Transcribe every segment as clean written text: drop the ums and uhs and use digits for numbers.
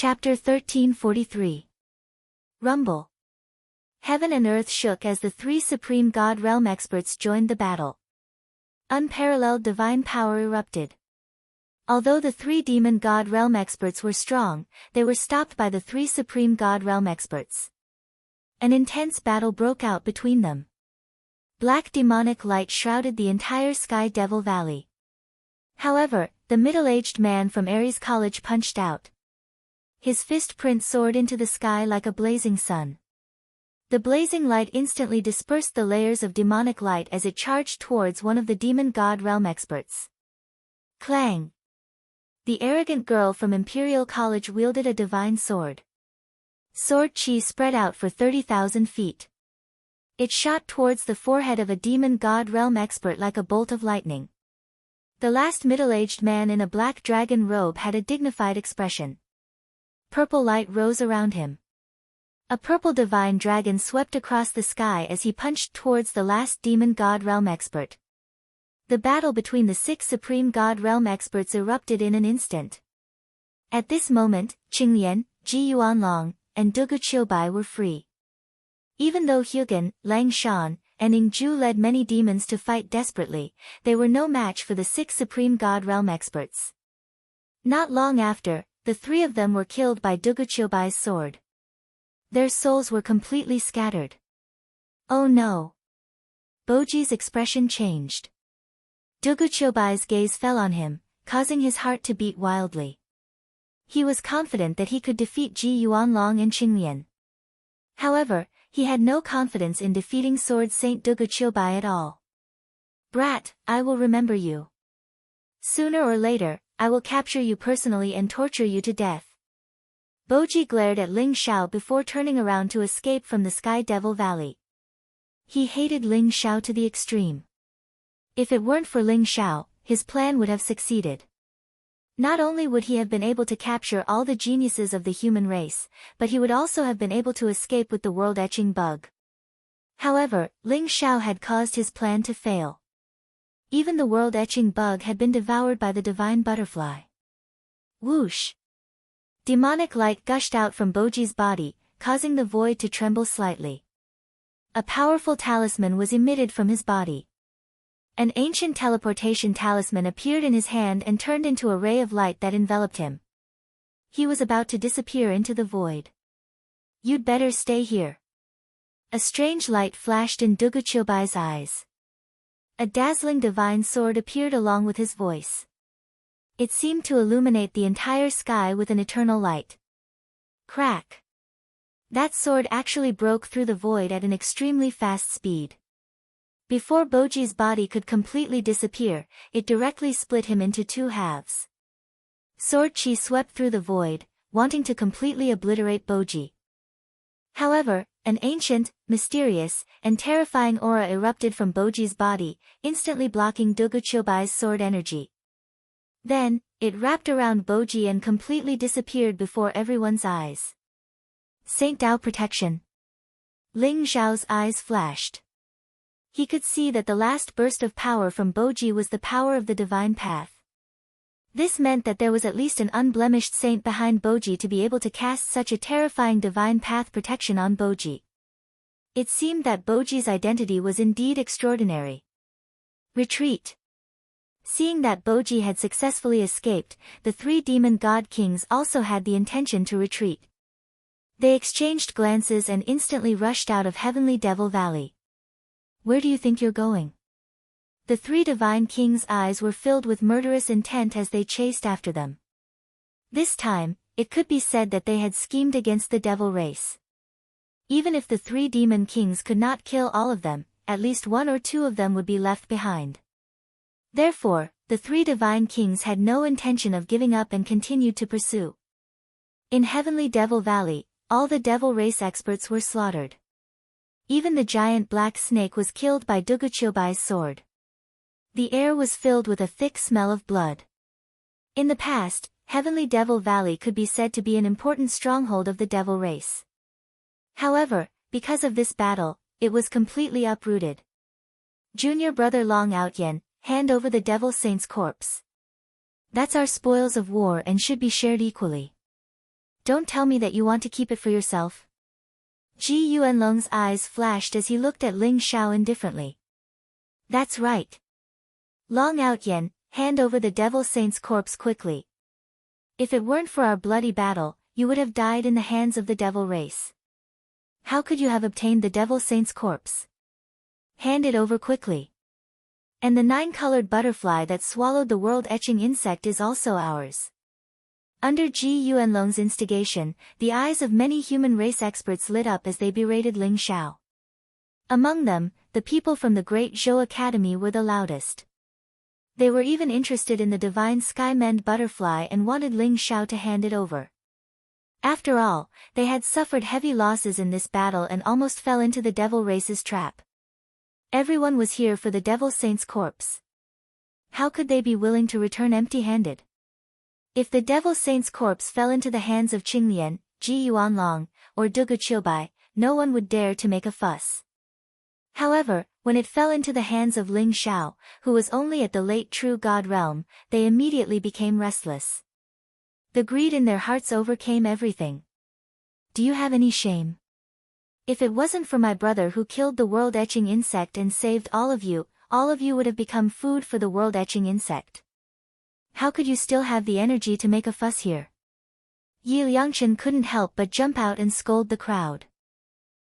Chapter 1343. Rumble. Heaven and earth shook as the three supreme god realm experts joined the battle. Unparalleled divine power erupted. Although the three demon god realm experts were strong, they were stopped by the three supreme god realm experts. An intense battle broke out between them. Black demonic light shrouded the entire Sky Devil Valley. However, the middle-aged man from Ares College punched out. His fist print soared into the sky like a blazing sun. The blazing light instantly dispersed the layers of demonic light as it charged towards one of the demon god realm experts. Clang! The arrogant girl from Imperial College wielded a divine sword. Sword chi spread out for 30,000 feet. It shot towards the forehead of a demon god realm expert like a bolt of lightning. The last middle-aged man in a black dragon robe had a dignified expression. Purple light rose around him. A purple divine dragon swept across the sky as he punched towards the last demon god realm expert. The battle between the 6 supreme god realm experts erupted in an instant. At this moment, Qinglian, Ji Yuanlong, and Dugu Qiubai were free. Even though Hugan, Lang Shan, and Ning Ju led many demons to fight desperately, they were no match for the 6 supreme god realm experts. Not long after, the 3 of them were killed by Dugu Qiubai's sword. Their souls were completely scattered. Oh no! Boji's expression changed. Dugu Qiubai's gaze fell on him, causing his heart to beat wildly. He was confident that he could defeat Ji Yuanlong and Qinglian. However, he had no confidence in defeating Sword Saint Dugu Qiubai at all. Brat, I will remember you. Sooner or later, I will capture you personally and torture you to death. Boji glared at Ling Xiao before turning around to escape from the Sky Devil Valley. He hated Ling Xiao to the extreme. If it weren't for Ling Xiao, his plan would have succeeded. Not only would he have been able to capture all the geniuses of the human race, but he would also have been able to escape with the world-etching bug. However, Ling Xiao had caused his plan to fail. Even the world-etching bug had been devoured by the divine butterfly. Whoosh! Demonic light gushed out from Boji's body, causing the void to tremble slightly. A powerful talisman was emitted from his body. An ancient teleportation talisman appeared in his hand and turned into a ray of light that enveloped him. He was about to disappear into the void. You'd better stay here. A strange light flashed in Dugu Qiubai's eyes. A dazzling divine sword appeared along with his voice. It seemed to illuminate the entire sky with an eternal light. Crack! That sword actually broke through the void at an extremely fast speed. Before Boji's body could completely disappear, it directly split him into 2 halves. Sword chi swept through the void, wanting to completely obliterate Boji. However, an ancient, mysterious, and terrifying aura erupted from Boji's body, instantly blocking Dugu Qiubai's sword energy. Then, it wrapped around Boji and completely disappeared before everyone's eyes. Saint Dao protection. Ling Xiao's eyes flashed. He could see that the last burst of power from Boji was the power of the divine path. This meant that there was at least an unblemished saint behind Boji to be able to cast such a terrifying divine path protection on Boji. It seemed that Boji's identity was indeed extraordinary. Retreat. Seeing that Boji had successfully escaped, the 3 demon god kings also had the intention to retreat. They exchanged glances and instantly rushed out of Heavenly Devil Valley. Where do you think you're going? The 3 divine kings' eyes were filled with murderous intent as they chased after them. This time, it could be said that they had schemed against the devil race. Even if the 3 demon kings could not kill all of them, at least 1 or 2 of them would be left behind. Therefore, the 3 divine kings had no intention of giving up and continued to pursue. In Heavenly Devil Valley, all the devil race experts were slaughtered. Even the giant black snake was killed by Dugu Qiubai's sword. The air was filled with a thick smell of blood. In the past, Heavenly Devil Valley could be said to be an important stronghold of the devil race. However, because of this battle, it was completely uprooted. Junior brother Long Outyen, hand over the devil saint's corpse. That's our spoils of war and should be shared equally. Don't tell me that you want to keep it for yourself. Ji Yuanlong's eyes flashed as he looked at Ling Xiao indifferently. That's right. Long Outyen, hand over the Devil Saint's corpse quickly. If it weren't for our bloody battle, you would have died in the hands of the devil race. How could you have obtained the Devil Saint's corpse? Hand it over quickly. And the 9-colored butterfly that swallowed the world-etching insect is also ours. Under Ji Yuanlong's instigation, the eyes of many human race experts lit up as they berated Ling Xiao. Among them, the people from the Great Zhou Academy were the loudest. They were even interested in the divine sky-mend butterfly and wanted Ling Xiao to hand it over. After all, they had suffered heavy losses in this battle and almost fell into the devil race's trap. Everyone was here for the Devil Saint's corpse. How could they be willing to return empty-handed? If the Devil Saint's corpse fell into the hands of Qinglian, Ji Yuanlong, or Dugu Qiubai, no one would dare to make a fuss. However, when it fell into the hands of Ling Xiao, who was only at the late True God realm, they immediately became restless. The greed in their hearts overcame everything. Do you have any shame? If it wasn't for my brother who killed the world-etching insect and saved all of you would have become food for the world-etching insect. How could you still have the energy to make a fuss here? Yi Liangchen couldn't help but jump out and scold the crowd.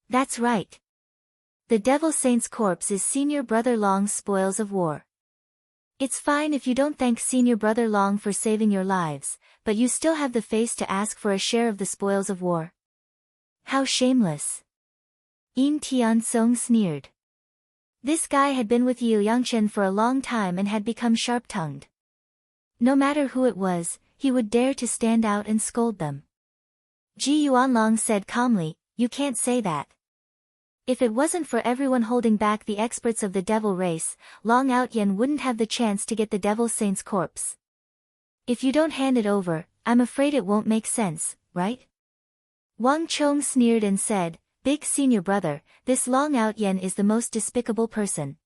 That's right. The Devil Saint's corpse is Senior Brother Long's spoils of war. It's fine if you don't thank Senior Brother Long for saving your lives, but you still have the face to ask for a share of the spoils of war. How shameless. Yin Tiansong sneered. This guy had been with Yi Liangchen for a long time and had become sharp-tongued. No matter who it was, he would dare to stand out and scold them. Ji Yuanlong said calmly, "You can't say that. If it wasn't for everyone holding back the experts of the devil race, Long Outyen wouldn't have the chance to get the Devil Saint's corpse. If you don't hand it over, I'm afraid it won't make sense, right?" Wang Chong sneered and said, "Big senior brother, this Long Outyen is the most despicable person.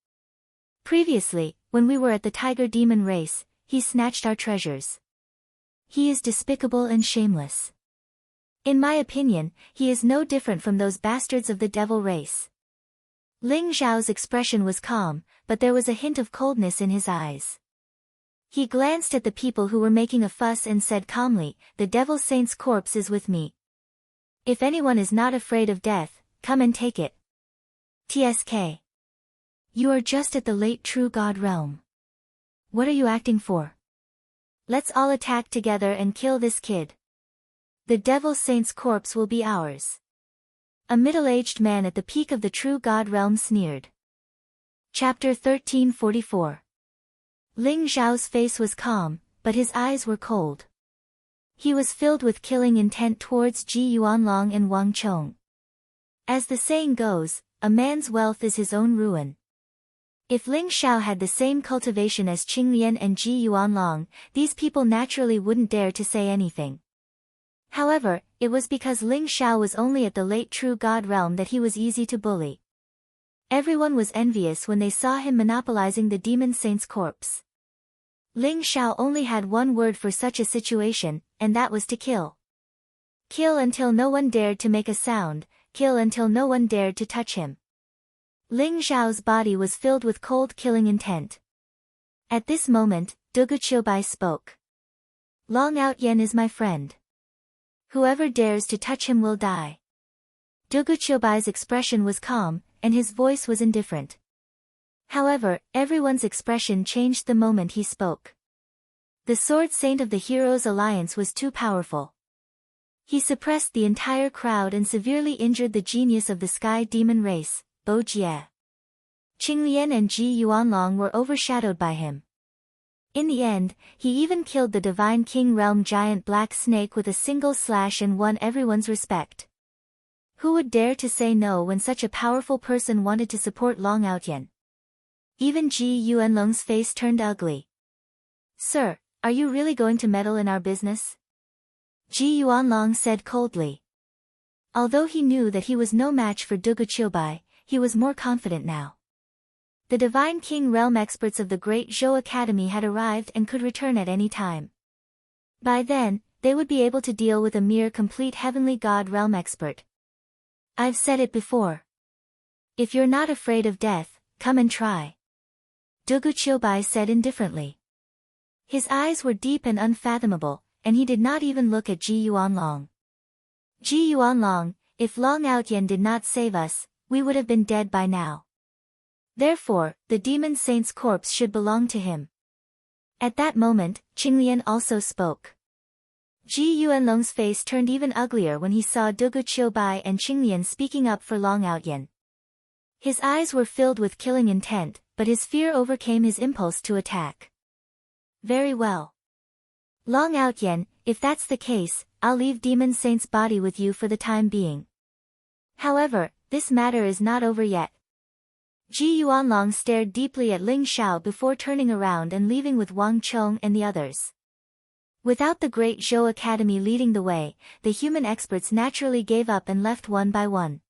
Previously, when we were at the Tiger Demon race, he snatched our treasures. He is despicable and shameless. In my opinion, he is no different from those bastards of the devil race." Ling Xiao's expression was calm, but there was a hint of coldness in his eyes. He glanced at the people who were making a fuss and said calmly, "The Devil Saint's corpse is with me. If anyone is not afraid of death, come and take it. TSK. You are just at the late True God realm. What are you acting for? Let's all attack together and kill this kid. The Devil Saint's corpse will be ours." A middle-aged man at the peak of the True God realm sneered. Chapter 1344. Ling Xiao's face was calm, but his eyes were cold. He was filled with killing intent towards Ji Yuanlong and Wang Chong. As the saying goes, a man's wealth is his own ruin. If Ling Xiao had the same cultivation as Qinglian and Ji Yuanlong, these people naturally wouldn't dare to say anything. However, it was because Ling Xiao was only at the late True God realm that he was easy to bully. Everyone was envious when they saw him monopolizing the Demon Saint's corpse. Ling Xiao only had one word for such a situation, and that was to kill. Kill until no one dared to make a sound, kill until no one dared to touch him. Ling Xiao's body was filled with cold killing intent. At this moment, Dugu Qiubai spoke. "Long Outyen is my friend. Whoever dares to touch him will die." Dugu Qiubai's expression was calm, and his voice was indifferent. However, everyone's expression changed the moment he spoke. The Sword Saint of the Heroes Alliance was too powerful. He suppressed the entire crowd and severely injured the genius of the Sky Demon race, Bo Jie. Qinglian and Ji Yuanlong were overshadowed by him. In the end, he even killed the Divine King Realm giant Black Snake with a single slash and won everyone's respect. Who would dare to say no when such a powerful person wanted to support Long Outyen? Even Ji Yuanlong's face turned ugly. "Sir, are you really going to meddle in our business?" Ji Yuanlong said coldly. Although he knew that he was no match for Dugu Qiubai, he was more confident now. The Divine King Realm experts of the Great Zhou Academy had arrived and could return at any time. By then, they would be able to deal with a mere complete heavenly god realm expert. I've said it before. If you're not afraid of death, come and try. Dugu Chiobai said indifferently. His eyes were deep and unfathomable, and he did not even look at Ji Yuanlong. Ji Yuanlong, if Long Outyen did not save us, we would have been dead by now. Therefore, the demon saint's corpse should belong to him. At that moment, Qinglian also spoke. Ji Yuanlong's face turned even uglier when he saw Dugu Chiobai and Qinglian speaking up for Long Outyen. His eyes were filled with killing intent, but his fear overcame his impulse to attack. Very well. Long Outyen, if that's the case, I'll leave Demon Saint's body with you for the time being. However, this matter is not over yet. Ji Yuanlong stared deeply at Ling Xiao before turning around and leaving with Wang Chong and the others. Without the Great Zhou Academy leading the way, the human experts naturally gave up and left one by one.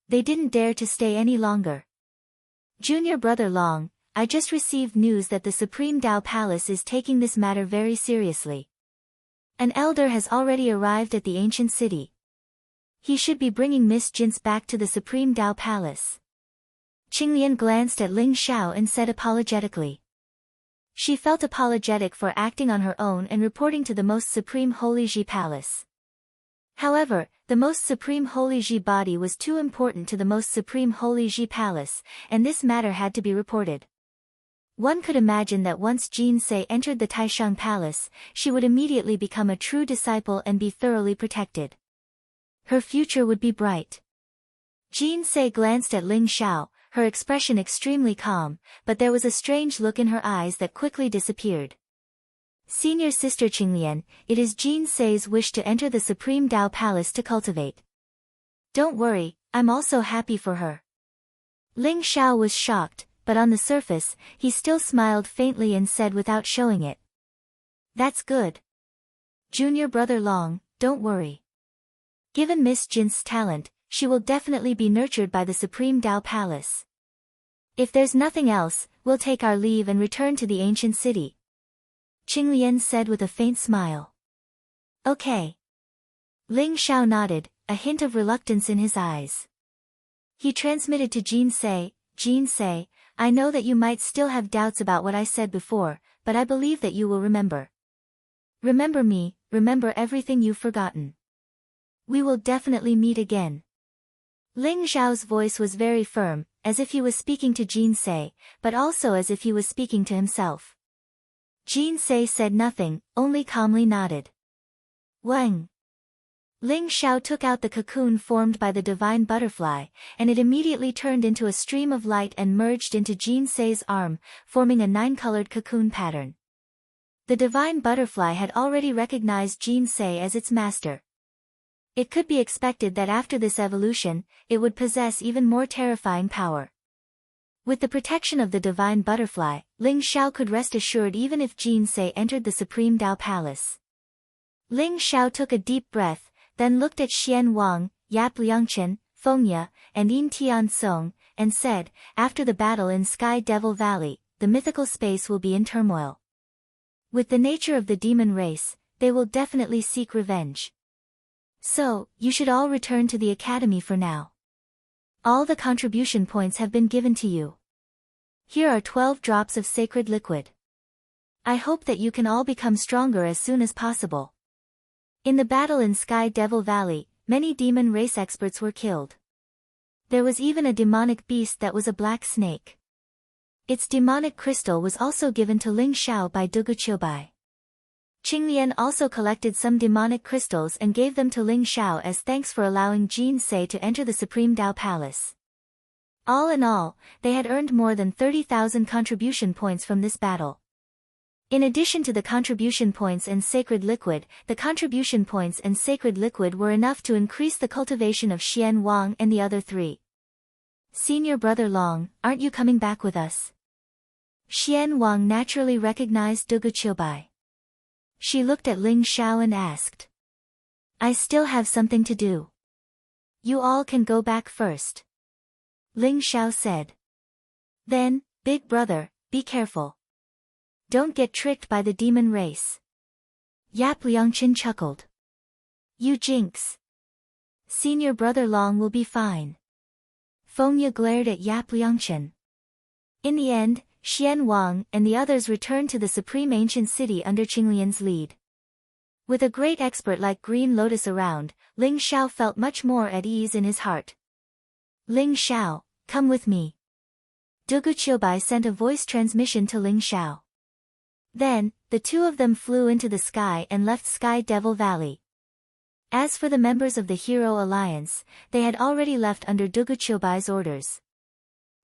They didn't dare to stay any longer. Junior brother Long, I just received news that the Supreme Dao Palace is taking this matter very seriously. An elder has already arrived at the ancient city. He should be bringing Miss Jin's back to the Supreme Dao Palace. Qinglian glanced at Ling Xiao and said apologetically. She felt apologetic for acting on her own and reporting to the Most Supreme Holy Ji Palace. However, the Most Supreme Holy Ji body was too important to the Most Supreme Holy Ji Palace, and this matter had to be reported. One could imagine that once Jin Se entered the Taishang Palace, she would immediately become a true disciple and be thoroughly protected. Her future would be bright. Jin Se glanced at Ling Xiao, her expression extremely calm, but there was a strange look in her eyes that quickly disappeared. Senior Sister Qinglian, it is Jin Se's wish to enter the Supreme Dao Palace to cultivate. Don't worry, I'm also happy for her. Ling Xiao was shocked, but on the surface, he still smiled faintly and said without showing it. That's good. Junior brother Long, don't worry. Given Miss Jin's talent, she will definitely be nurtured by the Supreme Dao Palace. If there's nothing else, we'll take our leave and return to the ancient city. Qinglian said with a faint smile. Okay. Ling Xiao nodded, a hint of reluctance in his eyes. He transmitted to Jin Se, I know that you might still have doubts about what I said before, but I believe that you will remember. Remember me, remember everything you've forgotten. We will definitely meet again. Ling Xiao's voice was very firm, as if he was speaking to Jin Se, but also as if he was speaking to himself. Jin Se said nothing, only calmly nodded. Wang. Ling Xiao took out the cocoon formed by the divine butterfly, and it immediately turned into a stream of light and merged into Jin Se's arm, forming a 9-colored cocoon pattern. The divine butterfly had already recognized Jin Se as its master. It could be expected that after this evolution, it would possess even more terrifying power. With the protection of the divine butterfly, Ling Xiao could rest assured even if Jin Se entered the Supreme Dao Palace. Ling Xiao took a deep breath, then looked at Xian Wang, Yap Liangchen, Fengya, and Yin Tian Song, and said, after the battle in Sky Devil Valley, the mythical space will be in turmoil. With the nature of the demon race, they will definitely seek revenge. So, you should all return to the academy for now. All the contribution points have been given to you. Here are 12 drops of sacred liquid. I hope that you can all become stronger as soon as possible. In the battle in Sky Devil Valley, many demon race experts were killed. There was even a demonic beast that was a black snake. Its demonic crystal was also given to Ling Xiao by Dugu Chiobai. Qinglian also collected some demonic crystals and gave them to Ling Xiao as thanks for allowing Jin Se to enter the Supreme Dao Palace. All in all, they had earned more than 30,000 contribution points from this battle. In addition to the contribution points and sacred liquid, the contribution points and sacred liquid were enough to increase the cultivation of Xian Wang and the other three. Senior brother Long, aren't you coming back with us? Xian Wang naturally recognized Dugu Chiobai. She looked at Ling Xiao and asked. I still have something to do. You all can go back first. Ling Xiao said. Then, big brother, be careful. Don't get tricked by the demon race. Yap Liangchen chuckled. You jinx. Senior brother Long will be fine. Fengya glared at Yap Liangchen. In the end, Xian Wang and the others returned to the supreme ancient city under Qinglian's lead. With a great expert like Green Lotus around, Ling Xiao felt much more at ease in his heart. Ling Xiao, come with me. Dugu Qiubai sent a voice transmission to Ling Xiao. Then, the two of them flew into the sky and left Sky Devil Valley. As for the members of the Hero Alliance, they had already left under Dugu Qiubai's orders.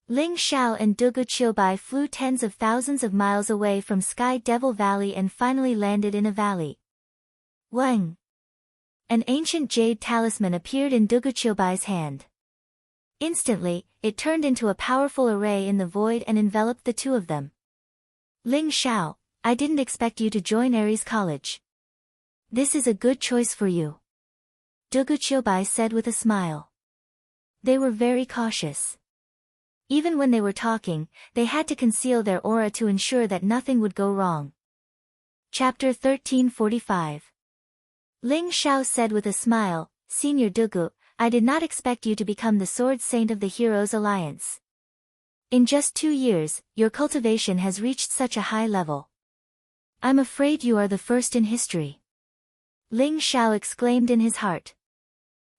Ling Xiao and Dugu Qiubai flew tens of thousands of miles away from Sky Devil Valley and finally landed in a valley. Wang! An ancient jade talisman appeared in Dugu Qiubai's hand. Instantly, it turned into a powerful array in the void and enveloped the two of them. Ling Xiao, I didn't expect you to join Ares College. This is a good choice for you. Dugu Qiubai said with a smile. They were very cautious. Even when they were talking, they had to conceal their aura to ensure that nothing would go wrong. Chapter 1345. Ling Xiao said with a smile, Senior Dugu, I did not expect you to become the Sword Saint of the Heroes Alliance. In just 2 years, your cultivation has reached such a high level. I'm afraid you are the first in history. Ling Xiao exclaimed in his heart.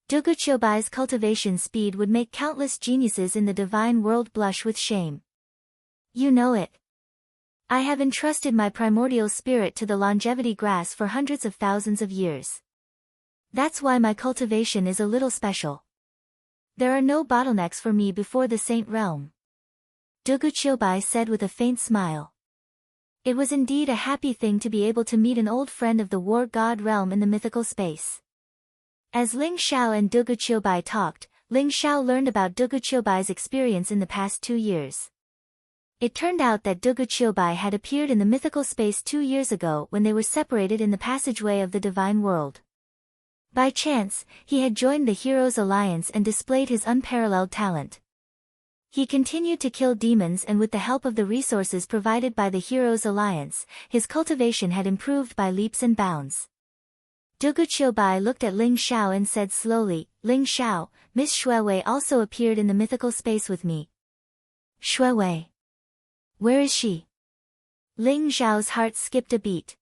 Dugu Qiubai's cultivation speed would make countless geniuses in the divine world blush with shame. You know it. I have entrusted my primordial spirit to the longevity grass for hundreds of thousands of years. That's why my cultivation is a little special. There are no bottlenecks for me before the Saint Realm. Dugu Qiubai said with a faint smile. It was indeed a happy thing to be able to meet an old friend of the war god realm in the mythical space. As Ling Xiao and Dugu Qiubai talked, Ling Xiao learned about Dugu Qiubai's experience in the past 2 years. It turned out that Dugu Qiubai had appeared in the mythical space 2 years ago when they were separated in the passageway of the divine world. By chance, he had joined the Heroes Alliance and displayed his unparalleled talent. He continued to kill demons, and with the help of the resources provided by the Heroes Alliance, his cultivation had improved by leaps and bounds. Dugu Qiubai looked at Ling Xiao and said slowly, Ling Xiao, Miss Shuewei also appeared in the mythical space with me. Shuewei. Where is she? Ling Xiao's heart skipped a beat.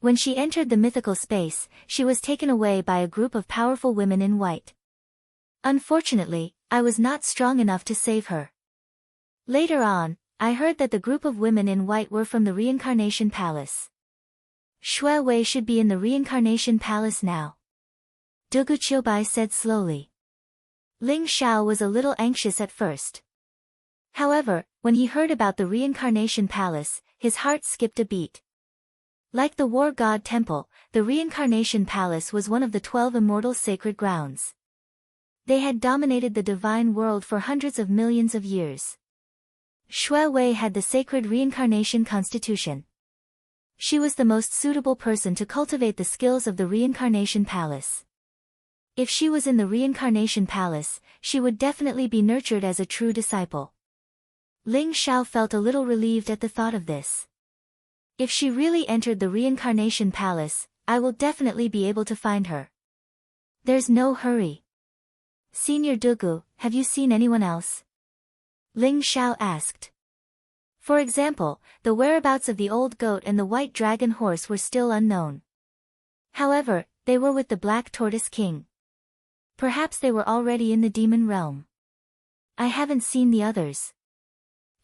When she entered the mythical space, she was taken away by a group of powerful women in white. Unfortunately, I was not strong enough to save her. Later on, I heard that the group of women in white were from the Reincarnation Palace. Shuewei should be in the Reincarnation Palace now. Dugu Qiubai said slowly. Ling Xiao was a little anxious at first. However, when he heard about the Reincarnation Palace, his heart skipped a beat. Like the War God Temple, the Reincarnation Palace was one of the 12 immortal sacred grounds. They had dominated the divine world for hundreds of millions of years. Shuewei had the sacred reincarnation constitution. She was the most suitable person to cultivate the skills of the Reincarnation Palace. If she was in the Reincarnation Palace, she would definitely be nurtured as a true disciple. Ling Xiao felt a little relieved at the thought of this. If she really entered the Reincarnation Palace, I will definitely be able to find her. There's no hurry. Senior Dugu, have you seen anyone else? Ling Xiao asked. For example, the whereabouts of the old goat and the white dragon horse were still unknown. However, they were with the Black Tortoise King. Perhaps they were already in the demon realm. I haven't seen the others.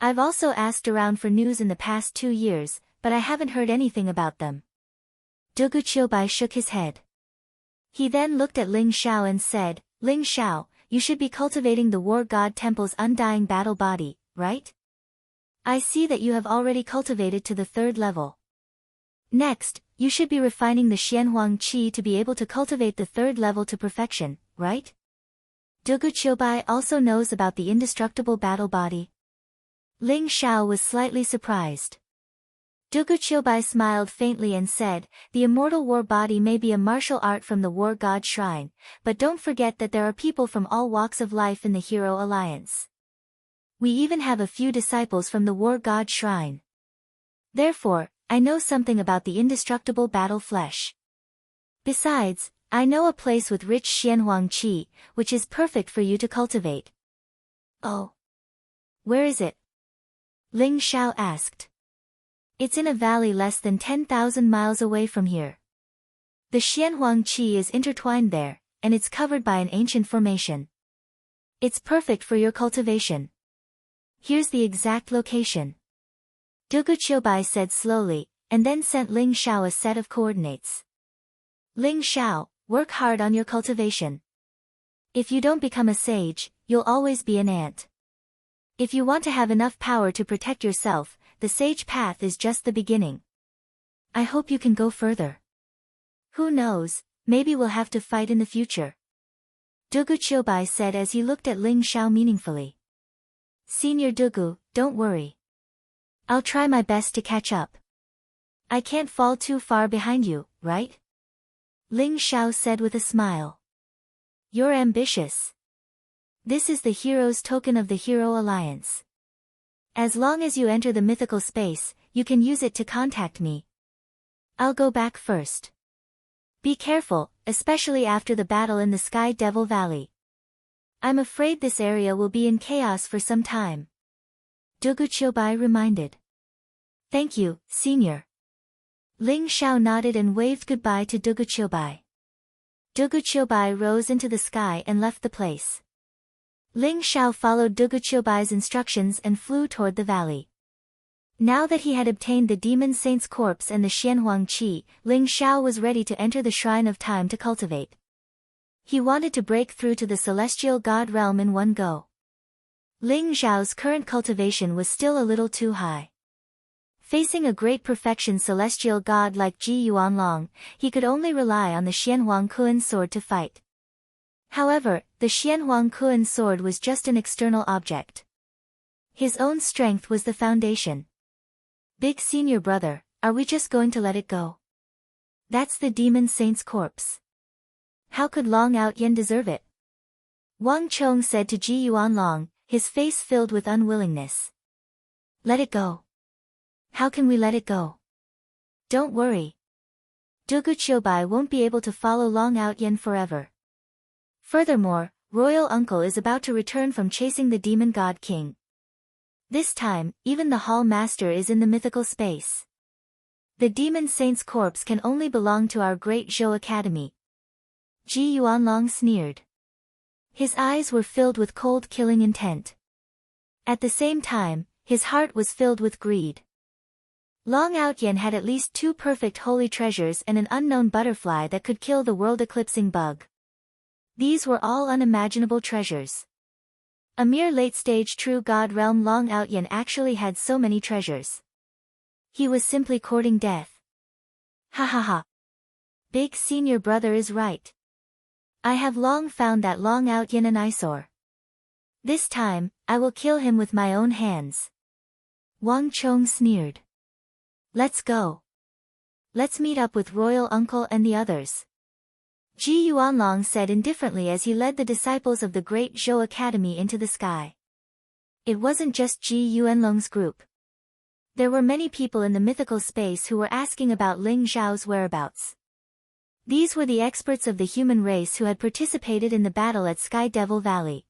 I've also asked around for news in the past 2 years, but I haven't heard anything about them. Dugu Qiubai shook his head. He then looked at Ling Xiao and said, Ling Xiao, you should be cultivating the War God Temple's undying battle body, right? I see that you have already cultivated to the 3rd level. Next, you should be refining the Xianhuang Qi to be able to cultivate the 3rd level to perfection, right? Dugu Qiubai also knows about the indestructible battle body. Ling Xiao was slightly surprised. Dugu Qiubai smiled faintly and said, the immortal war body may be a martial art from the War God Shrine, but don't forget that there are people from all walks of life in the Hero Alliance. We even have a few disciples from the War God Shrine. Therefore, I know something about the indestructible battle flesh. Besides, I know a place with rich xianhuang qi, which is perfect for you to cultivate. Oh. Where is it? Ling Xiao asked. It's in a valley less than 10,000 miles away from here. The xianhuang qi is intertwined there, and it's covered by an ancient formation. It's perfect for your cultivation. Here's the exact location. Dugu Qiubai said slowly, and then sent Ling Xiao a set of coordinates. Ling Xiao, work hard on your cultivation. If you don't become a sage, you'll always be an ant. If you want to have enough power to protect yourself, the sage path is just the beginning. I hope you can go further. Who knows, maybe we'll have to fight in the future. Dugu Qiubai said as he looked at Ling Xiao meaningfully. Senior Dugu, don't worry. I'll try my best to catch up. I can't fall too far behind you, right? Ling Xiao said with a smile. You're ambitious. This is the hero's token of the Hero Alliance. As long as you enter the mythical space, you can use it to contact me. I'll go back first. Be careful, especially after the battle in the Sky Devil Valley. I'm afraid this area will be in chaos for some time. Dugu Qiubai reminded. Thank you, Senior. Ling Xiao nodded and waved goodbye to Dugu Qiubai. Dugu Qiubai rose into the sky and left the place. Ling Xiao followed Dugu Qiubai's instructions and flew toward the valley. Now that he had obtained the demon saint's corpse and the xianhuang qi, Ling Xiao was ready to enter the shrine of time to cultivate. He wanted to break through to the celestial god realm in one go. Ling Xiao's current cultivation was still a little too high. Facing a great perfection celestial god like Ji Yuanlong, he could only rely on the xianhuang kuan sword to fight. However, the xianhuang kuan sword was just an external object. His own strength was the foundation. Big senior brother, are we just going to let it go? That's the demon saint's corpse. How could Long Out Yen deserve it? Wang Chong said to Ji Yuanlong, his face filled with unwillingness. Let it go. How can we let it go? Don't worry. Dugu Qiubai won't be able to follow Long Out Yen forever. Furthermore, Royal Uncle is about to return from chasing the Demon God King. This time, even the Hall Master is in the mythical space. The Demon Saint's corpse can only belong to our great Zhou Academy. Ji Yuanlong sneered. His eyes were filled with cold killing intent. At the same time, his heart was filled with greed. Long Out Yen had at least 2 perfect holy treasures and an unknown butterfly that could kill the world-eclipsing bug. These were all unimaginable treasures. A mere late-stage true god realm Long Out Yen actually had so many treasures. He was simply courting death. Ha ha ha. Big senior brother is right. I have long found that Long Out Yen an eyesore. This time, I will kill him with my own hands. Wang Chong sneered. Let's go. Let's meet up with Royal Uncle and the others. Ji Yuanlong said indifferently as he led the disciples of the Great Zhou Academy into the sky. It wasn't just Ji Yuanlong's group. There were many people in the mythical space who were asking about Ling Xiao's whereabouts. These were the experts of the human race who had participated in the battle at Sky Devil Valley.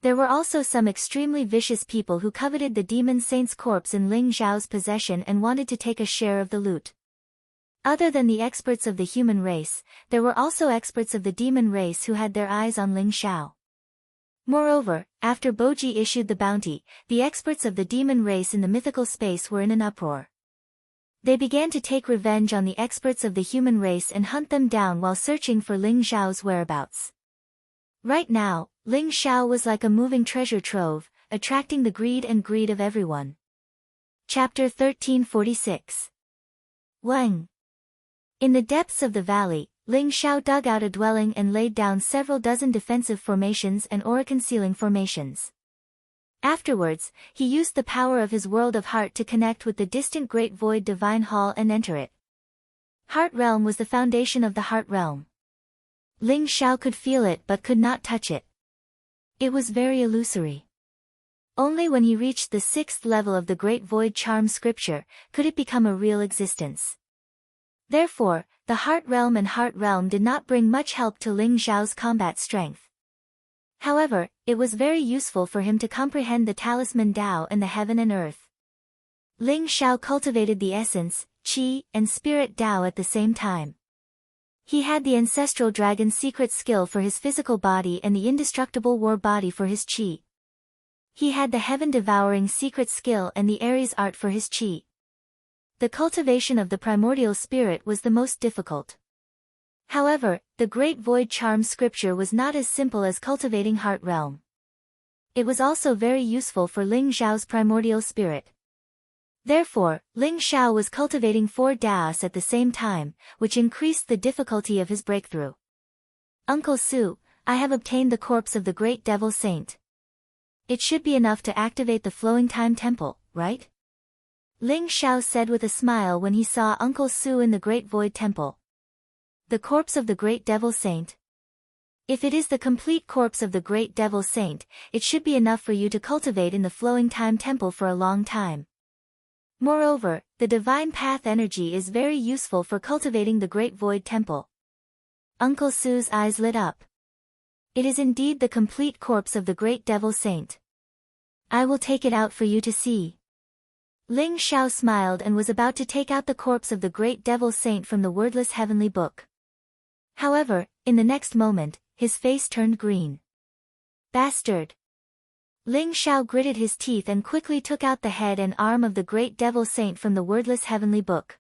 There were also some extremely vicious people who coveted the demon saint's corpse in Ling Xiao's possession and wanted to take a share of the loot. Other than the experts of the human race, there were also experts of the demon race who had their eyes on Ling Xiao. Moreover, after Boji issued the bounty, the experts of the demon race in the mythical space were in an uproar. They began to take revenge on the experts of the human race and hunt them down while searching for Ling Xiao's whereabouts. Right now, Ling Xiao was like a moving treasure trove, attracting the greed of everyone. Chapter 1346. Wang. In the depths of the valley, Ling Xiao dug out a dwelling and laid down several dozen defensive formations and aura-concealing formations. Afterwards, he used the power of his world of heart to connect with the distant Great Void Divine Hall and enter it. Heart Realm was the foundation of the Heart Realm. Ling Xiao could feel it but could not touch it. It was very illusory. Only when he reached the 6th level of the Great Void Charm scripture could it become a real existence. Therefore, the Heart Realm and Heart Realm did not bring much help to Ling Xiao's combat strength. However, it was very useful for him to comprehend the Talisman Tao and the heaven and earth. Ling Xiao cultivated the essence, qi, and spirit Tao at the same time. He had the ancestral dragon secret skill for his physical body and the indestructible war body for his qi. He had the heaven-devouring secret skill and the Aries art for his qi. The cultivation of the primordial spirit was the most difficult. However, the Great Void Charm scripture was not as simple as cultivating Heart Realm. It was also very useful for Ling Xiao's primordial spirit. Therefore, Ling Xiao was cultivating 4 Daos at the same time, which increased the difficulty of his breakthrough. Uncle Su, I have obtained the corpse of the great devil saint. It should be enough to activate the Flowing Time Temple, right? Ling Xiao said with a smile when he saw Uncle Su in the Great Void Temple. The corpse of the great devil saint? If it is the complete corpse of the great devil saint, it should be enough for you to cultivate in the Flowing Time Temple for a long time. Moreover, the divine path energy is very useful for cultivating the Great Void Temple. Uncle Su's eyes lit up. It is indeed the complete corpse of the great devil saint. I will take it out for you to see. Ling Xiao smiled and was about to take out the corpse of the great devil saint from the wordless heavenly book. However, in the next moment, his face turned green. Bastard! Ling Xiao gritted his teeth and quickly took out the head and arm of the great devil saint from the wordless heavenly book.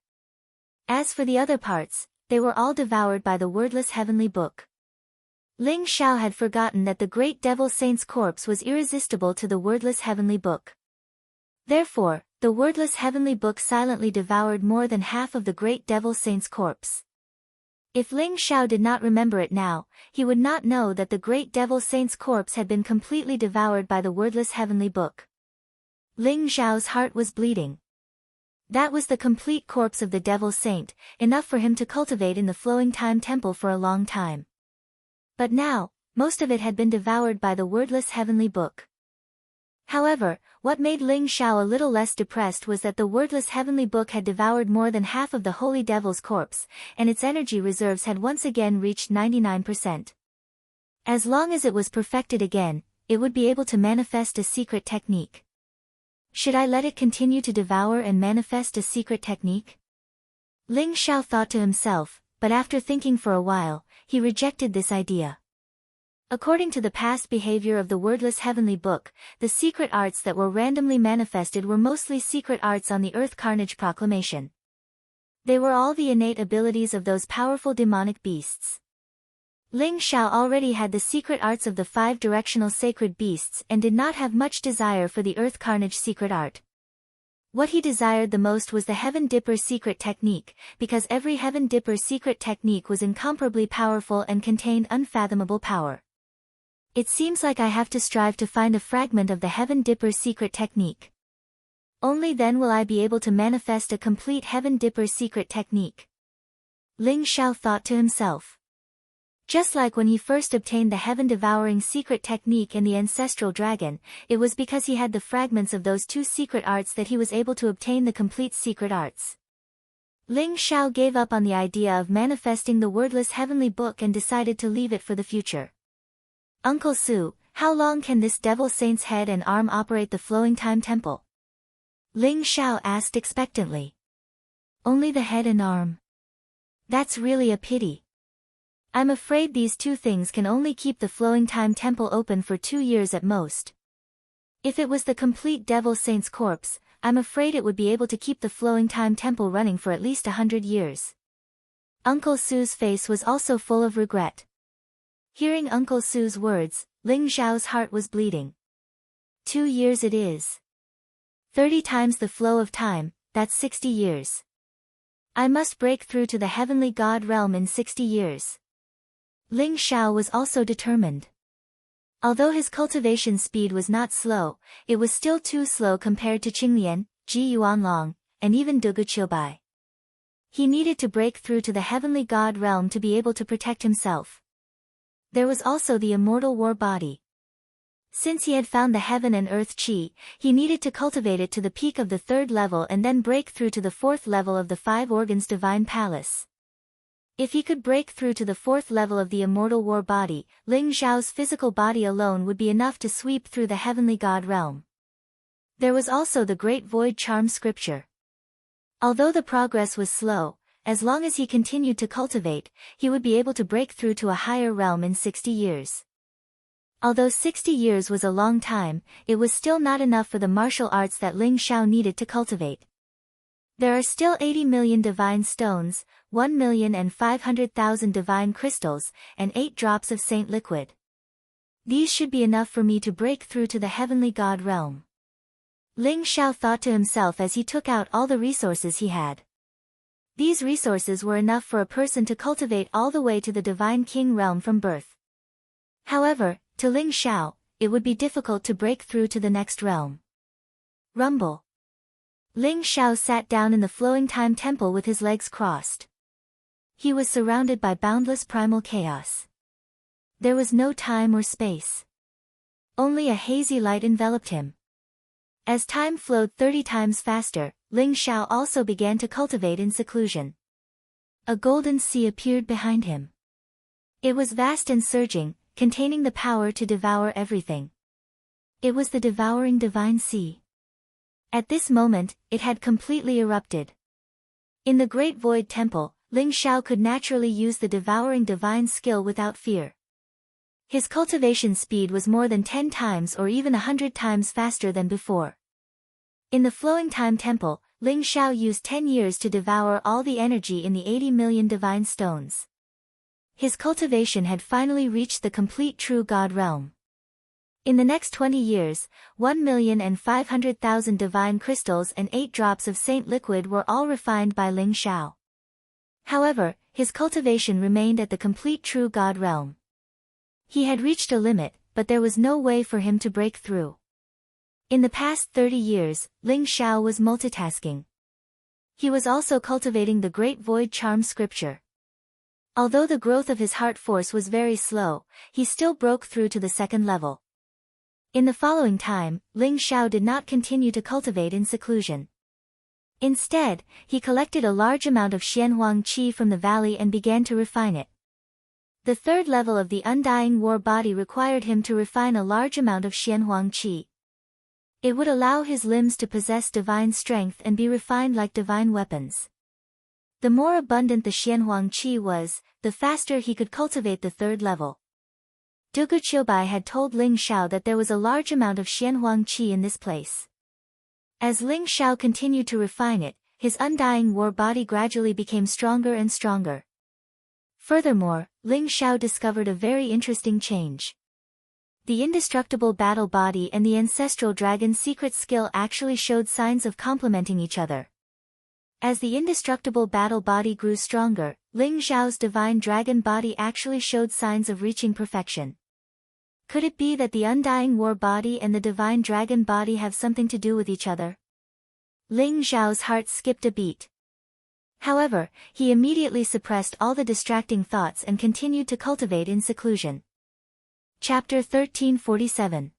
As for the other parts, they were all devoured by the wordless heavenly book. Ling Xiao had forgotten that the great devil saint's corpse was irresistible to the wordless heavenly book. Therefore, the wordless heavenly book silently devoured more than half of the great devil saint's corpse. If Ling Xiao did not remember it now, he would not know that the great devil saint's corpse had been completely devoured by the wordless heavenly book. Ling Xiao's heart was bleeding. That was the complete corpse of the devil saint, enough for him to cultivate in the Flowing Time Temple for a long time. But now, most of it had been devoured by the wordless heavenly book. However, what made Ling Xiao a little less depressed was that the wordless heavenly book had devoured more than half of the holy devil's corpse, and its energy reserves had once again reached 99%. As long as it was perfected again, it would be able to manifest a secret technique. Should I let it continue to devour and manifest a secret technique? Ling Xiao thought to himself, but after thinking for a while, he rejected this idea. According to the past behavior of the wordless heavenly book, the secret arts that were randomly manifested were mostly secret arts on the Earth Carnage Proclamation. They were all the innate abilities of those powerful demonic beasts. Ling Xiao already had the secret arts of the 5 directional sacred beasts and did not have much desire for the Earth Carnage secret art. What he desired the most was the Heaven Dipper secret technique, because every Heaven Dipper secret technique was incomparably powerful and contained unfathomable power. It seems like I have to strive to find a fragment of the Heaven Dipper secret technique. Only then will I be able to manifest a complete Heaven Dipper secret technique. Ling Xiao thought to himself. Just like when he first obtained the heaven-devouring secret technique and the ancestral dragon, it was because he had the fragments of those 2 secret arts that he was able to obtain the complete secret arts. Ling Xiao gave up on the idea of manifesting the wordless heavenly book and decided to leave it for the future. Uncle Su, how long can this devil saint's head and arm operate the Flowing Time Temple? Ling Xiao asked expectantly. Only the head and arm. That's really a pity. I'm afraid these 2 things can only keep the Flowing Time Temple open for 2 years at most. If it was the complete devil saint's corpse, I'm afraid it would be able to keep the Flowing Time Temple running for at least 100 years. Uncle Su's face was also full of regret. Hearing Uncle Su's words, Ling Xiao's heart was bleeding. 2 years it is. 30 times the flow of time, that's 60 years. I must break through to the heavenly God realm in 60 years. Ling Xiao was also determined. Although his cultivation speed was not slow, it was still too slow compared to Qinglian, Ji Yuanlong, and even Dugu Qiubai. He needed to break through to the heavenly God realm to be able to protect himself. There was also the immortal war body. Since he had found the heaven and earth chi, he needed to cultivate it to the peak of the third level and then break through to the fourth level of the five organs divine palace. If he could break through to the fourth level of the immortal war body, Ling Xiao's physical body alone would be enough to sweep through the heavenly god realm. There was also the great void charm scripture. Although the progress was slow, as long as he continued to cultivate, he would be able to break through to a higher realm in 60 years. Although 60 years was a long time, it was still not enough for the martial arts that Ling Xiao needed to cultivate. There are still 80 million divine stones, 1,500,000 divine crystals, and 8 drops of saint liquid. These should be enough for me to break through to the heavenly god realm. Ling Xiao thought to himself as he took out all the resources he had. These resources were enough for a person to cultivate all the way to the divine king realm from birth. However, to Ling Xiao, it would be difficult to break through to the next realm. Rumble. Ling Xiao sat down in the flowing time temple with his legs crossed. He was surrounded by boundless primal chaos. There was no time or space. Only a hazy light enveloped him. As time flowed 30 times faster, Ling Xiao also began to cultivate in seclusion. A golden sea appeared behind him. It was vast and surging, containing the power to devour everything. It was the devouring divine sea. At this moment, it had completely erupted. In the Great Void Temple, Ling Xiao could naturally use the devouring divine skill without fear. His cultivation speed was more than 10 times or even 100 times faster than before. In the Flowing Time Temple, Ling Xiao used 10 years to devour all the energy in the 80 million divine stones. His cultivation had finally reached the complete true God realm. In the next 20 years, 1,500,000 divine crystals and 8 drops of saint liquid were all refined by Ling Xiao. However, his cultivation remained at the complete true God realm. He had reached a limit, but there was no way for him to break through. In the past 30 years, Ling Xiao was multitasking. He was also cultivating the Great Void Charm scripture. Although the growth of his heart force was very slow, he still broke through to the second level. In the following time, Ling Xiao did not continue to cultivate in seclusion. Instead, he collected a large amount of Xianhuang qi from the valley and began to refine it. The third level of the undying war body required him to refine a large amount of Xianhuang qi. It would allow his limbs to possess divine strength and be refined like divine weapons. The more abundant the Xianhuang qi was, the faster he could cultivate the third level. Dugu Qiubai had told Ling Xiao that there was a large amount of Xianhuang qi in this place. As Ling Xiao continued to refine it, his undying war body gradually became stronger and stronger. Furthermore, Ling Xiao discovered a very interesting change. The indestructible battle body and the ancestral dragon secret skill actually showed signs of complementing each other. As the indestructible battle body grew stronger, Ling Xiao's divine dragon body actually showed signs of reaching perfection. Could it be that the undying war body and the divine dragon body have something to do with each other? Ling Xiao's heart skipped a beat. However, he immediately suppressed all the distracting thoughts and continued to cultivate in seclusion. Chapter 1347.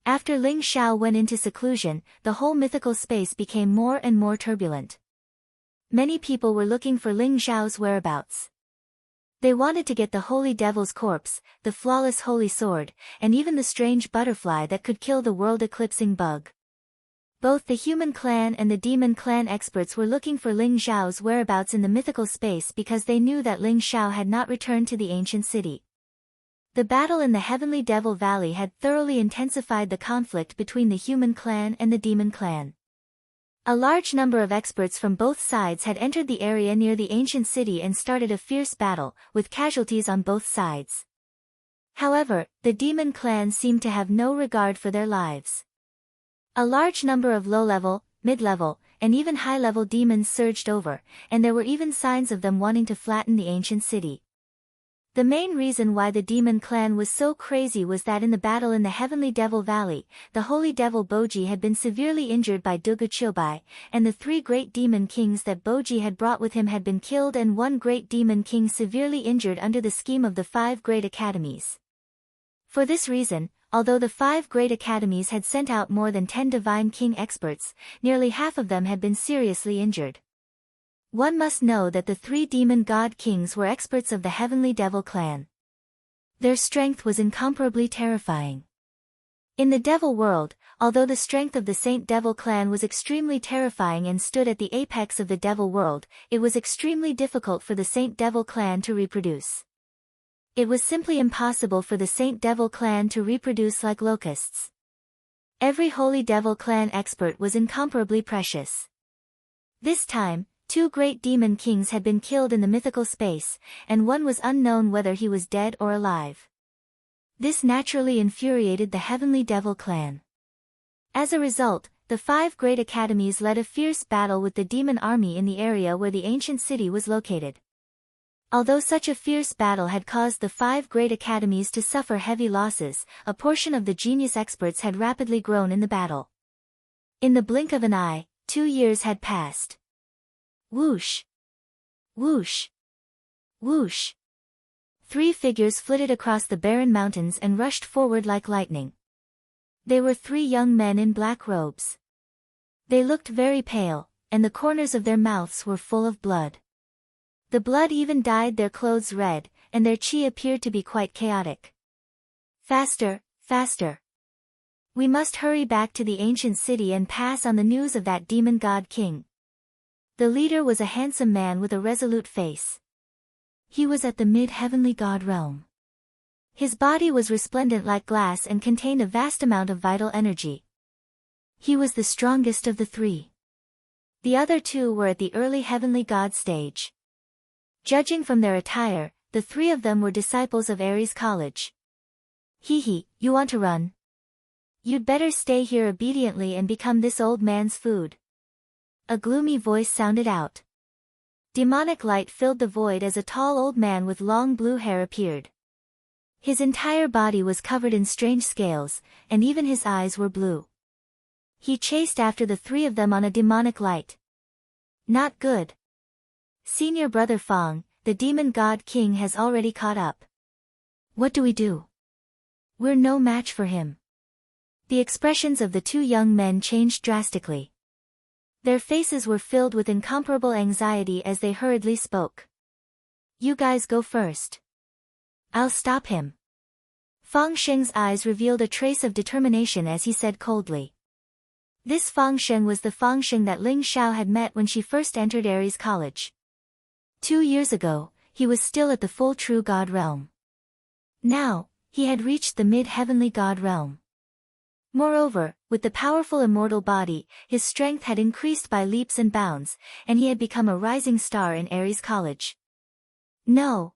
After Ling Xiao went into seclusion, the whole mythical space became more and more turbulent. Many people were looking for Ling Xiao's whereabouts. They wanted to get the holy devil's corpse, the flawless holy sword, and even the strange butterfly that could kill the world-eclipsing bug. Both the human clan and the demon clan experts were looking for Ling Xiao's whereabouts in the mythical space because they knew that Ling Xiao had not returned to the ancient city. The battle in the Heavenly Devil Valley had thoroughly intensified the conflict between the human clan and the demon clan. A large number of experts from both sides had entered the area near the ancient city and started a fierce battle, with casualties on both sides. However, the demon clan seemed to have no regard for their lives. A large number of low-level, mid-level, and even high-level demons surged over, and there were even signs of them wanting to flatten the ancient city. The main reason why the demon clan was so crazy was that in the battle in the Heavenly Devil Valley, the holy devil Boji had been severely injured by Dugu Qiubai, and the 3 great demon kings that Boji had brought with him had been killed and 1 great demon king severely injured under the scheme of the 5 great academies. For this reason, although the 5 great academies had sent out more than 10 Divine King experts, nearly half of them had been seriously injured. One must know that the 3 demon god kings were experts of the heavenly devil clan. Their strength was incomparably terrifying. In the devil world, although the strength of the Saint Devil clan was extremely terrifying and stood at the apex of the devil world, it was extremely difficult for the Saint Devil clan to reproduce. It was simply impossible for the Saint Devil clan to reproduce like locusts. Every Holy Devil clan expert was incomparably precious. This time, 2 great demon kings had been killed in the mythical space, and one was unknown whether he was dead or alive. This naturally infuriated the Heavenly Devil clan. As a result, the 5 great academies led a fierce battle with the demon army in the area where the ancient city was located. Although such a fierce battle had caused the 5 great academies to suffer heavy losses, a portion of the genius experts had rapidly grown in the battle. In the blink of an eye, 2 years had passed. Whoosh! Whoosh! Whoosh! 3 figures flitted across the barren mountains and rushed forward like lightning. They were 3 young men in black robes. They looked very pale, and the corners of their mouths were full of blood. The blood even dyed their clothes red, and their chi appeared to be quite chaotic. Faster, faster! We must hurry back to the ancient city and pass on the news of that demon god king. The leader was a handsome man with a resolute face. He was at the mid-heavenly god realm. His body was resplendent like glass and contained a vast amount of vital energy. He was the strongest of the 3. The other 2 were at the early heavenly god stage. Judging from their attire, the 3 of them were disciples of Ares College. Hee, you want to run? You'd better stay here obediently and become this old man's food. A gloomy voice sounded out. Demonic light filled the void as a tall old man with long blue hair appeared. His entire body was covered in strange scales, and even his eyes were blue. He chased after the 3 of them on a demonic light. Not good. Senior Brother Fong, the demon god king has already caught up. What do we do? We're no match for him. The expressions of the 2 young men changed drastically. Their faces were filled with incomparable anxiety as they hurriedly spoke. You guys go first. I'll stop him. Fang Sheng's eyes revealed a trace of determination as he said coldly. This Fang Sheng was the Fang Sheng that Ling Xiao had met when she first entered Ares College. 2 years ago, he was still at the full true god realm. Now, he had reached the mid-heavenly god realm. Moreover, with the powerful immortal body, his strength had increased by leaps and bounds, and he had become a rising star in Ares College. No.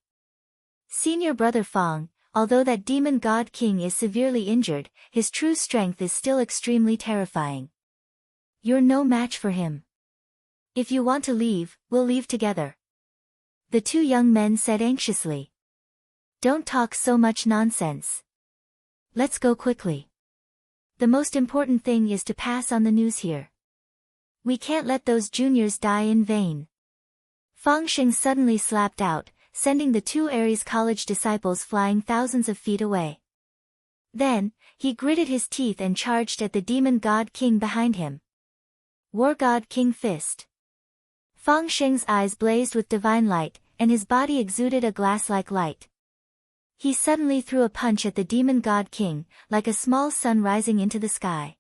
Senior Brother Fong, although that demon god king is severely injured, his true strength is still extremely terrifying. You're no match for him. If you want to leave, we'll leave together. The 2 young men said anxiously. Don't talk so much nonsense. Let's go quickly. The most important thing is to pass on the news here. We can't let those juniors die in vain. Fang Sheng suddenly slapped out, sending the 2 Ares College disciples flying thousands of feet away. Then, he gritted his teeth and charged at the demon god king behind him. War god King Fist. Fang Sheng's eyes blazed with divine light, and his body exuded a glass-like light. He suddenly threw a punch at the demon god king, like a small sun rising into the sky.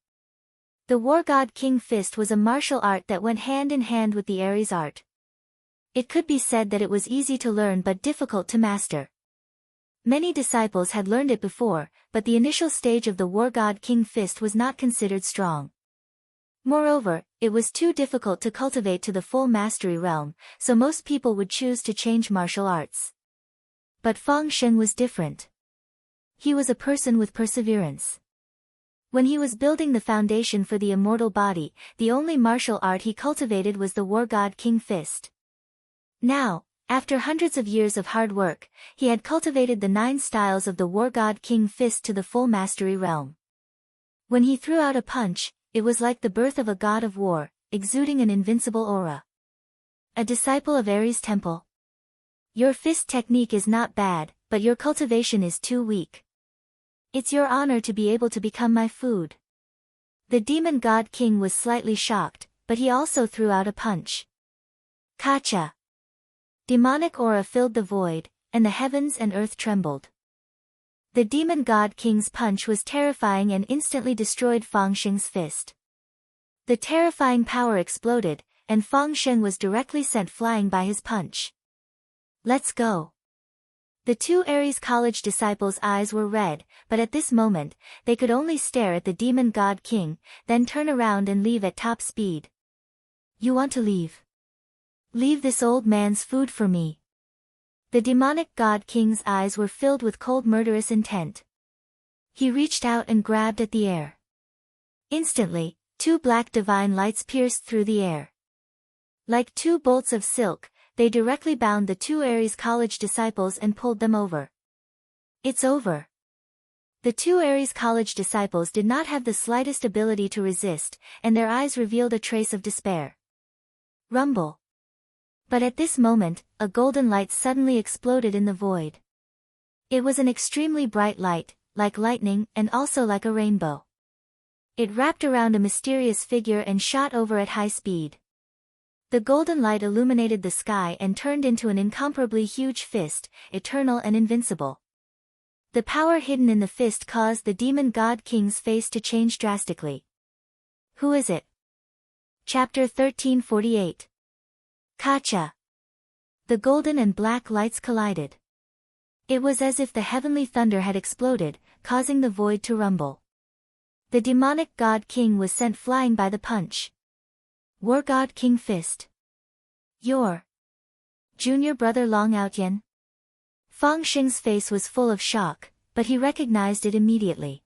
The war god King Fist was a martial art that went hand in hand with the Ares art. It could be said that it was easy to learn but difficult to master. Many disciples had learned it before, but the initial stage of the war god King Fist was not considered strong. Moreover, it was too difficult to cultivate to the full mastery realm, so most people would choose to change martial arts. But Fang Sheng was different. He was a person with perseverance. When he was building the foundation for the immortal body, the only martial art he cultivated was the war god King Fist. Now, after hundreds of years of hard work, he had cultivated the 9 styles of the war god King Fist to the full mastery realm. When he threw out a punch, it was like the birth of a god of war, exuding an invincible aura. A disciple of Ares Temple. Your fist technique is not bad, but your cultivation is too weak. It's your honor to be able to become my food. The demon god king was slightly shocked, but he also threw out a punch. Kacha! Demonic aura filled the void, and the heavens and earth trembled. The demon god king's punch was terrifying and instantly destroyed Fangsheng's fist. The terrifying power exploded, and Fangsheng was directly sent flying by his punch. Let's go. The two Ares College disciples' eyes were red, but at this moment, they could only stare at the demon god king, then turn around and leave at top speed. You want to leave? Leave this old man's food for me. The demonic god king's eyes were filled with cold murderous intent. He reached out and grabbed at the air. Instantly, two black divine lights pierced through the air. Like two bolts of silk, they directly bound the two Ares College disciples and pulled them over. It's over. The two Ares College disciples did not have the slightest ability to resist, and their eyes revealed a trace of despair. Rumble. But at this moment, a golden light suddenly exploded in the void. It was an extremely bright light, like lightning and also like a rainbow. It wrapped around a mysterious figure and shot over at high speed. The golden light illuminated the sky and turned into an incomparably huge fist, eternal and invincible. The power hidden in the fist caused the demon god king's face to change drastically. Who is it? Chapter 1348. Kacha. The golden and black lights collided. It was as if the heavenly thunder had exploded, causing the void to rumble. The demonic god king was sent flying by the punch. War god king fist. Your junior brother Long Outyen? Fangsheng's face was full of shock, but he recognized it immediately.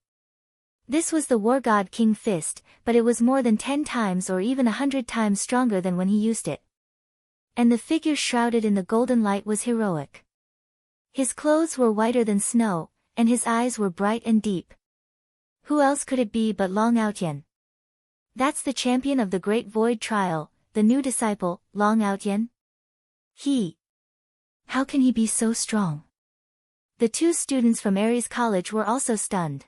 This was the war god king fist, but it was more than 10 times or even 100 times stronger than when he used it. And the figure shrouded in the golden light was heroic. His clothes were whiter than snow, and his eyes were bright and deep. Who else could it be but Long Outyen? That's the champion of the Great Void Trial, the new disciple, Long Outyen? How can he be so strong? The two students from Ares College were also stunned.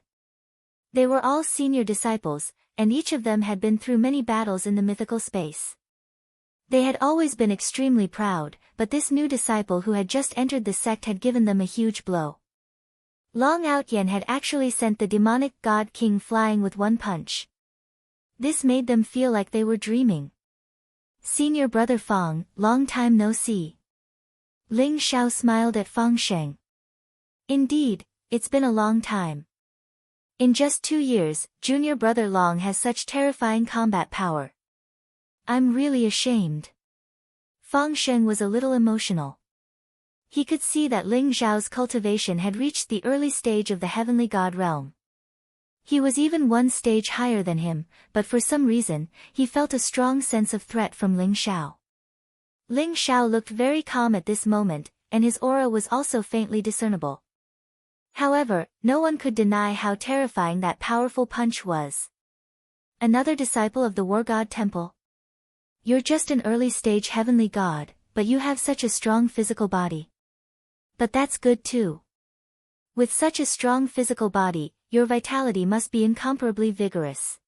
They were all senior disciples, and each of them had been through many battles in the mythical space. They had always been extremely proud, but this new disciple who had just entered the sect had given them a huge blow. Long Outyen had actually sent the demonic god king flying with one punch. This made them feel like they were dreaming. Senior brother Fang, long time no see. Ling Xiao smiled at Fangsheng. Indeed, it's been a long time. In just 2 years, junior brother Long has such terrifying combat power. I'm really ashamed. Fangsheng was a little emotional. He could see that Ling Xiao's cultivation had reached the early stage of the heavenly god realm. He was even one stage higher than him, but for some reason, he felt a strong sense of threat from Ling Xiao. Ling Xiao looked very calm at this moment, and his aura was also faintly discernible. However, no one could deny how terrifying that powerful punch was. Another disciple of the War God Temple. You're just an early-stage heavenly god, but you have such a strong physical body. But that's good too. With such a strong physical body, your vitality must be incomparably vigorous.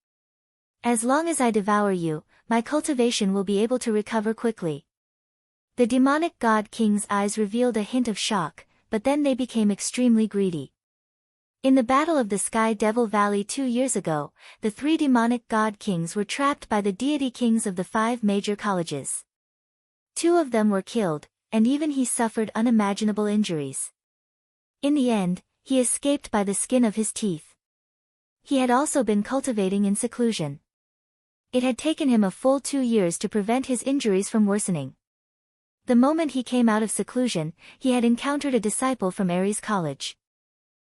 As long as I devour you, my cultivation will be able to recover quickly. The demonic god king's eyes revealed a hint of shock, but then they became extremely greedy. In the Battle of the Sky Devil Valley 2 years ago, the 3 demonic god kings were trapped by the deity kings of the 5 major colleges. 2 of them were killed, and even he suffered unimaginable injuries. In the end, he escaped by the skin of his teeth. He had also been cultivating in seclusion. It had taken him a full 2 years to prevent his injuries from worsening. The moment he came out of seclusion, he had encountered a disciple from Ares College.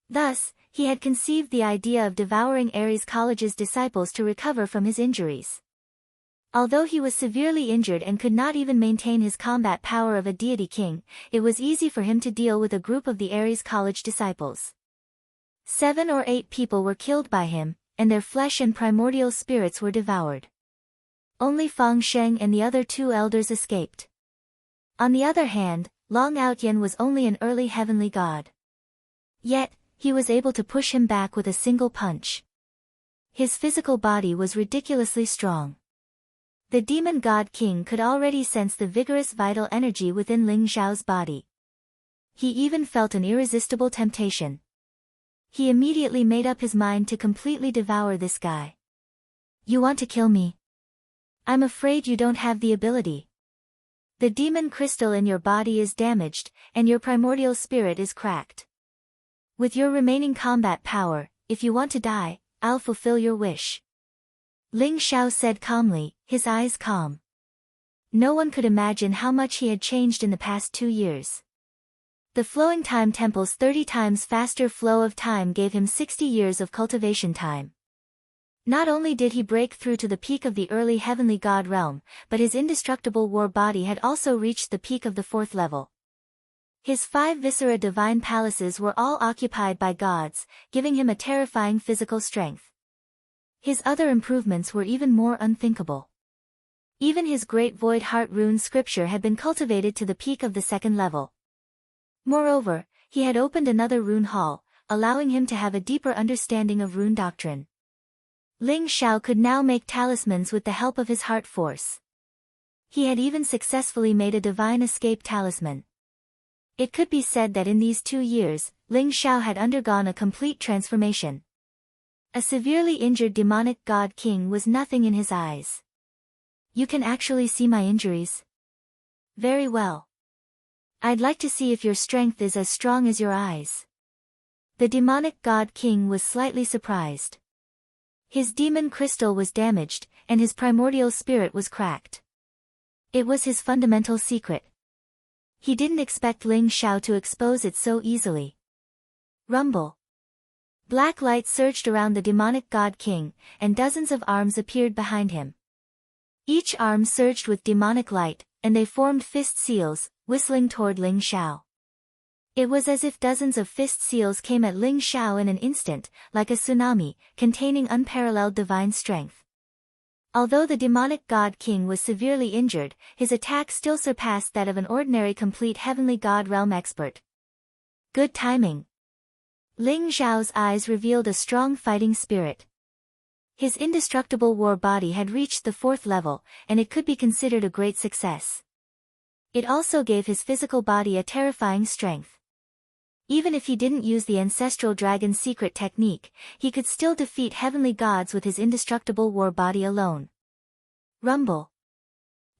Thus, he had conceived the idea of devouring Ares College's disciples to recover from his injuries. Although he was severely injured and could not even maintain his combat power of a deity king, it was easy for him to deal with a group of the Ares College disciples. 7 or 8 people were killed by him, and their flesh and primordial spirits were devoured. Only Fangsheng and the other 2 elders escaped. On the other hand, Long Outyen was only an early heavenly god. Yet, he was able to push him back with a single punch. His physical body was ridiculously strong. The demon god king could already sense the vigorous vital energy within Ling Xiao's body. He even felt an irresistible temptation. He immediately made up his mind to completely devour this guy. You want to kill me? I'm afraid you don't have the ability. The demon crystal in your body is damaged, and your primordial spirit is cracked. With your remaining combat power, if you want to die, I'll fulfill your wish. Ling Xiao said calmly, his eyes calm. No one could imagine how much he had changed in the past 2 years. The flowing time temple's 30 times faster flow of time gave him 60 years of cultivation time. Not only did he break through to the peak of the early heavenly god realm, but his indestructible war body had also reached the peak of the 4th level. His 5 viscera divine palaces were all occupied by gods, giving him a terrifying physical strength. His other improvements were even more unthinkable. Even his great void heart rune scripture had been cultivated to the peak of the 2nd level. Moreover, he had opened another rune hall, allowing him to have a deeper understanding of rune doctrine. Ling Xiao could now make talismans with the help of his heart force. He had even successfully made a divine escape talisman. It could be said that in these 2 years, Ling Xiao had undergone a complete transformation. A severely injured demonic god king was nothing in his eyes. You can actually see my injuries? Very well. I'd like to see if your strength is as strong as your eyes. The demonic god king was slightly surprised. His demon crystal was damaged, and his primordial spirit was cracked. It was his fundamental secret. He didn't expect Ling Xiao to expose it so easily. Rumble. Black light surged around the demonic god king, and dozens of arms appeared behind him. Each arm surged with demonic light, and they formed fist seals, whistling toward Ling Xiao. It was as if dozens of fist seals came at Ling Xiao in an instant, like a tsunami, containing unparalleled divine strength. Although the demonic god king was severely injured, his attack still surpassed that of an ordinary complete heavenly god realm expert. Good timing. Ling Xiao's eyes revealed a strong fighting spirit. His indestructible war body had reached the 4th level, and it could be considered a great success. It also gave his physical body a terrifying strength. Even if he didn't use the ancestral dragon secret technique, he could still defeat heavenly gods with his indestructible war body alone. Rumble.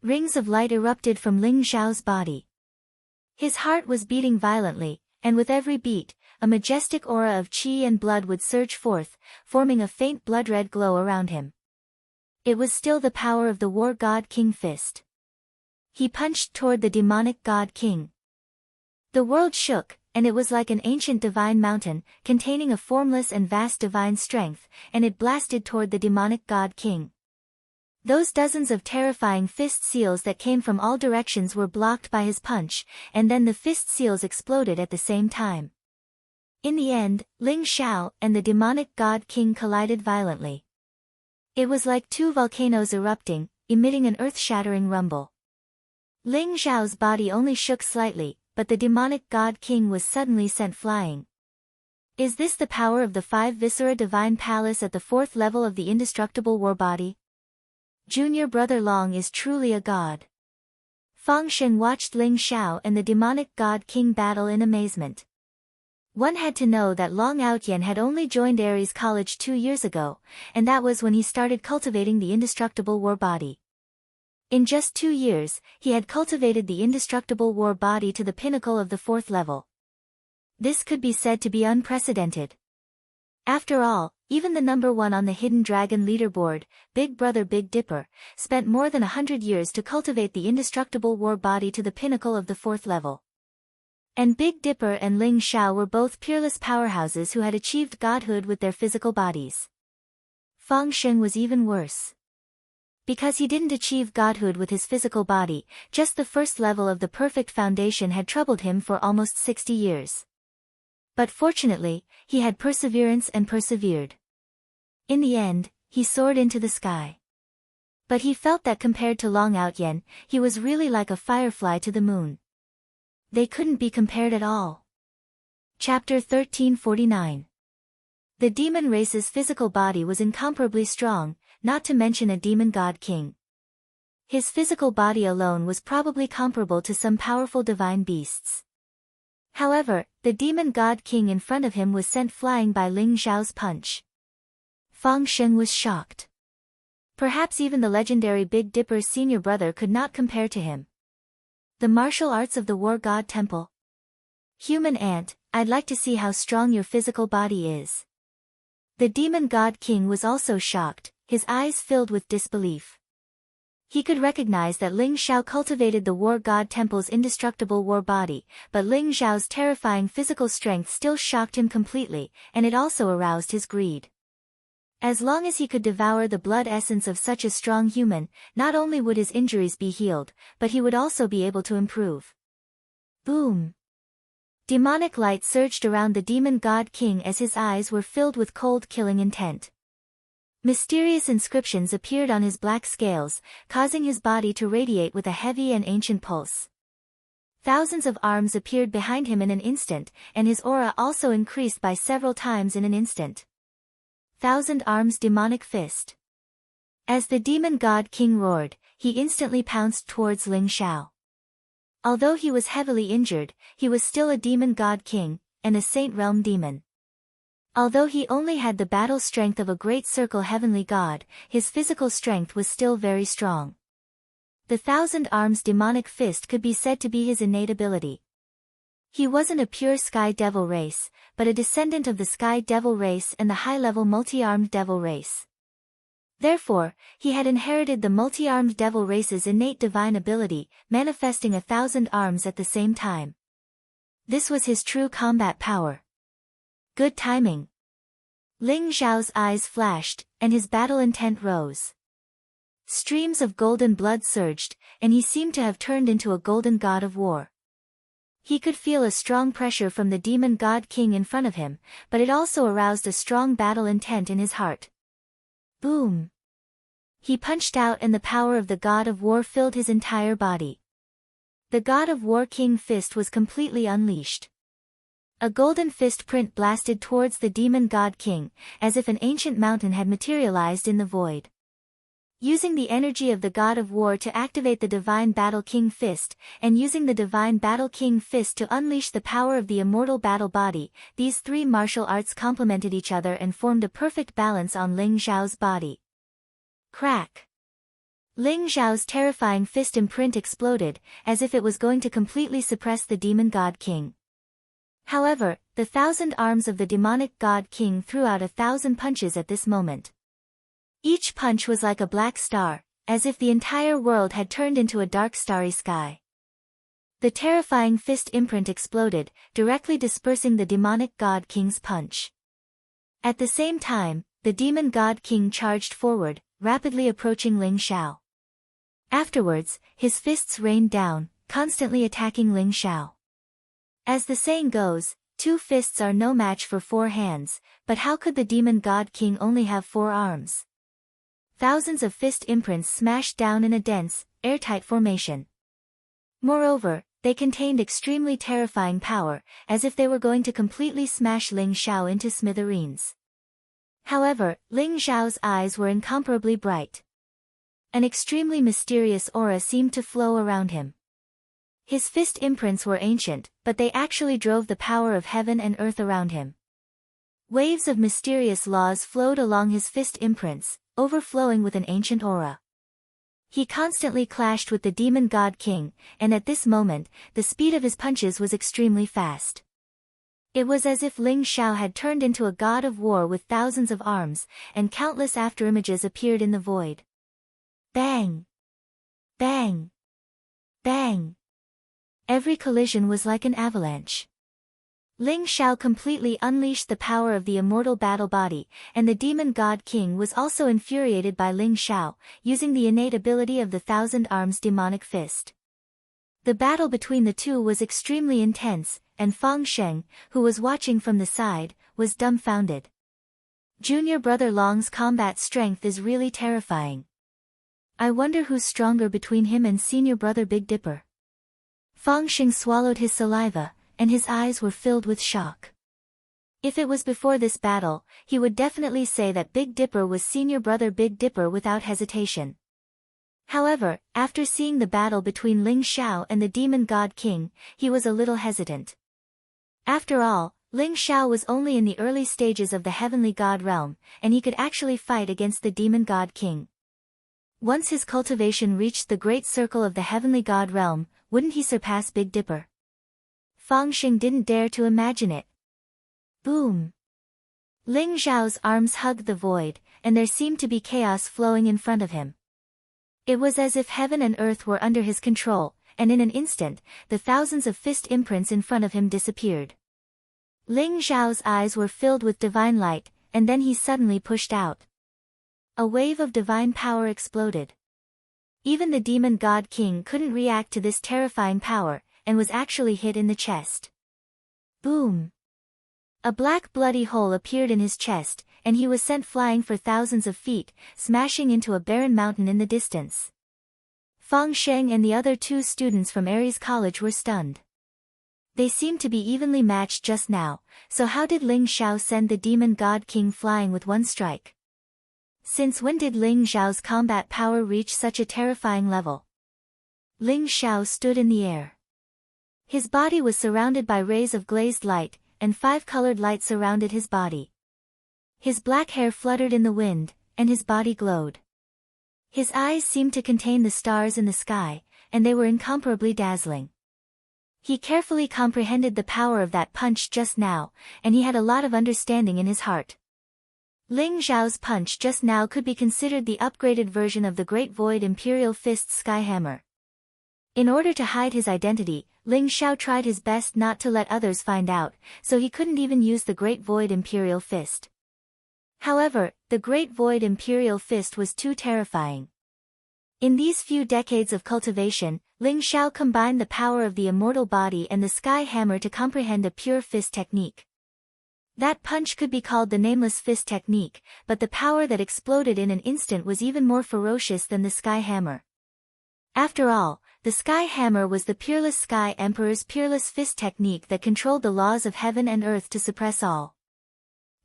Rings of light erupted from Ling Xiao's body. His heart was beating violently, and with every beat, a majestic aura of qi and blood would surge forth, forming a faint blood-red glow around him. It was still the power of the war god king fist. He punched toward the demonic god king. The world shook, and it was like an ancient divine mountain, containing a formless and vast divine strength, and it blasted toward the demonic god king. Those dozens of terrifying fist seals that came from all directions were blocked by his punch, and then the fist seals exploded at the same time. In the end, Ling Xiao and the demonic god king collided violently. It was like 2 volcanoes erupting, emitting an earth-shattering rumble. Ling Xiao's body only shook slightly, but the demonic god king was suddenly sent flying. Is this the power of the 5 viscera divine palace at the 4th level of the indestructible war body? Junior brother Long is truly a god. Fang Shen watched Ling Xiao and the demonic god king battle in amazement. One had to know that Long Outyen had only joined Ares College 2 years ago, and that was when he started cultivating the indestructible war body. In just 2 years, he had cultivated the indestructible war body to the pinnacle of the 4th level. This could be said to be unprecedented. After all, even the number 1 on the Hidden Dragon leaderboard, Big Brother Big Dipper, spent more than 100 years to cultivate the indestructible war body to the pinnacle of the 4th level. And Big Dipper and Ling Xiao were both peerless powerhouses who had achieved godhood with their physical bodies. Fang Shen was even worse. Because he didn't achieve godhood with his physical body, just the 1st level of the perfect foundation had troubled him for almost 60 years. But fortunately, he had perseverance and persevered. In the end, he soared into the sky. But he felt that compared to Long Outyen, he was really like a firefly to the moon. They couldn't be compared at all. Chapter 1349. The demon race's physical body was incomparably strong, not to mention a demon god king. His physical body alone was probably comparable to some powerful divine beasts. However, the demon god king in front of him was sent flying by Ling Xiao's punch. Fang Sheng was shocked. Perhaps even the legendary Big Dipper's senior brother could not compare to him. The martial arts of the war god temple. Human ant, I'd like to see how strong your physical body is. The demon god king was also shocked, his eyes filled with disbelief. He could recognize that Ling Xiao cultivated the war god temple's indestructible war body, but Ling Xiao's terrifying physical strength still shocked him completely, and it also aroused his greed. As long as he could devour the blood essence of such a strong human, not only would his injuries be healed, but he would also be able to improve. Boom! Demonic light surged around the demon god king as his eyes were filled with cold killing intent. Mysterious inscriptions appeared on his black scales, causing his body to radiate with a heavy and ancient pulse. Thousands of arms appeared behind him in an instant, and his aura also increased by several times in an instant. 1,000 arms demonic fist. As the demon god king roared, he instantly pounced towards Ling Xiao. Although he was heavily injured, he was still a demon god king, and a saint realm demon. Although he only had the battle strength of a great circle heavenly god, his physical strength was still very strong. The 1,000 arms demonic fist could be said to be his innate ability. He wasn't a pure sky devil race, but a descendant of the sky devil race and the high-level multi-armed devil race. Therefore, he had inherited the multi-armed devil race's innate divine ability, manifesting 1,000 arms at the same time. This was his true combat power. Good timing. Ling Xiao's eyes flashed, and his battle intent rose. Streams of golden blood surged, and he seemed to have turned into a golden god of war. He could feel a strong pressure from the demon god king in front of him, but it also aroused a strong battle intent in his heart. Boom! He punched out and the power of the god of war filled his entire body. The god of war king fist was completely unleashed. A golden fist print blasted towards the demon god king, as if an ancient mountain had materialized in the void. Using the energy of the god of war to activate the divine battle king fist, and using the divine battle king fist to unleash the power of the immortal battle body, these three martial arts complemented each other and formed a perfect balance on Ling Xiao's body. Crack! Ling Xiao's terrifying fist imprint exploded, as if it was going to completely suppress the demon god king. However, the 1,000 arms of the demonic god king threw out 1,000 punches at this moment. Each punch was like a black star, as if the entire world had turned into a dark starry sky. The terrifying fist imprint exploded, directly dispersing the demonic god king's punch. At the same time, the demon god king charged forward, rapidly approaching Ling Xiao. Afterwards, his fists rained down, constantly attacking Ling Xiao. As the saying goes, 2 fists are no match for 4 hands, but how could the demon god king only have 4 arms? Thousands of fist imprints smashed down in a dense, airtight formation. Moreover, they contained extremely terrifying power, as if they were going to completely smash Ling Xiao into smithereens. However, Ling Xiao's eyes were incomparably bright. An extremely mysterious aura seemed to flow around him. His fist imprints were ancient, but they actually drove the power of heaven and earth around him. Waves of mysterious laws flowed along his fist imprints, overflowing with an ancient aura. He constantly clashed with the demon god king, and at this moment, the speed of his punches was extremely fast. It was as if Ling Xiao had turned into a god of war with thousands of arms, and countless afterimages appeared in the void. Bang! Bang! Bang! Every collision was like an avalanche. Ling Xiao completely unleashed the power of the immortal battle body, and the demon god king was also infuriated by Ling Xiao, using the innate ability of the 1,000 arms demonic fist. The battle between the two was extremely intense, and Fang Sheng, who was watching from the side, was dumbfounded. Junior brother Long's combat strength is really terrifying. I wonder who's stronger between him and senior brother Big Dipper. Fang Sheng swallowed his saliva, and his eyes were filled with shock. If it was before this battle, he would definitely say that Big Dipper was senior brother Big Dipper without hesitation. However, after seeing the battle between Ling Xiao and the Demon God King, he was a little hesitant. After all, Ling Xiao was only in the early stages of the heavenly god realm, and he could actually fight against the Demon God King. Once his cultivation reached the great circle of the heavenly god realm, wouldn't he surpass Big Dipper? Fang Xing didn't dare to imagine it. Boom! Ling Xiao's arms hugged the void, and there seemed to be chaos flowing in front of him. It was as if heaven and earth were under his control, and in an instant, the thousands of fist imprints in front of him disappeared. Ling Xiao's eyes were filled with divine light, and then he suddenly pushed out. A wave of divine power exploded. Even the Demon God King couldn't react to this terrifying power, and was actually hit in the chest. Boom! A black bloody hole appeared in his chest, and he was sent flying for thousands of feet, smashing into a barren mountain in the distance. Fang Sheng and the other 2 students from Aries College were stunned. They seemed to be evenly matched just now, so how did Ling Xiao send the Demon God King flying with one strike? Since when did Ling Xiao's combat power reach such a terrifying level? Ling Xiao stood in the air. His body was surrounded by rays of glazed light, and 5-colored light surrounded his body. His black hair fluttered in the wind, and his body glowed. His eyes seemed to contain the stars in the sky, and they were incomparably dazzling. He carefully comprehended the power of that punch just now, and he had a lot of understanding in his heart. Ling Xiao's punch just now could be considered the upgraded version of the Great Void Imperial Fist's Sky Hammer. In order to hide his identity, Ling Xiao tried his best not to let others find out, so he couldn't even use the Great Void Imperial Fist. However, the Great Void Imperial Fist was too terrifying. In these few decades of cultivation, Ling Xiao combined the power of the immortal body and the Sky Hammer to comprehend a pure fist technique. That punch could be called the Nameless Fist technique, but the power that exploded in an instant was even more ferocious than the Sky Hammer. After all, the Sky Hammer was the Peerless Sky Emperor's Peerless Fist technique that controlled the laws of heaven and earth to suppress all.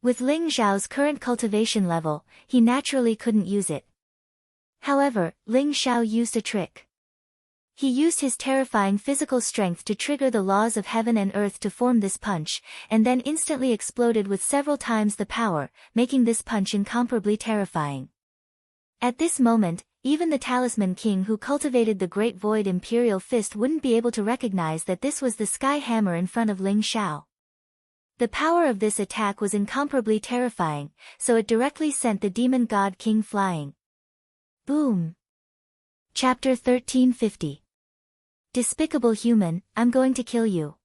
With Ling Xiao's current cultivation level, he naturally couldn't use it. However, Ling Xiao used a trick. He used his terrifying physical strength to trigger the laws of heaven and earth to form this punch, and then instantly exploded with several times the power, making this punch incomparably terrifying. At this moment, even the Talisman King who cultivated the Great Void Imperial Fist wouldn't be able to recognize that this was the Sky Hammer in front of Ling Xiao. The power of this attack was incomparably terrifying, so it directly sent the Demon God King flying. Boom! Chapter 1350. Despicable human, I'm going to kill you.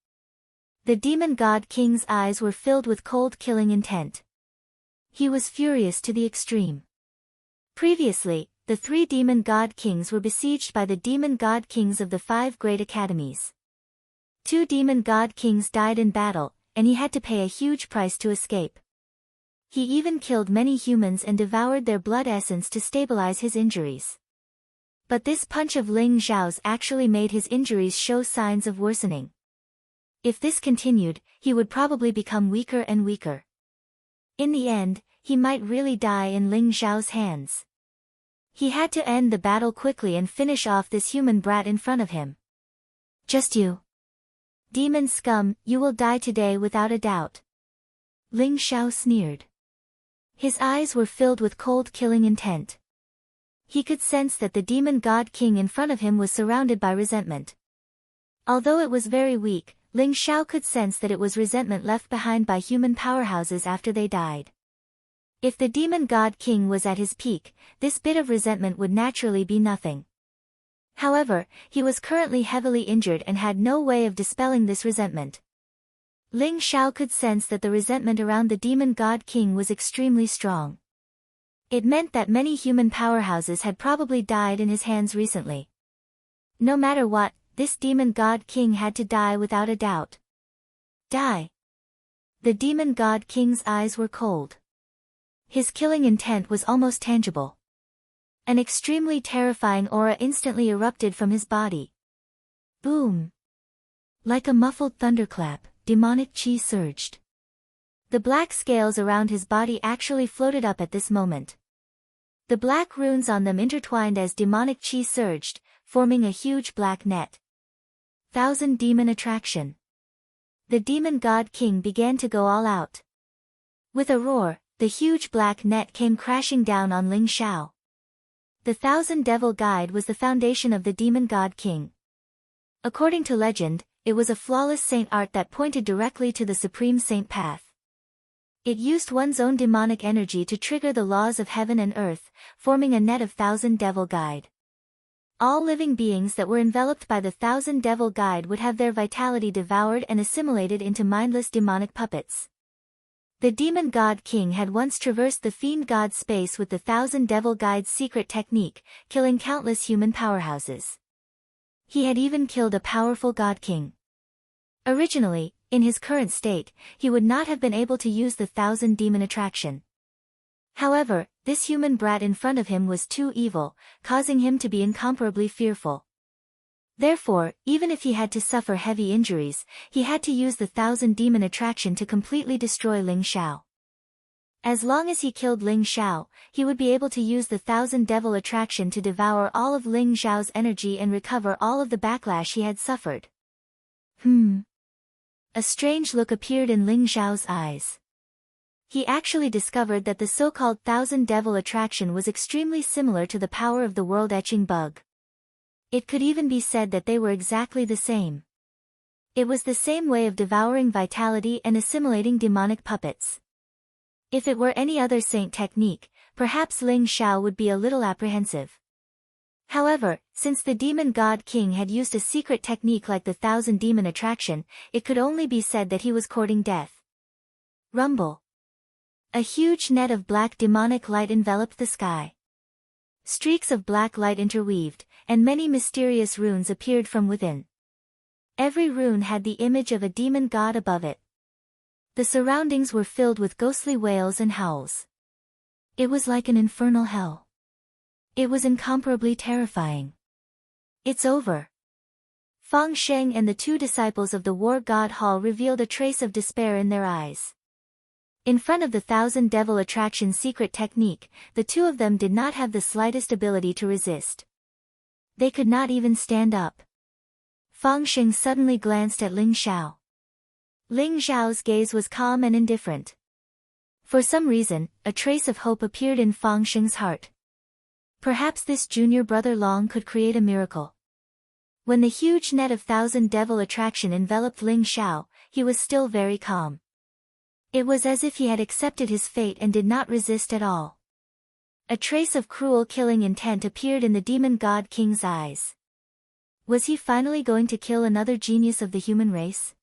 The Demon God King's eyes were filled with cold killing intent. He was furious to the extreme. Previously, the 3 Demon God Kings were besieged by the Demon God Kings of the 5 great academies. 2 Demon God Kings died in battle, and he had to pay a huge price to escape. He even killed many humans and devoured their blood essence to stabilize his injuries. But this punch of Ling Xiao's actually made his injuries show signs of worsening. If this continued, he would probably become weaker and weaker. In the end, he might really die in Ling Xiao's hands. He had to end the battle quickly and finish off this human brat in front of him. Just you. Demon scum, you will die today without a doubt. Ling Xiao sneered. His eyes were filled with cold killing intent. He could sense that the Demon God King in front of him was surrounded by resentment. Although it was very weak, Ling Xiao could sense that it was resentment left behind by human powerhouses after they died. If the Demon God King was at his peak, this bit of resentment would naturally be nothing. However, he was currently heavily injured and had no way of dispelling this resentment. Ling Xiao could sense that the resentment around the Demon God King was extremely strong. It meant that many human powerhouses had probably died in his hands recently. No matter what, this Demon God King had to die without a doubt. Die! The Demon God King's eyes were cold. His killing intent was almost tangible. An extremely terrifying aura instantly erupted from his body. Boom! Like a muffled thunderclap, demonic chi surged. The black scales around his body actually floated up at this moment. The black runes on them intertwined as demonic chi surged, forming a huge black net. Thousand Demon Attraction. The demon god king began to go all out. With a roar, the huge black net came crashing down on Ling Xiao. The Thousand Devil Guide was the foundation of the demon god king. According to legend, it was a flawless saint art that pointed directly to the supreme saint path. It used one's own demonic energy to trigger the laws of heaven and earth, forming a net of Thousand Devil Guide. All living beings that were enveloped by the Thousand Devil Guide would have their vitality devoured and assimilated into mindless demonic puppets. The demon god king had once traversed the fiend god space with the Thousand Devil Guide's secret technique, killing countless human powerhouses. He had even killed a powerful god king. Originally, in his current state, he would not have been able to use the Thousand Demon Attraction. However, this human brat in front of him was too evil, causing him to be incomparably fearful. Therefore, even if he had to suffer heavy injuries, he had to use the Thousand Demon Attraction to completely destroy Ling Xiao. As long as he killed Ling Xiao, he would be able to use the Thousand Devil Attraction to devour all of Ling Xiao's energy and recover all of the backlash he had suffered. A strange look appeared in Ling Xiao's eyes. He actually discovered that the so-called Thousand Devil Attraction was extremely similar to the power of the world-etching bug. It could even be said that they were exactly the same. It was the same way of devouring vitality and assimilating demonic puppets. If it were any other saint technique, perhaps Ling Xiao would be a little apprehensive. However, since the demon god king had used a secret technique like the Thousand Demon Attraction, it could only be said that he was courting death. Rumble. A huge net of black demonic light enveloped the sky. Streaks of black light interweaved, and many mysterious runes appeared from within. Every rune had the image of a demon god above it. The surroundings were filled with ghostly wails and howls. It was like an infernal hell. It was incomparably terrifying. It's over. Fang Sheng and the two disciples of the war god Hall revealed a trace of despair in their eyes. In front of the Thousand Devil Attraction secret technique, the two of them did not have the slightest ability to resist. They could not even stand up. Fang Sheng suddenly glanced at Ling Xiao. Ling Xiao's gaze was calm and indifferent. For some reason, a trace of hope appeared in Fang Sheng's heart. Perhaps this junior brother Long could create a miracle. When the huge net of Thousand Devil Attraction enveloped Ling Xiao, he was still very calm. It was as if he had accepted his fate and did not resist at all. A trace of cruel killing intent appeared in the demon god king's eyes. Was he finally going to kill another genius of the human race?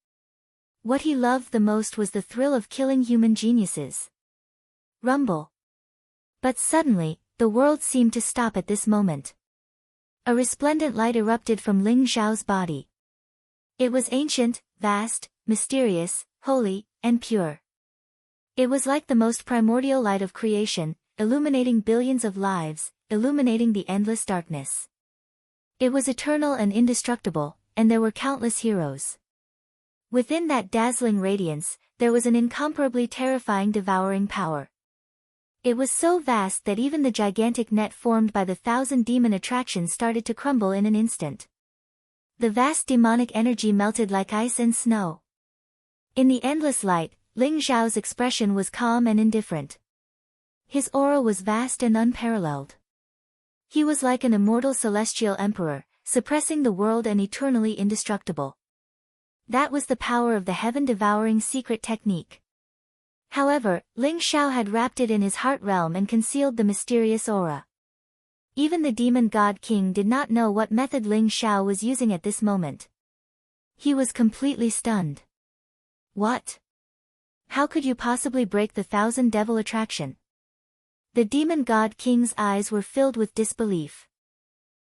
What he loved the most was the thrill of killing human geniuses. Rumble. But suddenly, the world seemed to stop at this moment. A resplendent light erupted from Ling Xiao's body. It was ancient, vast, mysterious, holy, and pure. It was like the most primordial light of creation, illuminating billions of lives, illuminating the endless darkness. It was eternal and indestructible, and there were countless heroes. Within that dazzling radiance, there was an incomparably terrifying devouring power. It was so vast that even the gigantic net formed by the Thousand Demon Attraction started to crumble in an instant. The vast demonic energy melted like ice and snow. In the endless light, Ling Xiao's expression was calm and indifferent. His aura was vast and unparalleled. He was like an immortal celestial emperor, suppressing the world and eternally indestructible. That was the power of the heaven-devouring secret technique. However, Ling Xiao had wrapped it in his heart realm and concealed the mysterious aura. Even the demon god king did not know what method Ling Xiao was using at this moment. He was completely stunned. What? How could you possibly break the Thousand Devil Attraction? The demon god king's eyes were filled with disbelief.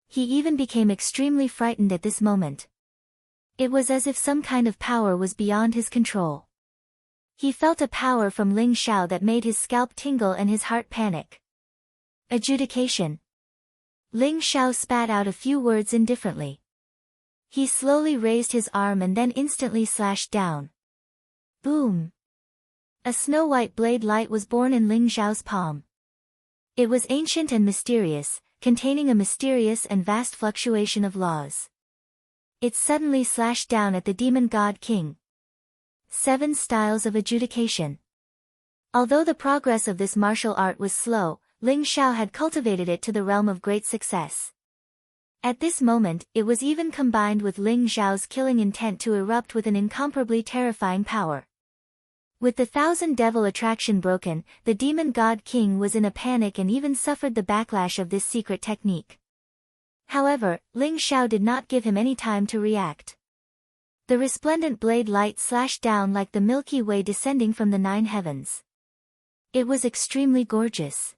He even became extremely frightened at this moment. It was as if some kind of power was beyond his control. He felt a power from Ling Xiao that made his scalp tingle and his heart panic. Adjudication. Ling Xiao spat out a few words indifferently. He slowly raised his arm and then instantly slashed down. Boom! A snow-white blade light was born in Ling Xiao's palm. It was ancient and mysterious, containing a mysterious and vast fluctuation of laws. It suddenly slashed down at the demon god king. 7 styles of adjudication. Although the progress of this martial art was slow, Ling Xiao had cultivated it to the realm of great success. At this moment, it was even combined with Ling Xiao's killing intent to erupt with an incomparably terrifying power. With the 1000 devil attraction broken, the demon god king was in a panic and even suffered the backlash of this secret technique. However, Ling Xiao did not give him any time to react. The resplendent blade light slashed down like the Milky Way descending from the 9 heavens. It was extremely gorgeous.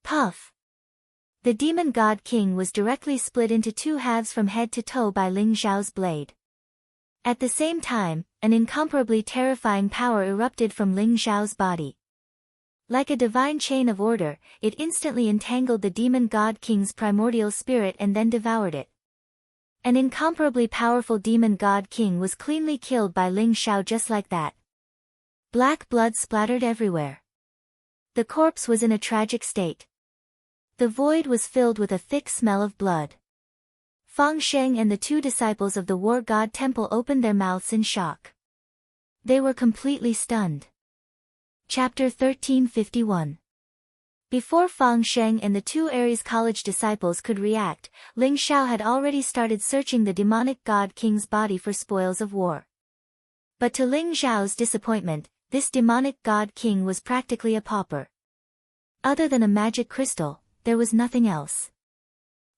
Puff! The demon god king was directly split into 2 halves from head to toe by Ling Xiao's blade. At the same time, an incomparably terrifying power erupted from Ling Xiao's body. Like a divine chain of order, it instantly entangled the demon god king's primordial spirit and then devoured it. An incomparably powerful demon god king was cleanly killed by Ling Xiao just like that. Black blood splattered everywhere. The corpse was in a tragic state. The void was filled with a thick smell of blood. Fang Sheng and the 2 disciples of the war god temple opened their mouths in shock. They were completely stunned. Chapter 1351. Before Fang Sheng and the 2 Ares College disciples could react, Ling Xiao had already started searching the demonic god king's body for spoils of war. But to Ling Xiao's disappointment, this demonic god king was practically a pauper. Other than a magic crystal, there was nothing else.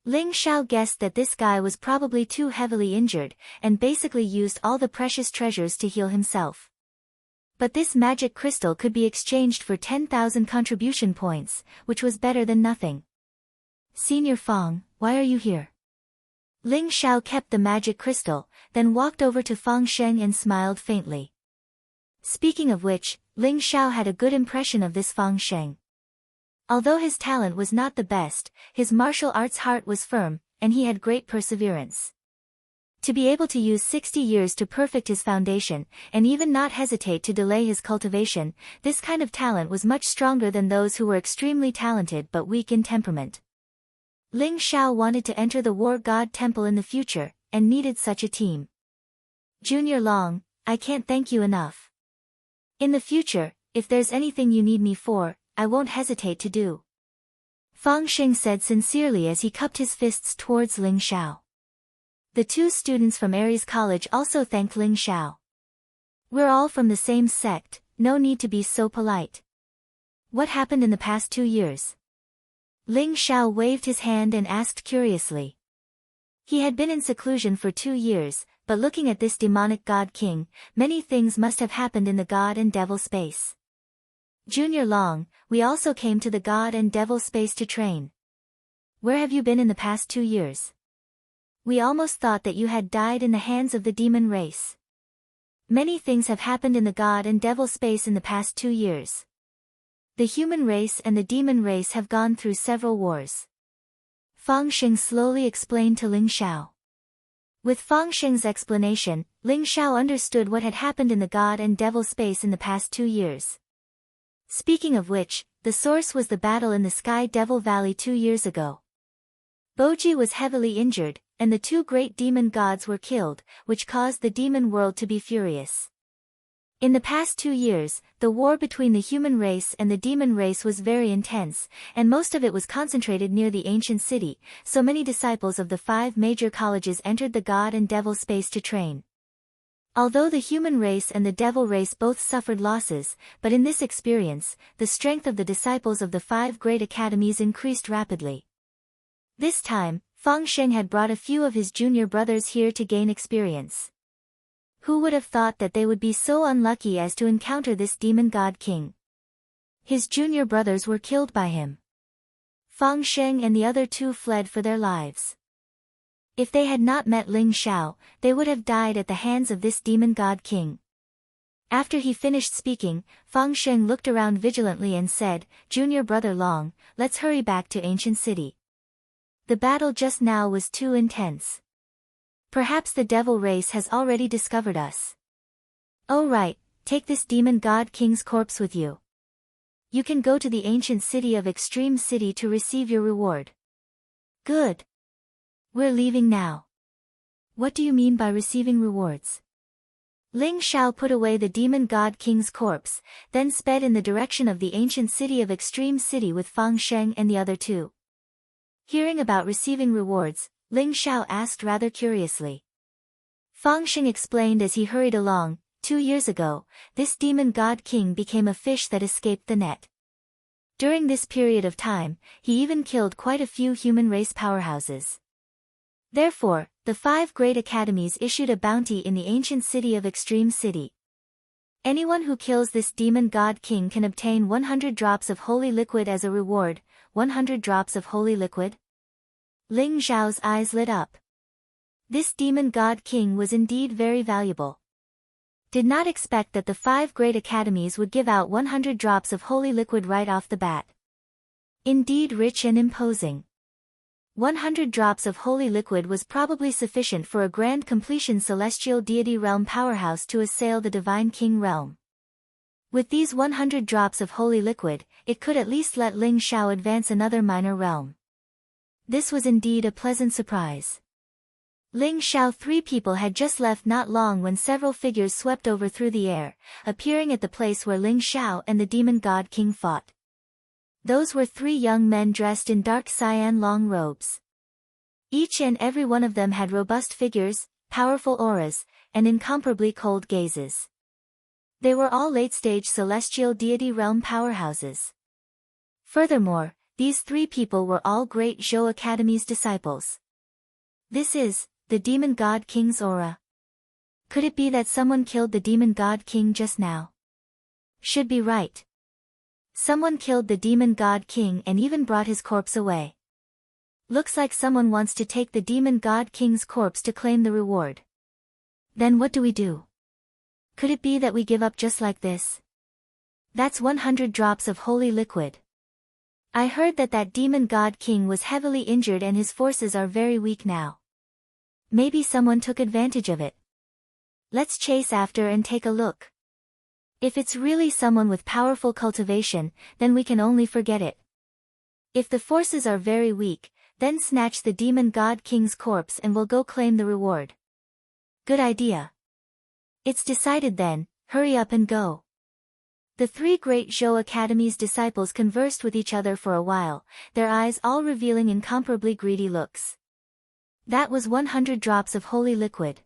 Ling Xiao guessed that this guy was probably too heavily injured, and basically used all the precious treasures to heal himself. But this magic crystal could be exchanged for 10,000 contribution points, which was better than nothing. Senior Fang, why are you here? Ling Xiao kept the magic crystal, then walked over to Fang Sheng and smiled faintly. Speaking of which, Ling Xiao had a good impression of this Fang Sheng. Although his talent was not the best, his martial arts heart was firm, and he had great perseverance. To be able to use 60 years to perfect his foundation, and even not hesitate to delay his cultivation, this kind of talent was much stronger than those who were extremely talented but weak in temperament. Ling Xiao wanted to enter the War God Temple in the future, and needed such a team. Junior Long, I can't thank you enough. In the future, if there's anything you need me for, I won't hesitate to do. Fang Sheng said sincerely as he cupped his fists towards Ling Xiao. The 2 students from Ares College also thanked Ling Xiao. We're all from the same sect, no need to be so polite. What happened in the past 2 years? Ling Xiao waved his hand and asked curiously. He had been in seclusion for 2 years, but looking at this demonic god king, many things must have happened in the god and devil space. Junior Long, we also came to the god and devil space to train. Where have you been in the past 2 years? We almost thought that you had died in the hands of the demon race. Many things have happened in the god and devil space in the past 2 years. The human race and the demon race have gone through several wars. Fang Sheng slowly explained to Ling Xiao. With Fang Sheng's explanation, Ling Xiao understood what had happened in the god and devil space in the past 2 years. Speaking of which, the source was the battle in the Sky Devil Valley 2 years ago. Boji was heavily injured, and the 2 great demon gods were killed, which caused the demon world to be furious. In the past 2 years, the war between the human race and the demon race was very intense, and most of it was concentrated near the ancient city, so many disciples of the 5 major colleges entered the god and devil space to train. Although the human race and the devil race both suffered losses, but in this experience, the strength of the disciples of the 5 great academies increased rapidly. This time, Fang Sheng had brought a few of his junior brothers here to gain experience. Who would have thought that they would be so unlucky as to encounter this demon god king? His junior brothers were killed by him. Fang Sheng and the other 2 fled for their lives. If they had not met Ling Xiao, they would have died at the hands of this demon god king. After he finished speaking, Fang Sheng looked around vigilantly and said, Junior brother Long, let's hurry back to ancient city. The battle just now was too intense. Perhaps the devil race has already discovered us. Oh right, take this demon god king's corpse with you. You can go to the ancient city of Extreme City to receive your reward. Good. We're leaving now. What do you mean by receiving rewards? Ling Xiao put away the demon god king's corpse, then sped in the direction of the ancient city of Extreme City with Fang Sheng and the other two. Hearing about receiving rewards, Ling Xiao asked rather curiously. Fang Sheng explained as he hurried along, 2 years ago, this demon god king became a fish that escaped the net. During this period of time, he even killed quite a few human race powerhouses. Therefore, the 5 great academies issued a bounty in the ancient city of Extreme City. Anyone who kills this demon god king can obtain 100 drops of holy liquid as a reward. 100 drops of holy liquid? Ling Xiao's eyes lit up. This demon god king was indeed very valuable. Did not expect that the 5 great academies would give out 100 drops of holy liquid right off the bat. Indeed rich and imposing. 100 drops of holy liquid was probably sufficient for a grand completion celestial deity realm powerhouse to assail the divine king realm. With these 100 drops of holy liquid, it could at least let Ling Xiao advance another minor realm. This was indeed a pleasant surprise. Ling Xiao 3 people had just left not long when several figures swept over through the air, appearing at the place where Ling Xiao and the demon god king fought. Those were 3 young men dressed in dark cyan long robes. Each and every one of them had robust figures, powerful auras, and incomparably cold gazes. They were all late-stage celestial deity realm powerhouses. Furthermore, these 3 people were all great Zhou Academy's disciples. This is, the demon god king's aura. Could it be that someone killed the demon god king just now? Should be right. Someone killed the demon god king and even brought his corpse away. Looks like someone wants to take the demon god king's corpse to claim the reward. Then what do we do? Could it be that we give up just like this? That's 100 drops of holy liquid. I heard that that demon god king was heavily injured and his forces are very weak now. Maybe someone took advantage of it. Let's chase after and take a look. If it's really someone with powerful cultivation, then we can only forget it. If the forces are very weak, then snatch the demon god king's corpse and we'll go claim the reward. Good idea. It's decided then, hurry up and go. The 3 great Zhou Academy's disciples conversed with each other for a while, their eyes all revealing incomparably greedy looks. That was 100 drops of holy liquid.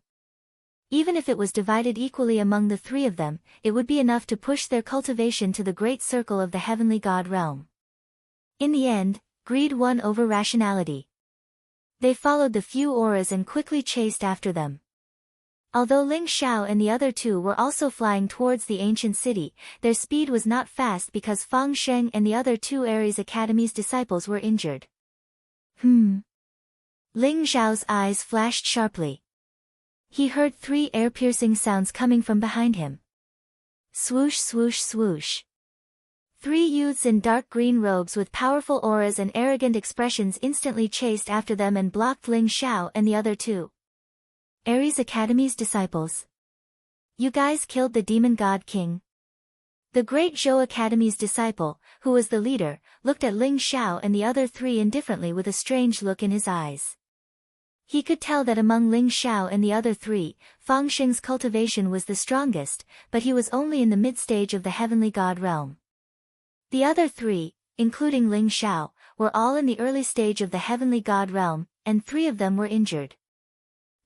Even if it was divided equally among the 3 of them, it would be enough to push their cultivation to the great circle of the heavenly god realm. In the end, greed won over rationality. They followed the few auras and quickly chased after them. Although Ling Xiao and the other 2 were also flying towards the ancient city, their speed was not fast because Fang Sheng and the other 2 Ares Academy's disciples were injured. Ling Xiao's eyes flashed sharply. He heard 3 air-piercing sounds coming from behind him. Swoosh swoosh swoosh. 3 youths in dark green robes with powerful auras and arrogant expressions instantly chased after them and blocked Ling Xiao and the other 2. Ares Academy's disciples. You guys killed the demon god king. The great Zhou Academy's disciple, who was the leader, looked at Ling Xiao and the other 3 indifferently with a strange look in his eyes. He could tell that among Ling Xiao and the other 3, Fang Sheng's cultivation was the strongest, but he was only in the mid-stage of the heavenly god realm. The other 3, including Ling Xiao, were all in the early stage of the heavenly god realm, and 3 of them were injured.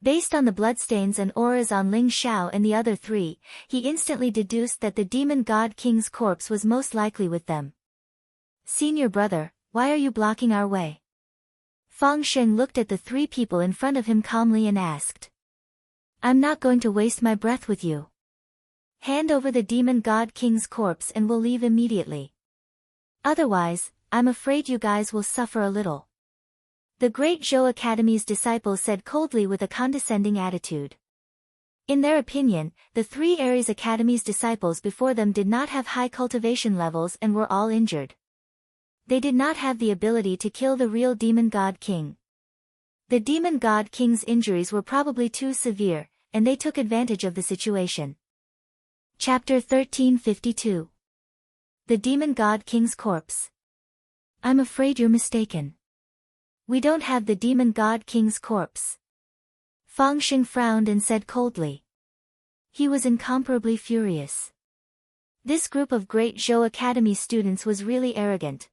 Based on the bloodstains and auras on Ling Xiao and the other 3, he instantly deduced that the demon god king's corpse was most likely with them. Senior brother, why are you blocking our way? Fang Sheng looked at the 3 people in front of him calmly and asked. I'm not going to waste my breath with you. Hand over the demon god king's corpse and we'll leave immediately. Otherwise, I'm afraid you guys will suffer a little. The great Zhou Academy's disciples said coldly with a condescending attitude. In their opinion, the 3 Ares Academy's disciples before them did not have high cultivation levels and were all injured. They did not have the ability to kill the real demon god king. The demon god king's injuries were probably too severe, and they took advantage of the situation. Chapter 1352. The demon god king's corpse. I'm afraid you're mistaken. We don't have the demon god king's corpse. Fang Xing frowned and said coldly. He was incomparably furious. This group of Great Zhou Academy students was really arrogant.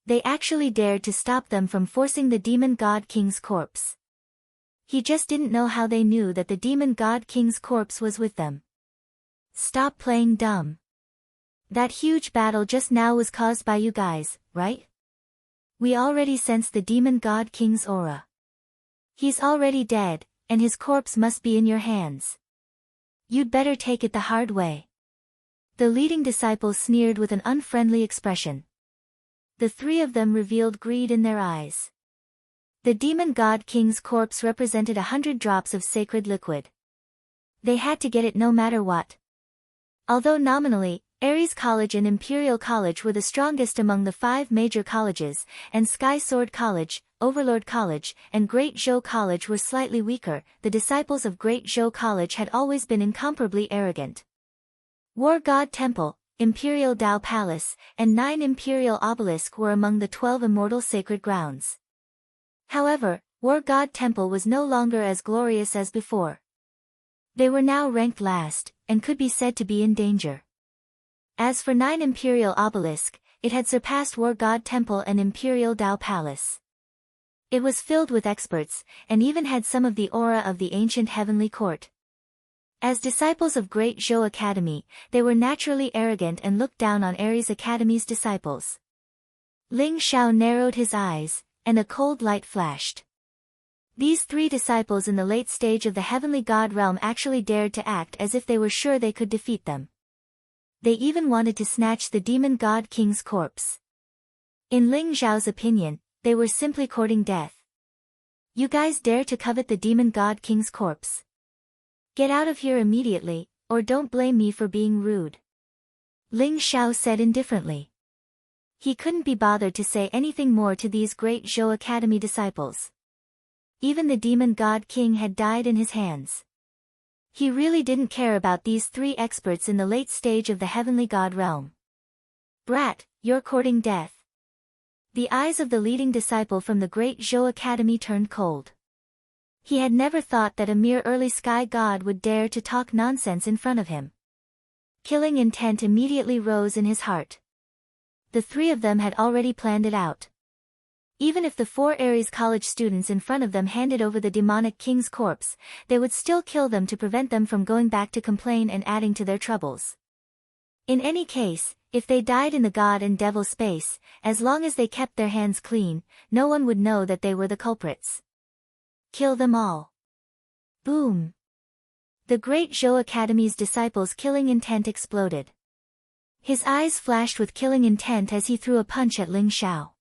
They actually dared to stop them from forcing the demon god king's corpse. He just didn't know how they knew that the demon god king's corpse was with them. Stop playing dumb. That huge battle just now was caused by you guys, right? We already sensed the demon god king's aura. He's already dead, and his corpse must be in your hands. You'd better take it the hard way. The leading disciple sneered with an unfriendly expression. The three of them revealed greed in their eyes. The demon god king's corpse represented 100 drops of sacred liquid. They had to get it no matter what. Although nominally, Ares College and Imperial College were the strongest among the 5 major colleges, and Sky Sword College, Overlord College, and Great Zhou College were slightly weaker, the disciples of Great Zhou College had always been incomparably arrogant. War God Temple, Imperial Dao Palace, and 9 Imperial Obelisk were among the 12 immortal sacred grounds. However, War God Temple was no longer as glorious as before. They were now ranked last, and could be said to be in danger. As for 9 Imperial Obelisk, it had surpassed War God Temple and Imperial Dao Palace. It was filled with experts, and even had some of the aura of the ancient heavenly court. As disciples of Great Zhou Academy, they were naturally arrogant and looked down on Ares Academy's disciples. Ling Xiao narrowed his eyes, and a cold light flashed. These 3 disciples in the late stage of the heavenly god realm actually dared to act as if they were sure they could defeat them. They even wanted to snatch the demon god king's corpse. In Ling Xiao's opinion, they were simply courting death. You guys dare to covet the demon god king's corpse? Get out of here immediately, or don't blame me for being rude. Ling Xiao said indifferently. He couldn't be bothered to say anything more to these Great Zhou Academy disciples. Even the demon god king had died in his hands. He really didn't care about these 3 experts in the late stage of the heavenly god realm. Brat, you're courting death. The eyes of the leading disciple from the Great Zhou Academy turned cold. He had never thought that a mere early sky god would dare to talk nonsense in front of him. Killing intent immediately rose in his heart. The 3 of them had already planned it out. Even if the 4 Ares College students in front of them handed over the demonic king's corpse, they would still kill them to prevent them from going back to complain and adding to their troubles. In any case, if they died in the god and devil space, as long as they kept their hands clean, no one would know that they were the culprits. Kill them all. Boom. The Great Zhou Academy's disciples' killing intent exploded. His eyes flashed with killing intent as he threw a punch at Ling Xiao.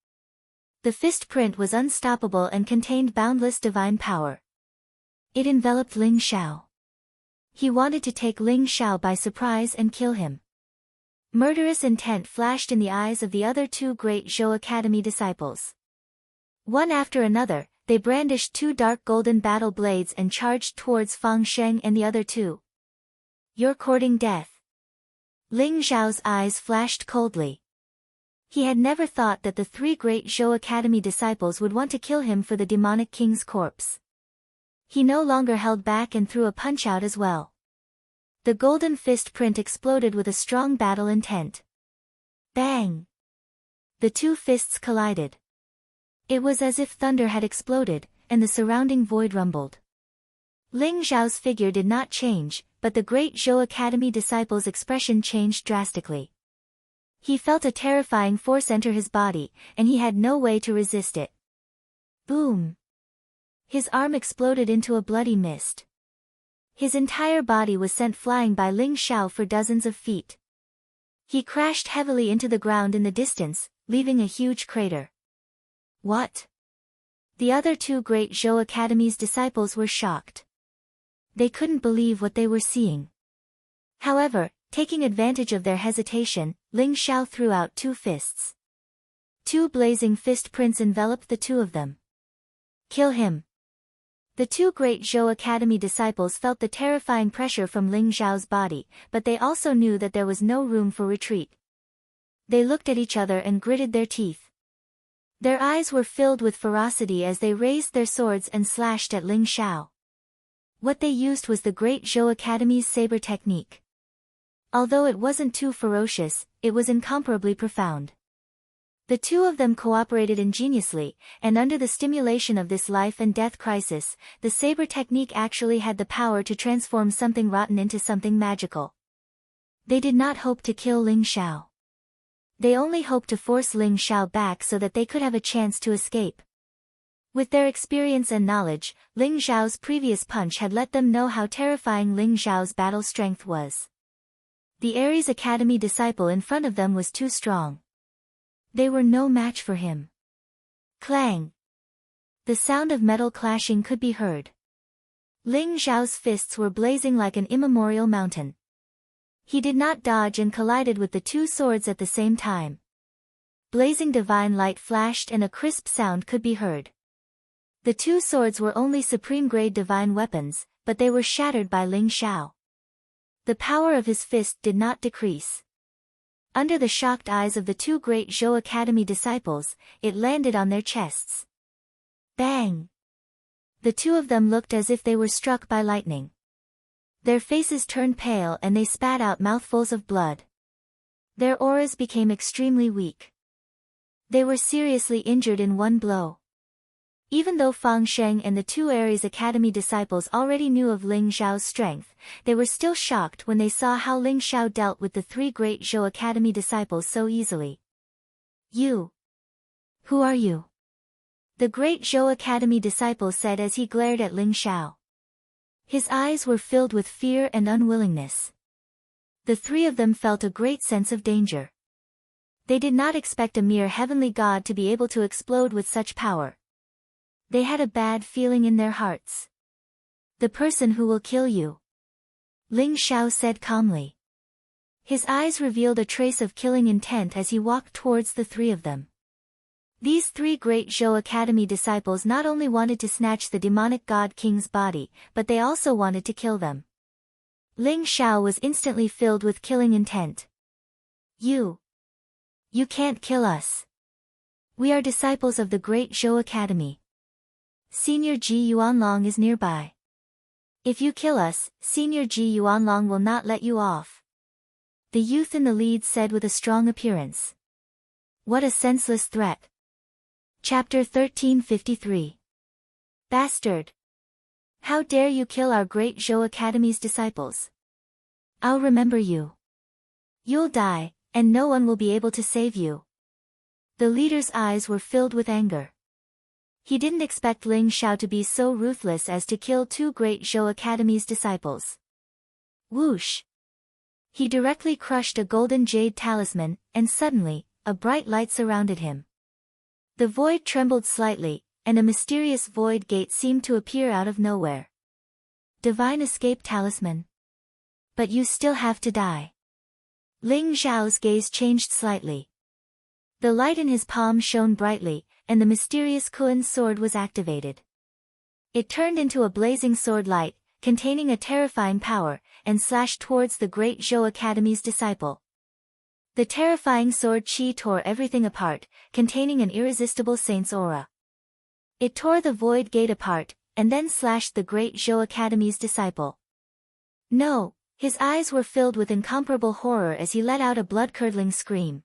The fist print was unstoppable and contained boundless divine power. It enveloped Ling Xiao. He wanted to take Ling Xiao by surprise and kill him. Murderous intent flashed in the eyes of the other 2 Great Zhou Academy disciples. One after another, they brandished 2 dark golden battle blades and charged towards Fang Sheng and the other 2. You're courting death. Ling Xiao's eyes flashed coldly. He had never thought that the 3 Great Zhou Academy disciples would want to kill him for the demonic king's corpse. He no longer held back and threw a punch out as well. The golden fist print exploded with a strong battle intent. Bang! The 2 fists collided. It was as if thunder had exploded, and the surrounding void rumbled. Ling Xiao's figure did not change, but the Great Zhou Academy disciple's expression changed drastically. He felt a terrifying force enter his body, and he had no way to resist it. Boom! His arm exploded into a bloody mist. His entire body was sent flying by Ling Xiao for dozens of feet. He crashed heavily into the ground in the distance, leaving a huge crater. What? The other 2 Great Zhou Academy's disciples were shocked. They couldn't believe what they were seeing. However, taking advantage of their hesitation, Ling Xiao threw out 2 fists. 2 blazing fist prints enveloped the 2 of them. Kill him, The two great Zhou Academy disciples felt the terrifying pressure from Ling Zhao's body, but they also knew that there was no room for retreat. They looked at each other and gritted their teeth. Their eyes were filled with ferocity as they raised their swords and slashed at Ling Zhao. What they used was the great Zhou Academy's saber technique. Although it wasn't too ferocious, it was incomparably profound. The two of them cooperated ingeniously, and under the stimulation of this life and death crisis, the saber technique actually had the power to transform something rotten into something magical. They did not hope to kill Ling Zhao. They only hoped to force Ling Zhao back so that they could have a chance to escape. With their experience and knowledge, Ling Zhao's previous punch had let them know how terrifying Ling Zhao's battle strength was. The Ares Academy disciple in front of them was too strong. They were no match for him. Clang! The sound of metal clashing could be heard. Ling Zhao's fists were blazing like an immemorial mountain. He did not dodge and collided with the two swords at the same time. Blazing divine light flashed and a crisp sound could be heard. The two swords were only supreme-grade divine weapons, but they were shattered by Ling Zhao. The power of his fist did not decrease. Under the shocked eyes of the two great Zhou Academy disciples, it landed on their chests. Bang! The two of them looked as if they were struck by lightning. Their faces turned pale and they spat out mouthfuls of blood. Their auras became extremely weak. They were seriously injured in one blow. Even though Fang Sheng and the two Ares Academy disciples already knew of Ling Zhao's strength, they were still shocked when they saw how Ling Zhao dealt with the three great Zhou Academy disciples so easily. You! Who are you? The great Zhou Academy disciple said as he glared at Ling Zhao. His eyes were filled with fear and unwillingness. The three of them felt a great sense of danger. They did not expect a mere heavenly god to be able to explode with such power. They had a bad feeling in their hearts. The person who will kill you. Ling Zhao said calmly. His eyes revealed a trace of killing intent as he walked towards the three of them. These three great Zhou Academy disciples not only wanted to snatch the demonic god king's body, but they also wanted to kill them. Ling Zhao was instantly filled with killing intent. You can't kill us. We are disciples of the great Zhou Academy. Senior Ji Yuanlong is nearby. If you kill us, Senior Ji Yuanlong will not let you off. The youth in the lead said with a strong appearance. What a senseless threat. Chapter 1353. Bastard! How dare you kill our great Zhou Academy's disciples? I'll remember you. You'll die, and no one will be able to save you. The leader's eyes were filled with anger. He didn't expect Ling Zhao to be so ruthless as to kill two great Zhou Academy's disciples. Whoosh! He directly crushed a golden jade talisman, and suddenly, a bright light surrounded him. The void trembled slightly, and a mysterious void gate seemed to appear out of nowhere. Divine Escape Talisman. But you still have to die. Ling Zhao's gaze changed slightly. The light in his palm shone brightly, and the mysterious Kuan sword was activated. It turned into a blazing sword light, containing a terrifying power, and slashed towards the great Zhou Academy's disciple. The terrifying sword Qi tore everything apart, containing an irresistible saint's aura. It tore the void gate apart, and then slashed the great Zhou Academy's disciple. No! His eyes were filled with incomparable horror as he let out a blood-curdling scream.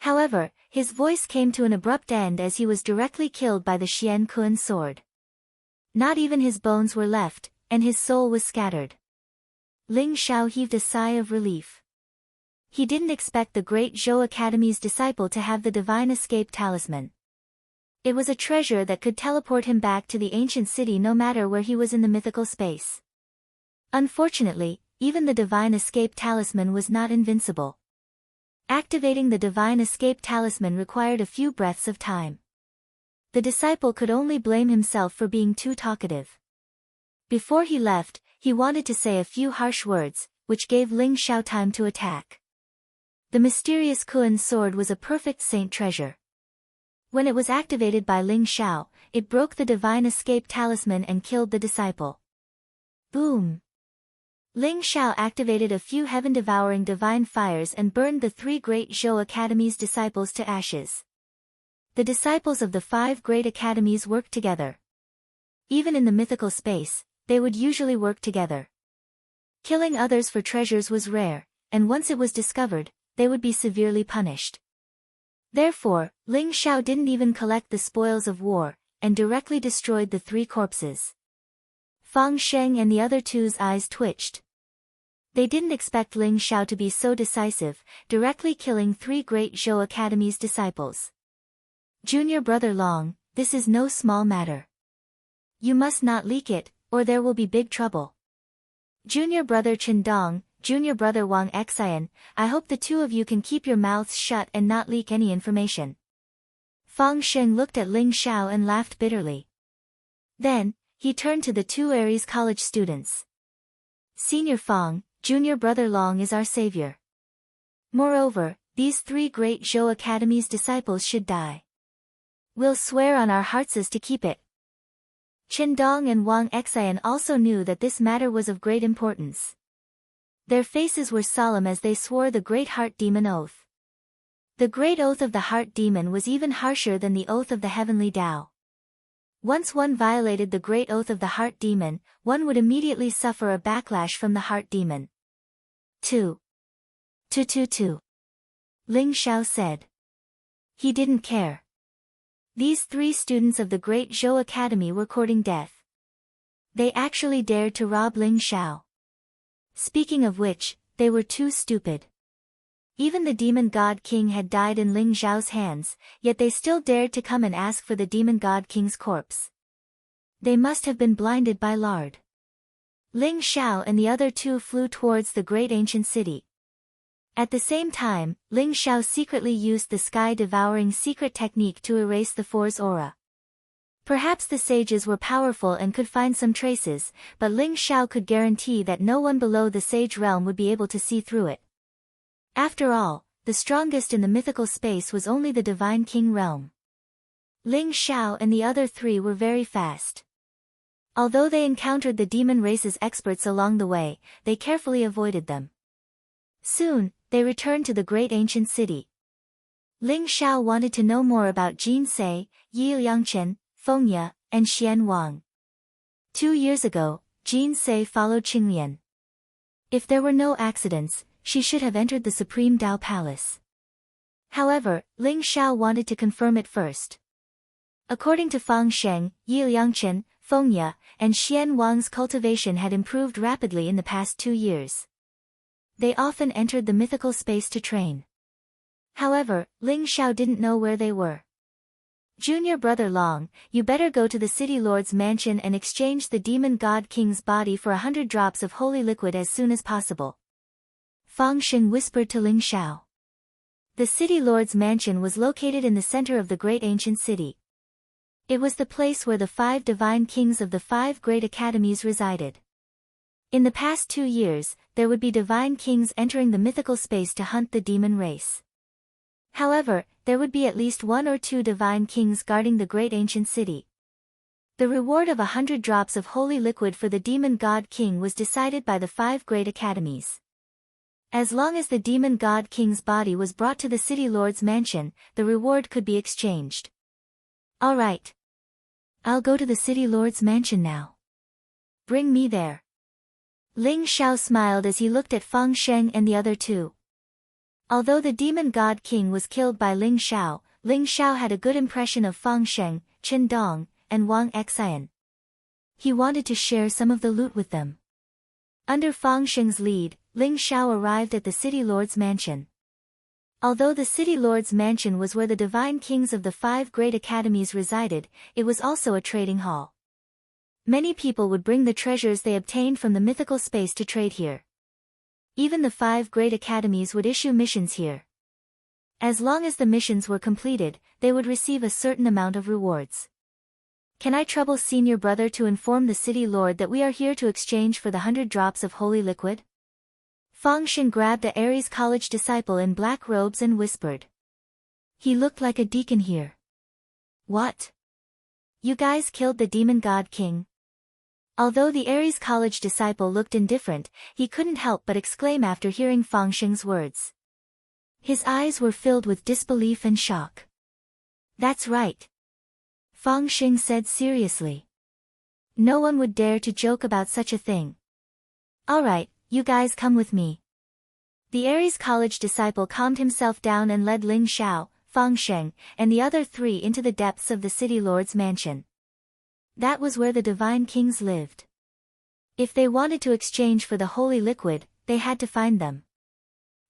However, his voice came to an abrupt end as he was directly killed by the Xian Kuan sword. Not even his bones were left, and his soul was scattered. Ling Zhao heaved a sigh of relief. He didn't expect the great Zhou Academy's disciple to have the Divine Escape Talisman. It was a treasure that could teleport him back to the ancient city no matter where he was in the mythical space. Unfortunately, even the Divine Escape Talisman was not invincible. Activating the Divine Escape Talisman required a few breaths of time. The disciple could only blame himself for being too talkative. Before he left, he wanted to say a few harsh words, which gave Ling Zhao time to attack. The mysterious Kuan sword was a perfect saint treasure. When it was activated by Ling Xiao, it broke the divine escape talisman and killed the disciple. Boom! Ling Xiao activated a few heaven-devouring divine fires and burned the 3 great Zhou Academy's disciples to ashes. The disciples of the 5 great academies worked together. Even in the mythical space, they would usually work together. Killing others for treasures was rare, and once it was discovered, they would be severely punished. Therefore, Ling Xiao didn't even collect the spoils of war, and directly destroyed the 3 corpses. Fang Sheng and the other 2's eyes twitched. They didn't expect Ling Xiao to be so decisive, directly killing 3 great Zhou Academy's disciples. Junior brother Long, this is no small matter. You must not leak it, or there will be big trouble. Junior brother Chen Dong, junior brother Wang Xian, I hope the 2 of you can keep your mouths shut and not leak any information. Fang Sheng looked at Ling Xiao and laughed bitterly. Then, he turned to the 2 Aries College students. Senior Fang, junior brother Long is our savior. Moreover, these 3 great Zhou Academy's disciples should die. We'll swear on our hearts to keep it. Chen Dong and Wang Xian also knew that this matter was of great importance. Their faces were solemn as they swore the Great Heart Demon Oath. The Great Oath of the Heart Demon was even harsher than the Oath of the Heavenly Tao. Once one violated the Great Oath of the Heart Demon, one would immediately suffer a backlash from the Heart Demon. 2. Ling Xiao said. He didn't care. These 3 students of the Great Zhou Academy were courting death. They actually dared to rob Ling Xiao. Speaking of which, they were too stupid. Even the demon god king had died in Ling Xiao's hands, yet they still dared to come and ask for the demon god king's corpse. They must have been blinded by lard. Ling Xiao and the other 2 flew towards the great ancient city. At the same time, Ling Xiao secretly used the sky-devouring secret technique to erase the 4's aura. Perhaps the sages were powerful and could find some traces, but Ling Xiao could guarantee that no one below the sage realm would be able to see through it. After all, the strongest in the mythical space was only the divine king realm. Ling Xiao and the other 3 were very fast. Although they encountered the demon race's experts along the way, they carefully avoided them. Soon, they returned to the great ancient city. Ling Xiao wanted to know more about Jin Sei, Yi Liangchen, Feng Ye, and Xian Wang. 2 years ago, Jin Sei followed Qinglian. If there were no accidents, she should have entered the Supreme Tao Palace. However, Ling Xiao wanted to confirm it first. According to Fang Sheng, Yi Liangchen, Feng Ye, and Xian Wang's cultivation had improved rapidly in the past 2 years. They often entered the mythical space to train. However, Ling Xiao didn't know where they were. Junior brother Long, you better go to the city lord's mansion and exchange the demon god king's body for 100 drops of holy liquid as soon as possible. Fang Sheng whispered to Ling Xiao. The city lord's mansion was located in the center of the great ancient city. It was the place where the 5 divine kings of the 5 great academies resided. In the past 2 years, there would be divine kings entering the mythical space to hunt the demon race. However, there would be at least 1 or 2 divine kings guarding the great ancient city. The reward of 100 drops of holy liquid for the demon god king was decided by the 5 great academies. As long as the demon god king's body was brought to the city lord's mansion, the reward could be exchanged. All right. I'll go to the city lord's mansion now. Bring me there. Ling Xiao smiled as he looked at Fang Sheng and the other 2. Although the demon god king was killed by Ling Xiao had a good impression of Fang Sheng, Chen Dong, and Wang Xian. He wanted to share some of the loot with them. Under Fang Sheng's lead, Ling Xiao arrived at the city lord's mansion. Although the city lord's mansion was where the divine kings of the 5 great academies resided, it was also a trading hall. Many people would bring the treasures they obtained from the mythical space to trade here. Even the 5 great academies would issue missions here. As long as the missions were completed, they would receive a certain amount of rewards. Can I trouble senior brother to inform the city lord that we are here to exchange for the 100 drops of holy liquid? Fang Sheng grabbed the Aries College disciple in black robes and whispered. He looked like a deacon here. What? You guys killed the demon god king? Although the Ares College disciple looked indifferent, he couldn't help but exclaim after hearing Fangsheng's words. His eyes were filled with disbelief and shock. That's right. Fangsheng said seriously. No one would dare to joke about such a thing. Alright, you guys come with me. The Ares College disciple calmed himself down and led Ling Xiao, Fangsheng, and the other three into the depths of the city lord's mansion. That was where the divine kings lived. If they wanted to exchange for the holy liquid, they had to find them.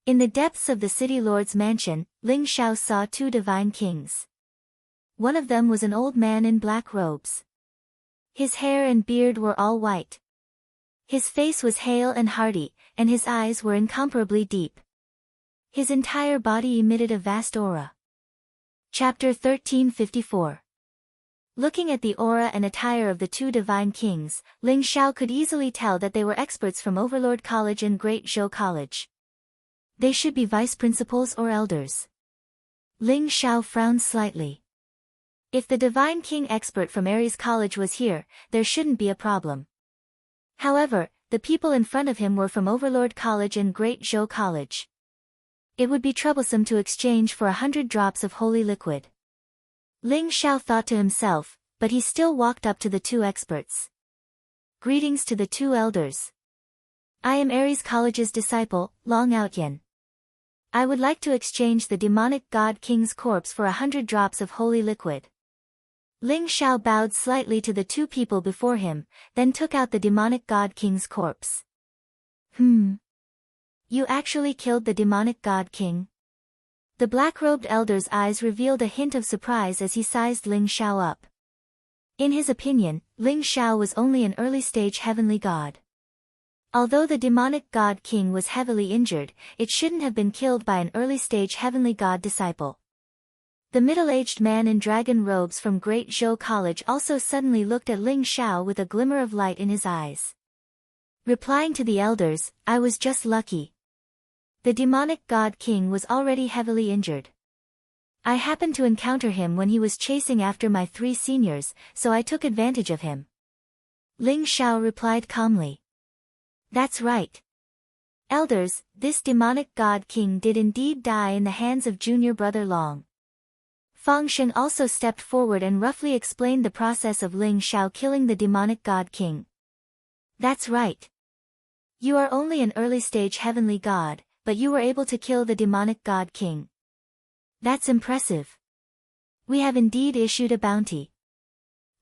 In the depths of the city lord's mansion, Ling Xiao saw two divine kings. One of them was an old man in black robes. His hair and beard were all white. His face was hale and hearty, and his eyes were incomparably deep. His entire body emitted a vast aura. Chapter 1354. Looking at the aura and attire of the two divine kings, Ling Xiao could easily tell that they were experts from Overlord College and Great Zhou College. They should be vice principals or elders. Ling Xiao frowned slightly. If the divine king expert from Ares College was here, there shouldn't be a problem. However, the people in front of him were from Overlord College and Great Zhou College. It would be troublesome to exchange for 100 drops of holy liquid. Ling Xiao thought to himself, but he still walked up to the two experts. Greetings to the two elders. I am Ares College's disciple, Long Outyan. I would like to exchange the demonic god king's corpse for 100 drops of holy liquid. Ling Xiao bowed slightly to the two people before him, then took out the demonic god king's corpse. You actually killed the demonic god king? The black-robed elder's eyes revealed a hint of surprise as he sized Ling Xiao up. In his opinion, Ling Xiao was only an early-stage heavenly god. Although the demonic god king was heavily injured, it shouldn't have been killed by an early-stage heavenly god disciple. The middle-aged man in dragon robes from Great Zhou College also suddenly looked at Ling Xiao with a glimmer of light in his eyes. Replying to the elders, I was just lucky. The demonic god king was already heavily injured. I happened to encounter him when he was chasing after my three seniors, so I took advantage of him. Ling Xiao replied calmly. That's right. Elders, this demonic god king did indeed die in the hands of junior brother Long. Fangsheng also stepped forward and roughly explained the process of Ling Xiao killing the demonic god king. That's right. You are only an early-stage heavenly god, but you were able to kill the demonic god king. That's impressive. We have indeed issued a bounty.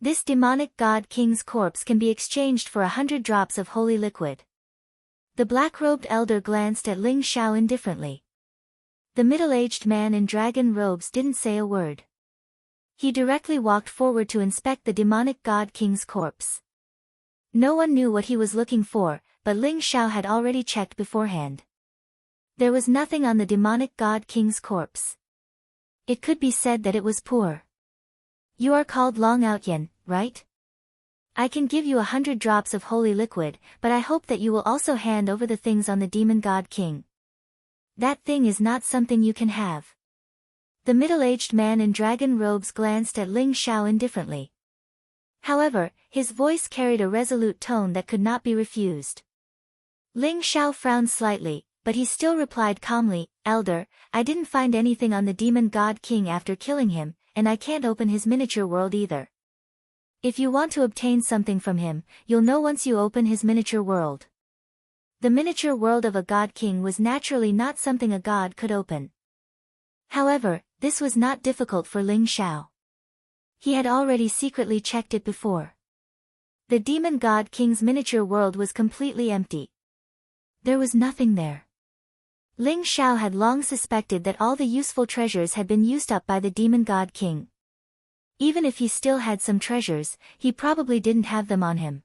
This demonic god king's corpse can be exchanged for 100 drops of holy liquid. The black-robed elder glanced at Ling Xiao indifferently. The middle-aged man in dragon robes didn't say a word. He directly walked forward to inspect the demonic god king's corpse. No one knew what he was looking for, but Ling Xiao had already checked beforehand. There was nothing on the demonic god king's corpse. It could be said that it was poor. You are called Long Outyan, right? I can give you 100 drops of holy liquid, but I hope that you will also hand over the things on the demon god king. That thing is not something you can have. The middle-aged man in dragon robes glanced at Ling Xiao indifferently. However, his voice carried a resolute tone that could not be refused. Ling Xiao frowned slightly, but he still replied calmly, Elder, I didn't find anything on the demon god king after killing him, and I can't open his miniature world either. If you want to obtain something from him, you'll know once you open his miniature world. The miniature world of a god king was naturally not something a god could open. However, this was not difficult for Ling Xiao. He had already secretly checked it before. The demon god king's miniature world was completely empty. There was nothing there. Ling Xiao had long suspected that all the useful treasures had been used up by the demon god king. Even if he still had some treasures, he probably didn't have them on him.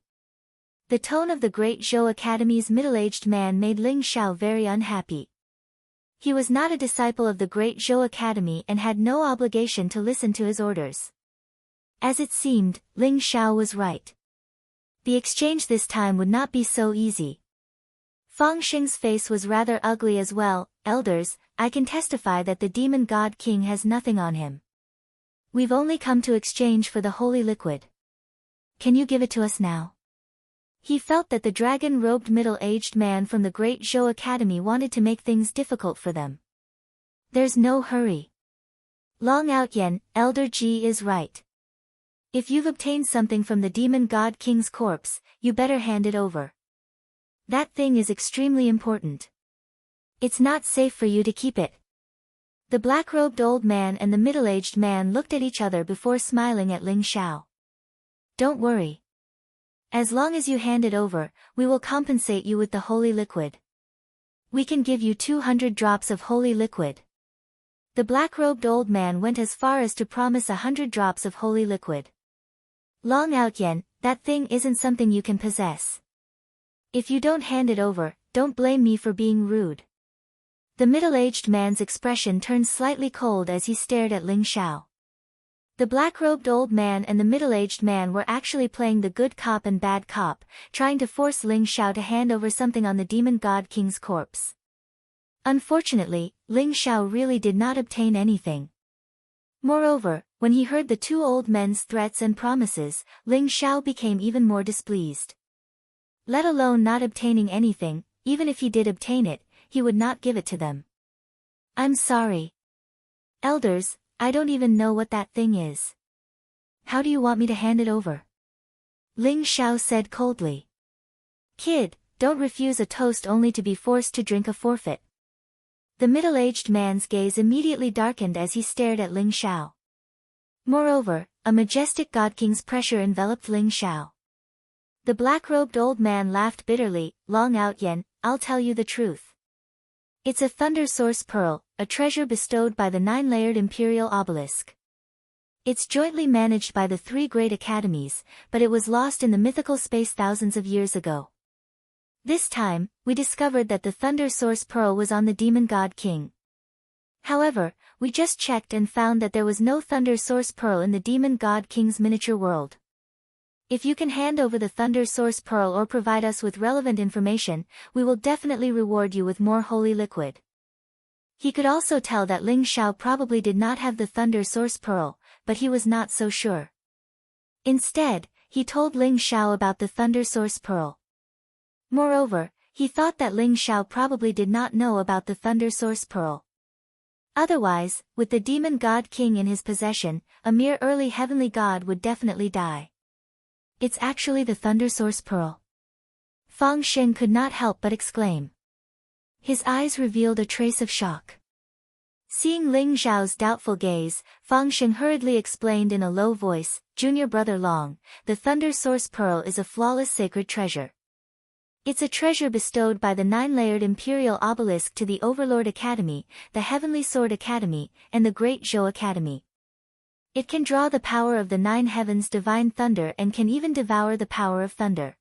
The tone of the Great Zhou Academy's middle-aged man made Ling Xiao very unhappy. He was not a disciple of the Great Zhou Academy and had no obligation to listen to his orders. As it seemed, Ling Xiao was right. The exchange this time would not be so easy. Fangsheng's face was rather ugly as well. Elders, I can testify that the demon god king has nothing on him. We've only come to exchange for the holy liquid. Can you give it to us now? He felt that the dragon-robed middle-aged man from the Great Zhou Academy wanted to make things difficult for them. There's no hurry. Long Out Yen, Elder Ji is right. If you've obtained something from the demon god king's corpse, you better hand it over. That thing is extremely important. It's not safe for you to keep it. The black-robed old man and the middle-aged man looked at each other before smiling at Ling Xiao. Don't worry. As long as you hand it over, we will compensate you with the holy liquid. We can give you 200 drops of holy liquid. The black-robed old man went as far as to promise 100 drops of holy liquid. Long Out Yen, that thing isn't something you can possess. If you don't hand it over, don't blame me for being rude. The middle-aged man's expression turned slightly cold as he stared at Ling Xiao. The black-robed old man and the middle-aged man were actually playing the good cop and bad cop, trying to force Ling Xiao to hand over something on the demon god king's corpse. Unfortunately, Ling Xiao really did not obtain anything. Moreover, when he heard the two old men's threats and promises, Ling Xiao became even more displeased. Let alone not obtaining anything, even if he did obtain it, he would not give it to them. I'm sorry. Elders, I don't even know what that thing is. How do you want me to hand it over? Ling Xiao said coldly. Kid, don't refuse a toast only to be forced to drink a forfeit. The middle-aged man's gaze immediately darkened as he stared at Ling Xiao. Moreover, a majestic god king's pressure enveloped Ling Xiao. The black-robed old man laughed bitterly. Long Out Yen, I'll tell you the truth. It's a thunder source pearl, a treasure bestowed by the 9-layered imperial obelisk. It's jointly managed by the 3 great academies, but it was lost in the mythical space thousands of years ago. This time, we discovered that the thunder source pearl was on the demon god king. However, we just checked and found that there was no thunder source pearl in the demon god king's miniature world. If you can hand over the thunder source pearl or provide us with relevant information, we will definitely reward you with more holy liquid. He could also tell that Ling Xiao probably did not have the thunder source pearl, but he was not so sure. Instead, he told Ling Xiao about the thunder source pearl. Moreover, he thought that Ling Xiao probably did not know about the thunder source pearl. Otherwise, with the demon god king in his possession, a mere early heavenly god would definitely die. It's actually the thunder source pearl. Fang Xin could not help but exclaim. His eyes revealed a trace of shock. Seeing Ling Xiao's doubtful gaze, Fang Xin hurriedly explained in a low voice, Junior brother Long, the thunder source pearl is a flawless sacred treasure. It's a treasure bestowed by the 9-layered imperial obelisk to the Overlord Academy, the Heavenly Sword Academy, and the Great Zhou Academy. It can draw the power of the 9 heavens' divine thunder and can even devour the power of thunder.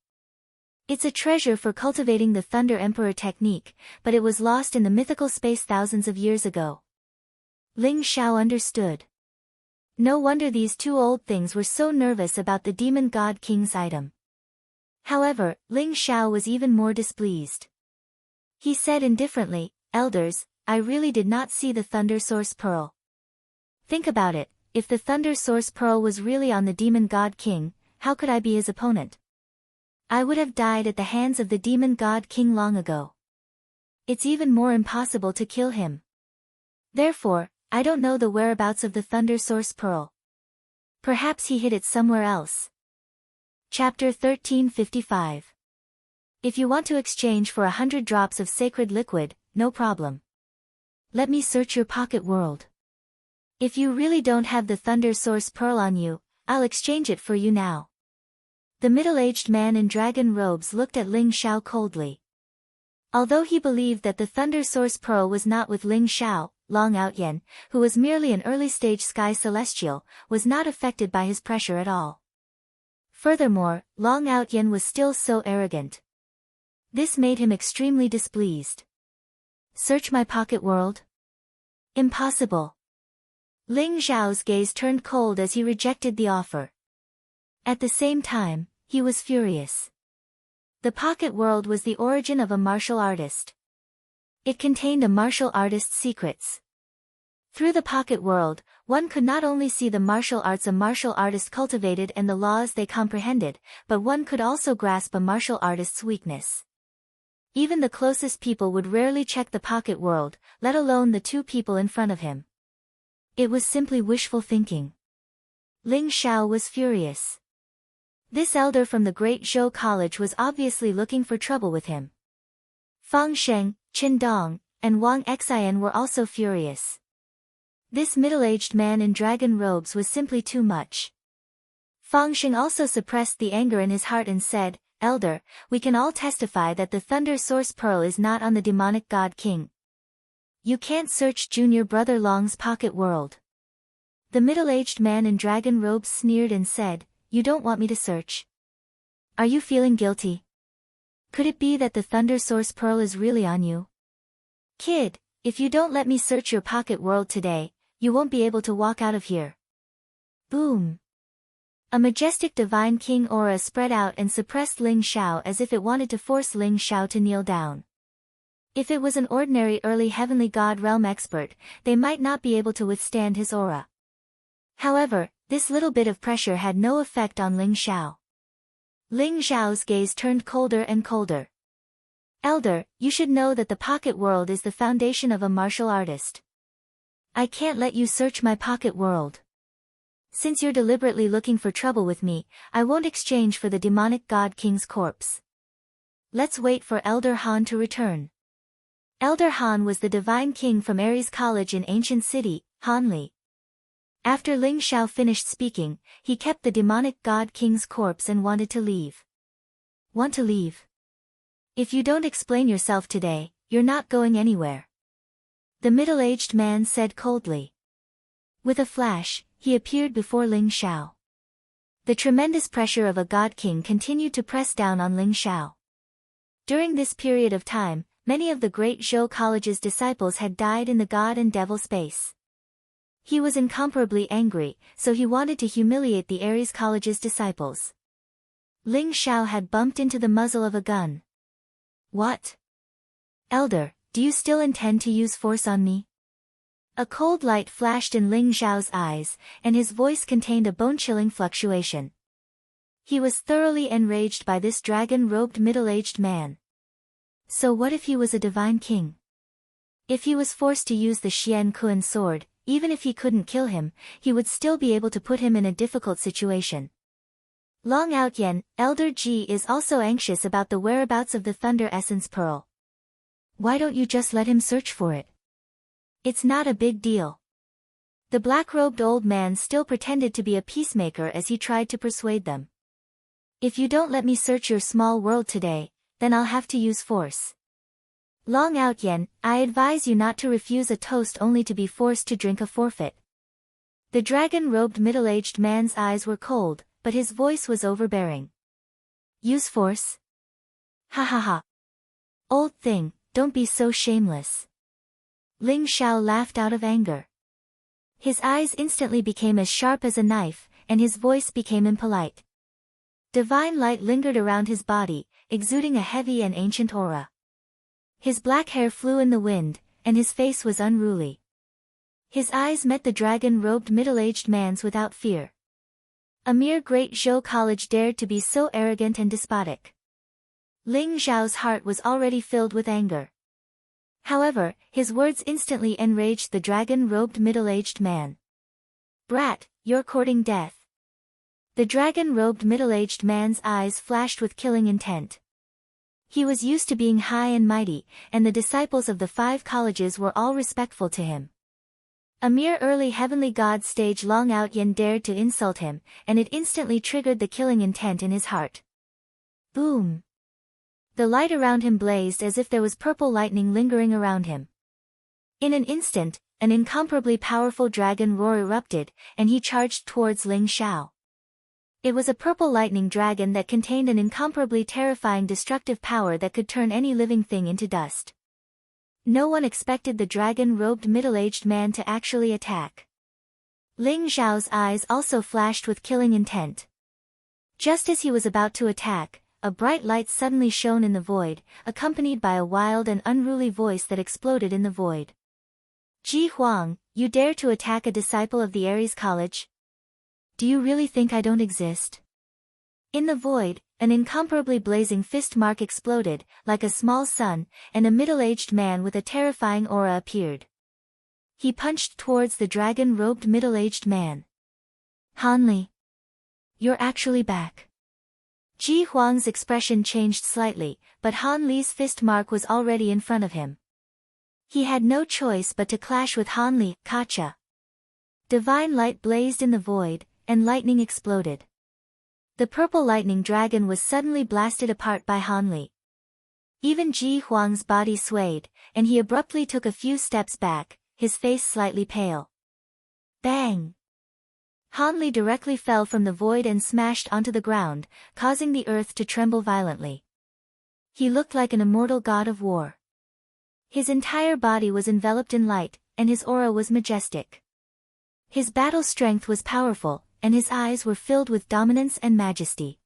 It's a treasure for cultivating the Thunder Emperor technique, but it was lost in the mythical space thousands of years ago. Ling Xiao understood. No wonder these two old things were so nervous about the demon god king's item. However, Ling Xiao was even more displeased. He said indifferently, Elders, I really did not see the thunder source pearl. Think about it. If the thunder source pearl was really on the demon god king, how could I be his opponent? I would have died at the hands of the demon god king long ago. It's even more impossible to kill him. Therefore, I don't know the whereabouts of the thunder source pearl. Perhaps he hid it somewhere else. Chapter 1355. If you want to exchange for 100 drops of sacred liquid, no problem. Let me search your pocket world. If you really don't have the thunder source pearl on you, I'll exchange it for you now. The middle-aged man in dragon robes looked at Ling Xiao coldly. Although he believed that the thunder source pearl was not with Ling Xiao, Long Out Yen, who was merely an early-stage sky celestial, was not affected by his pressure at all. Furthermore, Long Out Yen was still so arrogant. This made him extremely displeased. Search my pocket world? Impossible. Ling Xiao's gaze turned cold as he rejected the offer. At the same time, he was furious. The pocket world was the origin of a martial artist. It contained a martial artist's secrets. Through the pocket world, one could not only see the martial arts a martial artist cultivated and the laws they comprehended, but one could also grasp a martial artist's weakness. Even the closest people would rarely check the pocket world, let alone the two people in front of him. It was simply wishful thinking. Ling Xiao was furious. This elder from the Great Zhou College was obviously looking for trouble with him. Fang Sheng, Qin Dong, and Wang Xian were also furious. This middle-aged man in dragon robes was simply too much. Fang Sheng also suppressed the anger in his heart and said, "Elder, we can all testify that the Thunder Source Pearl is not on the demonic god king. You can't search junior brother Long's pocket world." The middle-aged man in dragon robes sneered and said, "You don't want me to search? Are you feeling guilty? Could it be that the Thunder Source Pearl is really on you? Kid, if you don't let me search your pocket world today, you won't be able to walk out of here." Boom! A majestic divine king aura spread out and suppressed Ling Xiao as if it wanted to force Ling Xiao to kneel down. If it was an ordinary early heavenly god realm expert, they might not be able to withstand his aura. However, this little bit of pressure had no effect on Ling Xiao. Ling Xiao's gaze turned colder and colder. "Elder, you should know that the pocket world is the foundation of a martial artist. I can't let you search my pocket world. Since you're deliberately looking for trouble with me, I won't exchange for the demonic god king's corpse. Let's wait for Elder Han to return." Elder Han was the divine king from Ares College in ancient city, Hanli. After Ling Xiao finished speaking, he kept the demonic god king's corpse and wanted to leave. "Want to leave? If you don't explain yourself today, you're not going anywhere," the middle-aged man said coldly. With a flash, he appeared before Ling Xiao. The tremendous pressure of a god king continued to press down on Ling Xiao. During this period of time, many of the Great Zhou College's disciples had died in the god and devil space. He was incomparably angry, so he wanted to humiliate the Ares College's disciples. Ling Xiao had bumped into the muzzle of a gun. "What? Elder, do you still intend to use force on me?" A cold light flashed in Ling Xiao's eyes, and his voice contained a bone-chilling fluctuation. He was thoroughly enraged by this dragon-robed middle-aged man. So what if he was a divine king? If he was forced to use the Xian Kun sword, even if he couldn't kill him, he would still be able to put him in a difficult situation. Long Outyen, Elder Ji is also anxious about the whereabouts of the Thunder Essence Pearl. Why don't you just let him search for it? It's not a big deal. The black-robed old man still pretended to be a peacemaker as he tried to persuade them. "If you don't let me search your small world today, then I'll have to use force. Long Outyen, I advise you not to refuse a toast only to be forced to drink a forfeit." The dragon-robed middle-aged man's eyes were cold, but his voice was overbearing. "Use force? Ha ha ha. Old thing, don't be so shameless." Ling Xiao laughed out of anger. His eyes instantly became as sharp as a knife, and his voice became impolite. Divine light lingered around his body, exuding a heavy and ancient aura. His black hair flew in the wind, and his face was unruly. His eyes met the dragon-robed middle-aged man's without fear. A mere Great Zhou College dared to be so arrogant and despotic. Ling Xiao's heart was already filled with anger. However, his words instantly enraged the dragon-robed middle-aged man. "Brat, you're courting death." The dragon-robed middle-aged man's eyes flashed with killing intent. He was used to being high and mighty, and the disciples of the 5 colleges were all respectful to him. A mere early heavenly god stage Long Outyen dared to insult him, and it instantly triggered the killing intent in his heart. Boom! The light around him blazed as if there was purple lightning lingering around him. In an instant, an incomparably powerful dragon roar erupted, and he charged towards Ling Xiao. It was a purple lightning dragon that contained an incomparably terrifying destructive power that could turn any living thing into dust. No one expected the dragon-robed middle-aged man to actually attack. Ling Xiao's eyes also flashed with killing intent. Just as he was about to attack, a bright light suddenly shone in the void, accompanied by a wild and unruly voice that exploded in the void. "Ji Huang, you dare to attack a disciple of the Ares College? Do you really think I don't exist? In the void, an incomparably blazing fist mark exploded, like a small sun, and a middle-aged man with a terrifying aura appeared. He punched towards the dragon-robed middle-aged man. Hanli. You're actually back. Ji Huang's expression changed slightly, but Han Li's fist mark was already in front of him. He had no choice but to clash with Han Li. Kacha. Divine light blazed in the void, and lightning exploded. The purple lightning dragon was suddenly blasted apart by Han Li. Even Ji Huang's body swayed, and he abruptly took a few steps back, his face slightly pale. Bang! Han Li directly fell from the void and smashed onto the ground, causing the earth to tremble violently. He looked like an immortal god of war. His entire body was enveloped in light, and his aura was majestic. His battle strength was powerful, and his eyes were filled with dominance and majesty.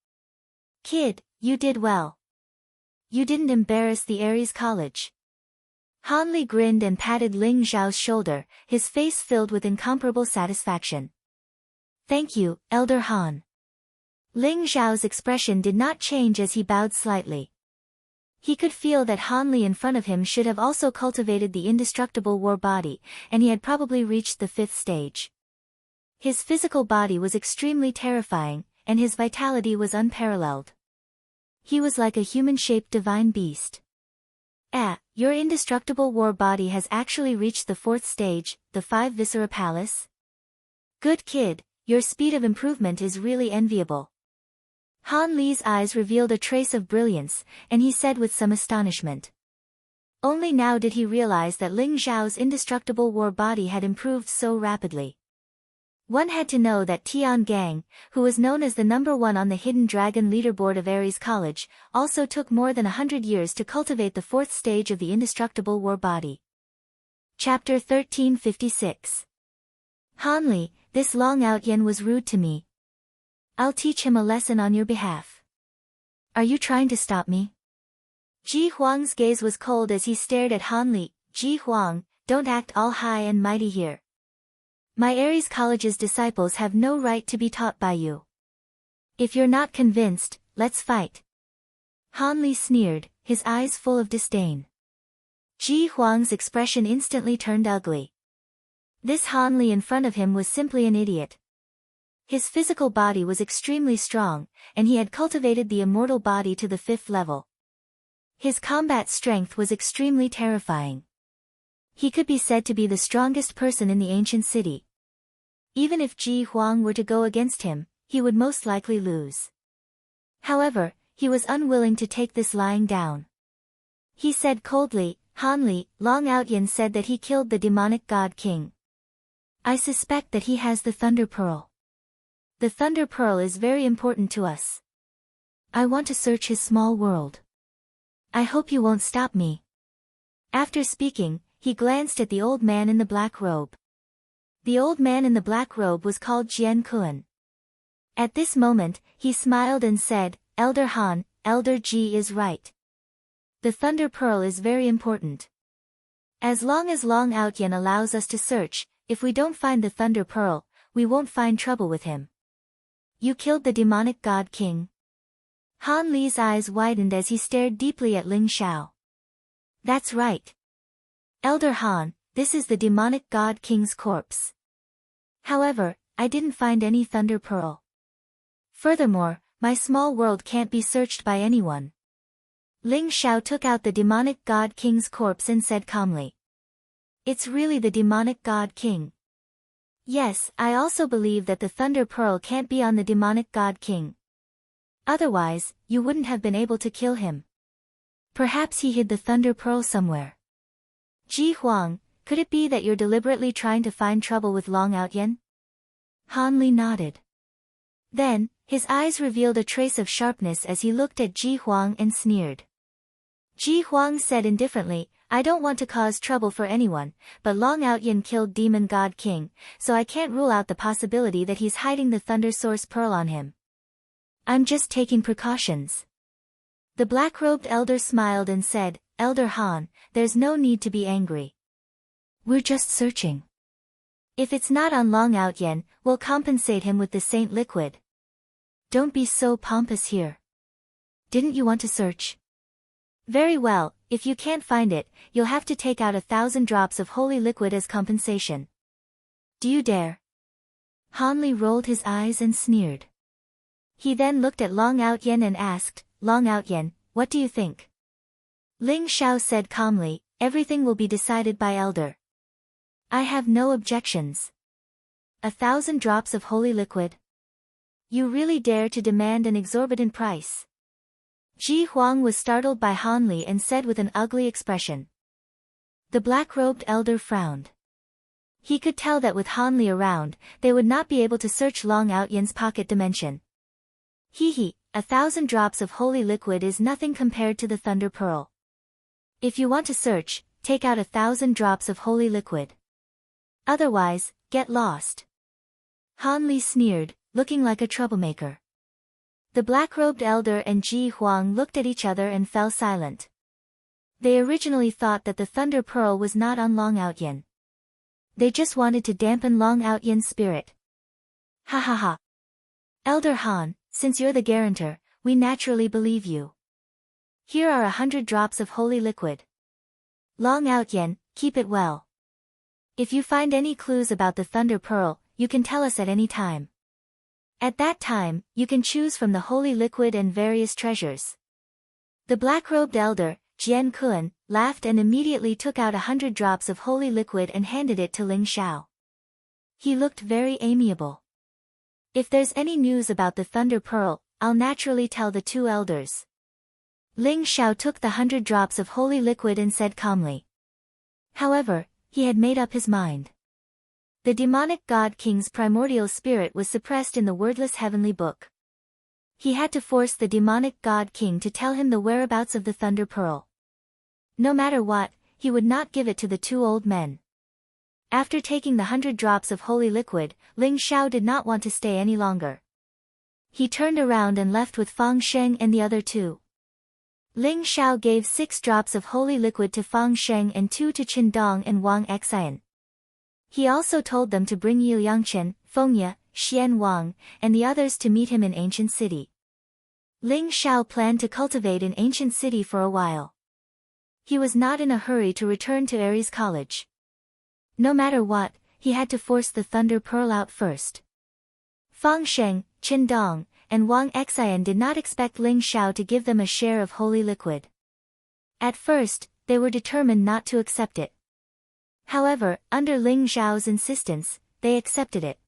Kid, you did well. You didn't embarrass the Ares College. Han Li grinned and patted Ling Zhao's shoulder, his face filled with incomparable satisfaction. Thank you, Elder Han. Ling Zhao's expression did not change as he bowed slightly. He could feel that Han Li in front of him should have also cultivated the indestructible war body, and he had probably reached the 5th stage. His physical body was extremely terrifying, and his vitality was unparalleled. He was like a human-shaped divine beast. Your indestructible war body has actually reached the 4th stage, the 5 Viscera Palace? Good kid, your speed of improvement is really enviable. Han Li's eyes revealed a trace of brilliance, and he said with some astonishment. Only now did he realize that Ling Zhao's indestructible war body had improved so rapidly. One had to know that Tian Gang, who was known as the #1 on the Hidden Dragon leaderboard of Ares College, also took more than 100 years to cultivate the 4th stage of the indestructible war body. Chapter 1356. Han Li, this Long Outyen was rude to me. I'll teach him a lesson on your behalf. Are you trying to stop me? Ji Huang's gaze was cold as he stared at Han Li. Ji Huang, don't act all high and mighty here. My Ares College's disciples have no right to be taught by you. If you're not convinced, let's fight. Han Li sneered, his eyes full of disdain. Ji Huang's expression instantly turned ugly. This Han Li in front of him was simply an idiot. His physical body was extremely strong, and he had cultivated the immortal body to the 5th level. His combat strength was extremely terrifying. He could be said to be the strongest person in the ancient city. Even if Ji Huang were to go against him, he would most likely lose. However, he was unwilling to take this lying down. He said coldly, Han Li, Long Outyen said that he killed the demonic god king. I suspect that he has the Thunder Pearl. The Thunder Pearl is very important to us. I want to search his small world. I hope you won't stop me. After speaking, he glanced at the old man in the black robe. The old man in the black robe was called Jian Kuan. At this moment, he smiled and said, Elder Han, Elder Ji is right. The Thunder Pearl is very important. As long as Long Outyen allows us to search, if we don't find the Thunder Pearl, we won't find trouble with him. You killed the demonic god king. Han Li's eyes widened as he stared deeply at Ling Zhao. That's right. Elder Han, this is the demonic god king's corpse. However, I didn't find any Thunder Pearl. Furthermore, my small world can't be searched by anyone. Ling Zhao took out the demonic god king's corpse and said calmly. It's really the demonic god king. Yes, I also believe that the Thunder Pearl can't be on the demonic god king. Otherwise, you wouldn't have been able to kill him. Perhaps he hid the Thunder Pearl somewhere. Ji Huang, could it be that you're deliberately trying to find trouble with Long Outyen? Han Li nodded. Then, his eyes revealed a trace of sharpness as he looked at Ji Huang and sneered. Ji Huang said indifferently, I don't want to cause trouble for anyone, but Long Outyen killed Demon God King, so I can't rule out the possibility that he's hiding the Thunder Source Pearl on him. I'm just taking precautions. The black-robed elder smiled and said, Elder Han, there's no need to be angry. We're just searching. If it's not on Long Out Yen, we'll compensate him with the Saint Liquid. Don't be so pompous here. Didn't you want to search? Very well, if you can't find it, you'll have to take out 1,000 drops of holy liquid as compensation. Do you dare? Han Li rolled his eyes and sneered. He then looked at Long Out Yen and asked, Long Out Yen, what do you think? Ling Xiao said calmly, everything will be decided by Elder. I have no objections. 1,000 drops of holy liquid? You really dare to demand an exorbitant price? Ji Huang was startled by Han Li and said with an ugly expression. The black-robed elder frowned. He could tell that with Han Li around, they would not be able to search Long Out Yen's pocket dimension. Hee, 1,000 drops of holy liquid is nothing compared to the Thunder Pearl. If you want to search, take out 1,000 drops of holy liquid. Otherwise, get lost. Han Li sneered, looking like a troublemaker. The black-robed elder and Ji Huang looked at each other and fell silent. They originally thought that the Thunder Pearl was not on Long Out Yen. They just wanted to dampen Long Out Yen's spirit. Ha ha ha. Elder Han, since you're the guarantor, we naturally believe you. Here are 100 drops of holy liquid. Long Out Yen, keep it well. If you find any clues about the Thunder Pearl, you can tell us at any time. At that time, you can choose from the holy liquid and various treasures. The black-robed elder, Jian Kun, laughed and immediately took out 100 drops of holy liquid and handed it to Ling Xiao. He looked very amiable. If there's any news about the Thunder Pearl, I'll naturally tell the two elders. Ling Xiao took the 100 drops of holy liquid and said calmly. However, he had made up his mind. The demonic god king's primordial spirit was suppressed in the wordless heavenly book. He had to force the demonic god king to tell him the whereabouts of the Thunder Pearl. No matter what, he would not give it to the two old men. After taking the 100 drops of holy liquid, Ling Xiao did not want to stay any longer. He turned around and left with Fang Sheng and the other two. Ling Xiao gave 6 drops of holy liquid to Fang Sheng and 2 to Qin Dong and Wang Xian. He also told them to bring Yu Yangchen, Fengye, Xian Wang, and the others to meet him in Ancient City. Ling Xiao planned to cultivate in Ancient City for a while. He was not in a hurry to return to Aries College. No matter what, he had to force the Thunder Pearl out first. Fang Sheng, Qin Dong, and Wang Xian did not expect Ling Xiao to give them a share of holy liquid. At first, they were determined not to accept it. However, under Ling Xiao's insistence, they accepted it.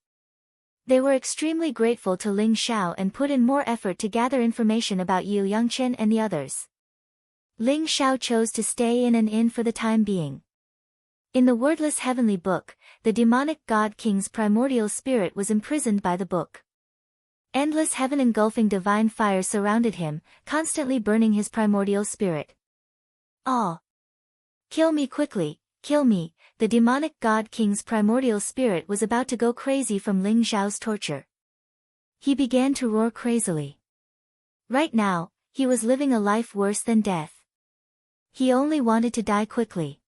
They were extremely grateful to Ling Xiao and put in more effort to gather information about Yu Yangchen and the others. Ling Xiao chose to stay in an inn for the time being. In the wordless heavenly book, the demonic god king's primordial spirit was imprisoned by the book. Endless heaven-engulfing divine fire surrounded him, constantly burning his primordial spirit. Ah! Kill me quickly, kill me! The demonic god king's primordial spirit was about to go crazy from Ling Xiao's torture. He began to roar crazily. Right now, he was living a life worse than death. He only wanted to die quickly.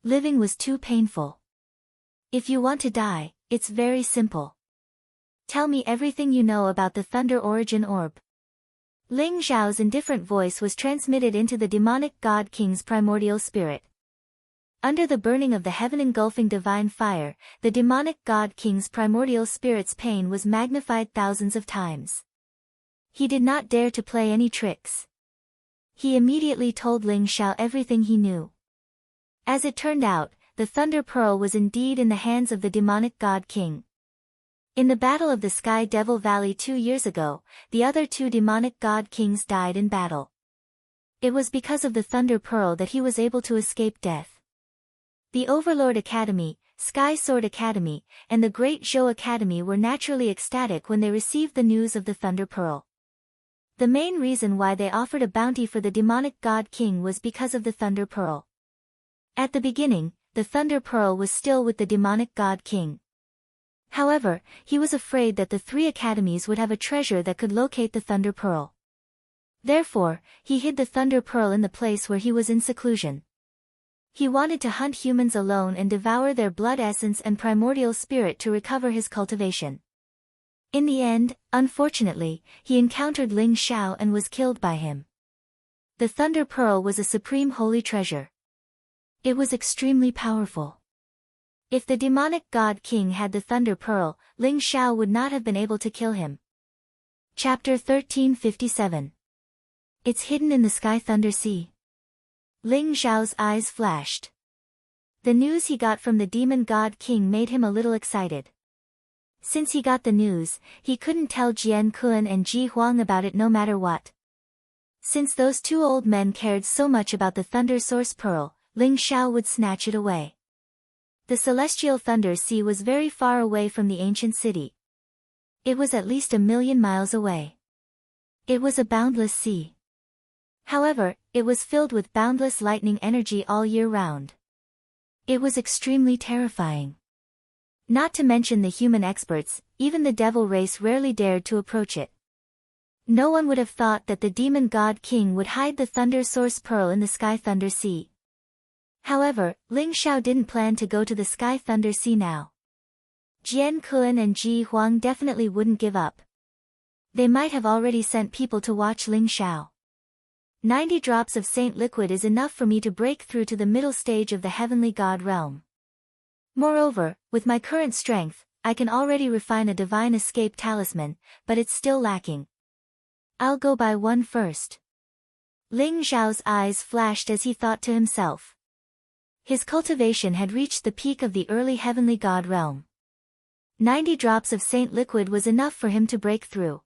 Living was too painful. If you want to die, it's very simple. Tell me everything you know about the Thunder Origin Orb. Ling Xiao's indifferent voice was transmitted into the demonic god king's primordial spirit. Under the burning of the heaven-engulfing divine fire, the demonic god king's primordial spirit's pain was magnified thousands of times. He did not dare to play any tricks. He immediately told Ling Xiao everything he knew. As it turned out, the Thunder Pearl was indeed in the hands of the demonic god king. In the Battle of the Sky Devil Valley 2 years ago, the other 2 demonic god kings died in battle. It was because of the Thunder Pearl that he was able to escape death. The Overlord Academy, Sky Sword Academy, and the Great Zhou Academy were naturally ecstatic when they received the news of the Thunder Pearl. The main reason why they offered a bounty for the demonic god king was because of the Thunder Pearl. At the beginning, the Thunder Pearl was still with the demonic god king. However, he was afraid that the 3 academies would have a treasure that could locate the Thunder Pearl. Therefore, he hid the Thunder Pearl in the place where he was in seclusion. He wanted to hunt humans alone and devour their blood essence and primordial spirit to recover his cultivation. In the end, unfortunately, he encountered Ling Xiao and was killed by him. The Thunder Pearl was a supreme holy treasure. It was extremely powerful. If the demonic god king had the Thunder Pearl, Ling Xiao would not have been able to kill him. Chapter 1357. It's hidden in the Sky Thunder Sea. Ling Xiao's eyes flashed. The news he got from the demon god king made him a little excited. Since he got the news, he couldn't tell Jian Kun and Ji Huang about it no matter what. Since those two old men cared so much about the Thunder Source Pearl, Ling Xiao would snatch it away. The celestial Thunder Sea was very far away from the ancient city. It was at least 1,000,000 miles away. It was a boundless sea. However, it was filled with boundless lightning energy all year round. It was extremely terrifying. Not to mention the human experts, even the devil race rarely dared to approach it. No one would have thought that the demon god king would hide the Thunder Source Pearl in the Sky Thunder Sea. However, Ling Xiao didn't plan to go to the Sky Thunder Sea now. Jian Kun and Ji Huang definitely wouldn't give up. They might have already sent people to watch Ling Xiao. 90 drops of saint liquid is enough for me to break through to the middle stage of the heavenly god realm. Moreover, with my current strength, I can already refine a divine escape talisman, but it's still lacking. I'll go buy one first. Ling Xiao's eyes flashed as he thought to himself. His cultivation had reached the peak of the early heavenly god realm. 90 drops of saint liquid was enough for him to break through.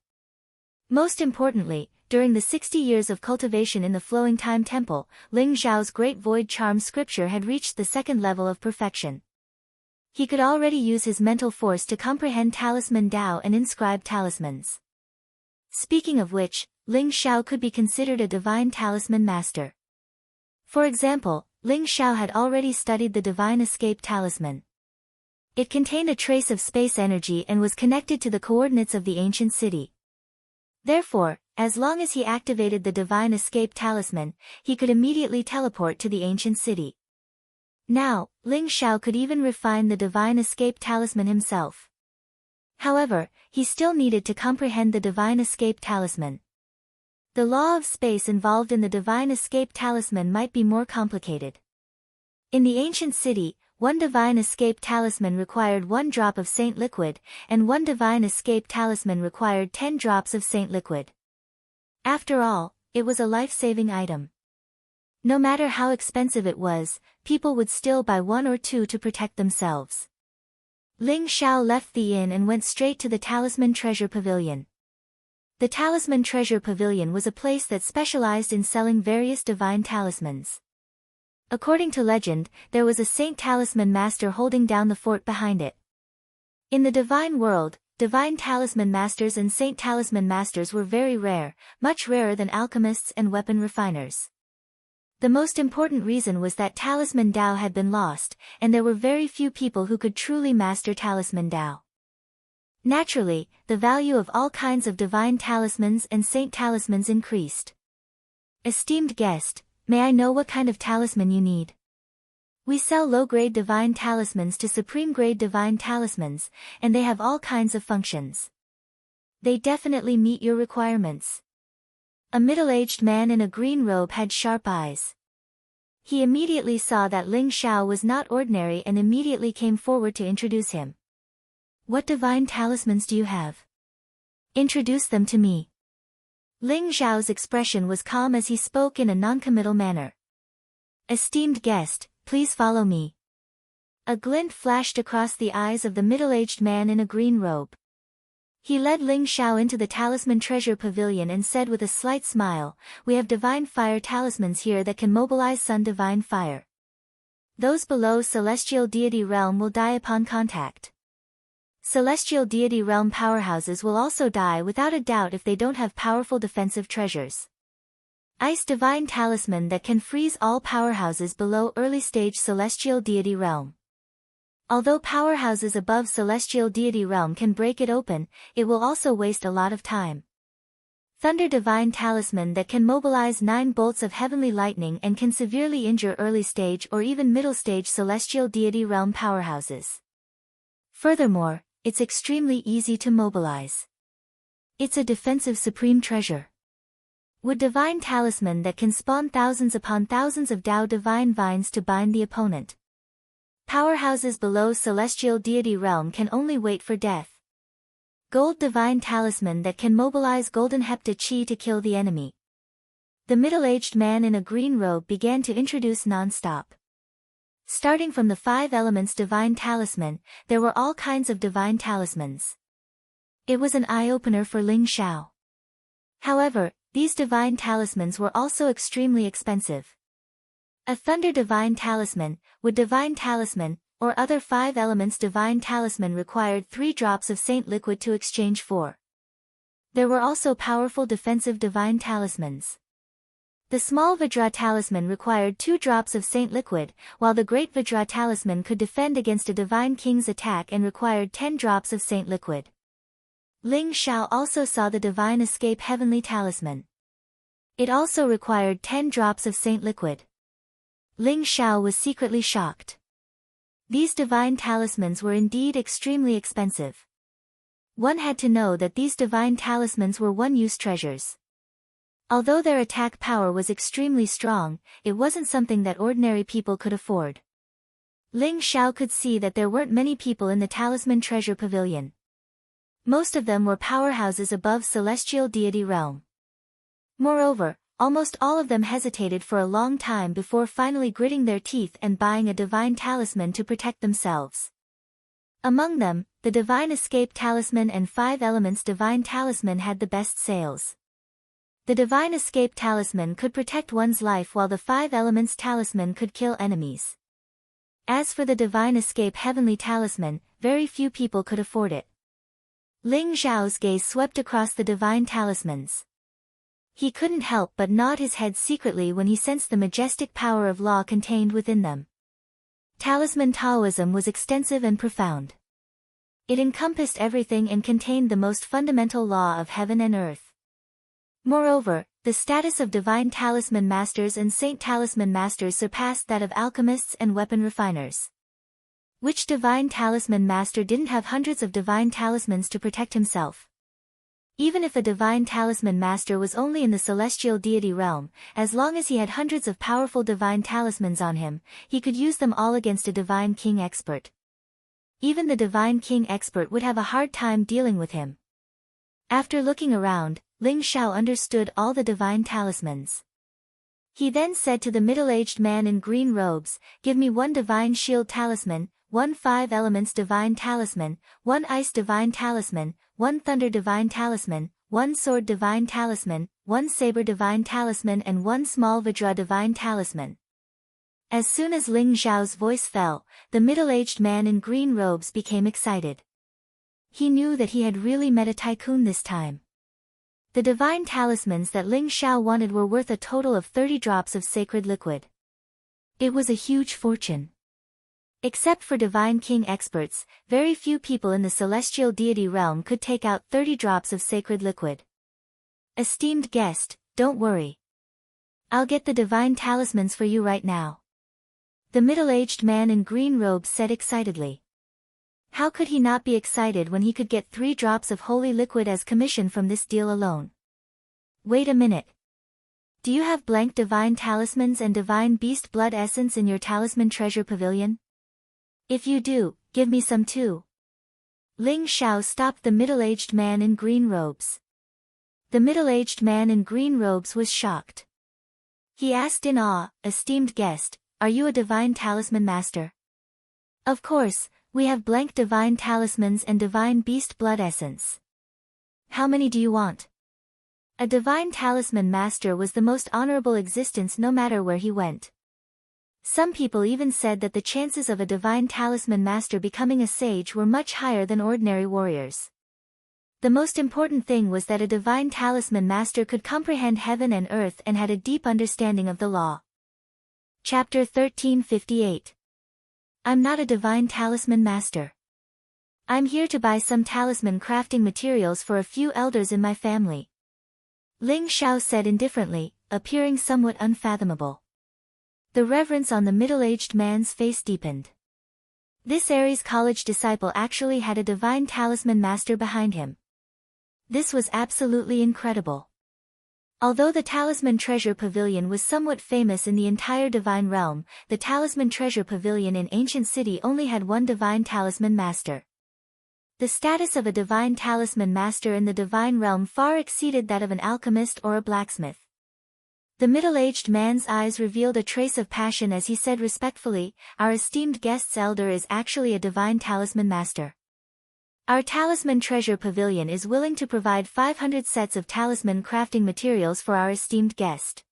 Most importantly, during the 60 years of cultivation in the Flowing Time Temple, Ling Xiao's Great Void Charm scripture had reached the second level of perfection. He could already use his mental force to comprehend talisman Dao and inscribe talismans. Speaking of which, Ling Xiao could be considered a divine talisman master. For example, Ling Xiao had already studied the divine escape talisman. It contained a trace of space energy and was connected to the coordinates of the ancient city. Therefore, as long as he activated the divine escape talisman, he could immediately teleport to the ancient city. Now, Ling Xiao could even refine the divine escape talisman himself. However, he still needed to comprehend the divine escape talisman. The law of space involved in the divine escape talisman might be more complicated. In the ancient city, one divine escape talisman required 1 drop of saint liquid, and one divine escape talisman required 10 drops of saint liquid. After all, it was a life-saving item. No matter how expensive it was, people would still buy 1 or 2 to protect themselves. Ling Xiao left the inn and went straight to the Talisman Treasure Pavilion. The Talisman Treasure Pavilion was a place that specialized in selling various divine talismans. According to legend, there was a saint talisman master holding down the fort behind it. In the divine world, divine talisman masters and saint talisman masters were very rare, much rarer than alchemists and weapon refiners. The most important reason was that Talisman Dao had been lost, and there were very few people who could truly master Talisman Dao. Naturally, the value of all kinds of divine talismans and saint talismans increased. Esteemed guest, may I know what kind of talisman you need? We sell low-grade divine talismans to supreme-grade divine talismans, and they have all kinds of functions. They definitely meet your requirements. A middle-aged man in a green robe had sharp eyes. He immediately saw that Ling Xiao was not ordinary and immediately came forward to introduce him. What divine talismans do you have? Introduce them to me. Ling Xiao's expression was calm as he spoke in a non-committal manner. Esteemed guest, please follow me. A glint flashed across the eyes of the middle-aged man in a green robe. He led Ling Xiao into the Talisman Treasure Pavilion and said with a slight smile, "We have divine fire talismans here that can mobilize sun divine fire. Those below Celestial Deity Realm will die upon contact. Celestial Deity Realm powerhouses will also die without a doubt if they don't have powerful defensive treasures. Ice Divine Talisman that can freeze all powerhouses below early stage Celestial Deity Realm. Although powerhouses above Celestial Deity Realm can break it open, it will also waste a lot of time. Thunder Divine Talisman that can mobilize 9 bolts of heavenly lightning and can severely injure early stage or even middle stage celestial deity realm powerhouses. Furthermore, it's extremely easy to mobilize. It's a defensive supreme treasure. Wood Divine Talisman that can spawn thousands upon thousands of Tao Divine Vines to bind the opponent. Powerhouses below celestial deity realm can only wait for death. Gold Divine Talisman that can mobilize golden hepta chi to kill the enemy. The middle-aged man in a green robe began to introduce non-stop. Starting from the 5 elements Divine Talisman, there were all kinds of divine talismans. It was an eye-opener for Ling Xiao. However, these divine talismans were also extremely expensive. A Thunder Divine Talisman, Wood Divine Talisman, or other 5 elements Divine Talisman required 3 drops of Saint Liquid to exchange for. There were also powerful defensive Divine Talismans. The small Vajra Talisman required 2 drops of Saint Liquid, while the Great Vajra Talisman could defend against a Divine King's attack and required 10 drops of Saint Liquid. Ling Xiao also saw the Divine Escape Heavenly Talisman. It also required 10 drops of Saint Liquid. Ling Xiao was secretly shocked. These divine talismans were indeed extremely expensive. One had to know that these divine talismans were one-use treasures. Although their attack power was extremely strong, it wasn't something that ordinary people could afford. Ling Xiao could see that there weren't many people in the Talisman Treasure Pavilion. Most of them were powerhouses above celestial deity realm. Moreover, almost all of them hesitated for a long time before finally gritting their teeth and buying a divine talisman to protect themselves. Among them, the Divine Escape Talisman and 5 Elements Divine Talisman had the best sales. The Divine Escape Talisman could protect one's life while the 5 Elements Talisman could kill enemies. As for the Divine Escape Heavenly Talisman, very few people could afford it. Ling Xiao's gaze swept across the divine talismans. He couldn't help but nod his head secretly when he sensed the majestic power of law contained within them. Talisman Taoism was extensive and profound. It encompassed everything and contained the most fundamental law of heaven and earth. Moreover, the status of divine talisman masters and saint talisman masters surpassed that of alchemists and weapon refiners. Which divine talisman master didn't have hundreds of divine talismans to protect himself? Even if a divine talisman master was only in the celestial deity realm, as long as he had hundreds of powerful divine talismans on him, he could use them all against a divine king expert. Even the divine king expert would have a hard time dealing with him. After looking around, Ling Xiao understood all the divine talismans. He then said to the middle-aged man in green robes, "Give me 1 divine shield talisman, 1 5 elements divine talisman, 1 ice divine talisman, 1 thunder divine talisman, 1 sword divine talisman, 1 saber divine talisman and 1 small Vajra divine talisman." As soon as Ling Xiao's voice fell, the middle-aged man in green robes became excited. He knew that he had really met a tycoon this time. The divine talismans that Ling Xiao wanted were worth a total of 30 drops of sacred liquid. It was a huge fortune. Except for divine king experts, very few people in the celestial deity realm could take out 30 drops of sacred liquid. Esteemed guest, don't worry. I'll get the divine talismans for you right now. The middle-aged man in green robes said excitedly. How could he not be excited when he could get 3 drops of holy liquid as commission from this deal alone? Wait a minute. Do you have blank divine talismans and divine beast blood essence in your talisman treasure pavilion? If you do, give me some too. Ling Xiao stopped the middle-aged man in green robes. The middle-aged man in green robes was shocked. He asked in awe, "Esteemed guest, are you a divine talisman master?" "Of course, we have blank divine talismans and divine beast blood essence." "How many do you want?" A divine talisman master was the most honorable existence no matter where he went. Some people even said that the chances of a divine talisman master becoming a sage were much higher than ordinary warriors. The most important thing was that a divine talisman master could comprehend heaven and earth and had a deep understanding of the law. Chapter 1358. I'm not a divine talisman master. I'm here to buy some talisman crafting materials for a few elders in my family. Ling Xiao said indifferently, appearing somewhat unfathomable. The reverence on the middle-aged man's face deepened. This Aries college disciple actually had a divine talisman master behind him. This was absolutely incredible. Although the Talisman Treasure Pavilion was somewhat famous in the entire divine realm, the Talisman Treasure Pavilion in Ancient City only had one divine talisman master. The status of a divine talisman master in the divine realm far exceeded that of an alchemist or a blacksmith. The middle-aged man's eyes revealed a trace of passion as he said respectfully, "Our esteemed guest's elder is actually a divine talisman master. Our Talisman Treasure Pavilion is willing to provide 500 sets of talisman crafting materials for our esteemed guest.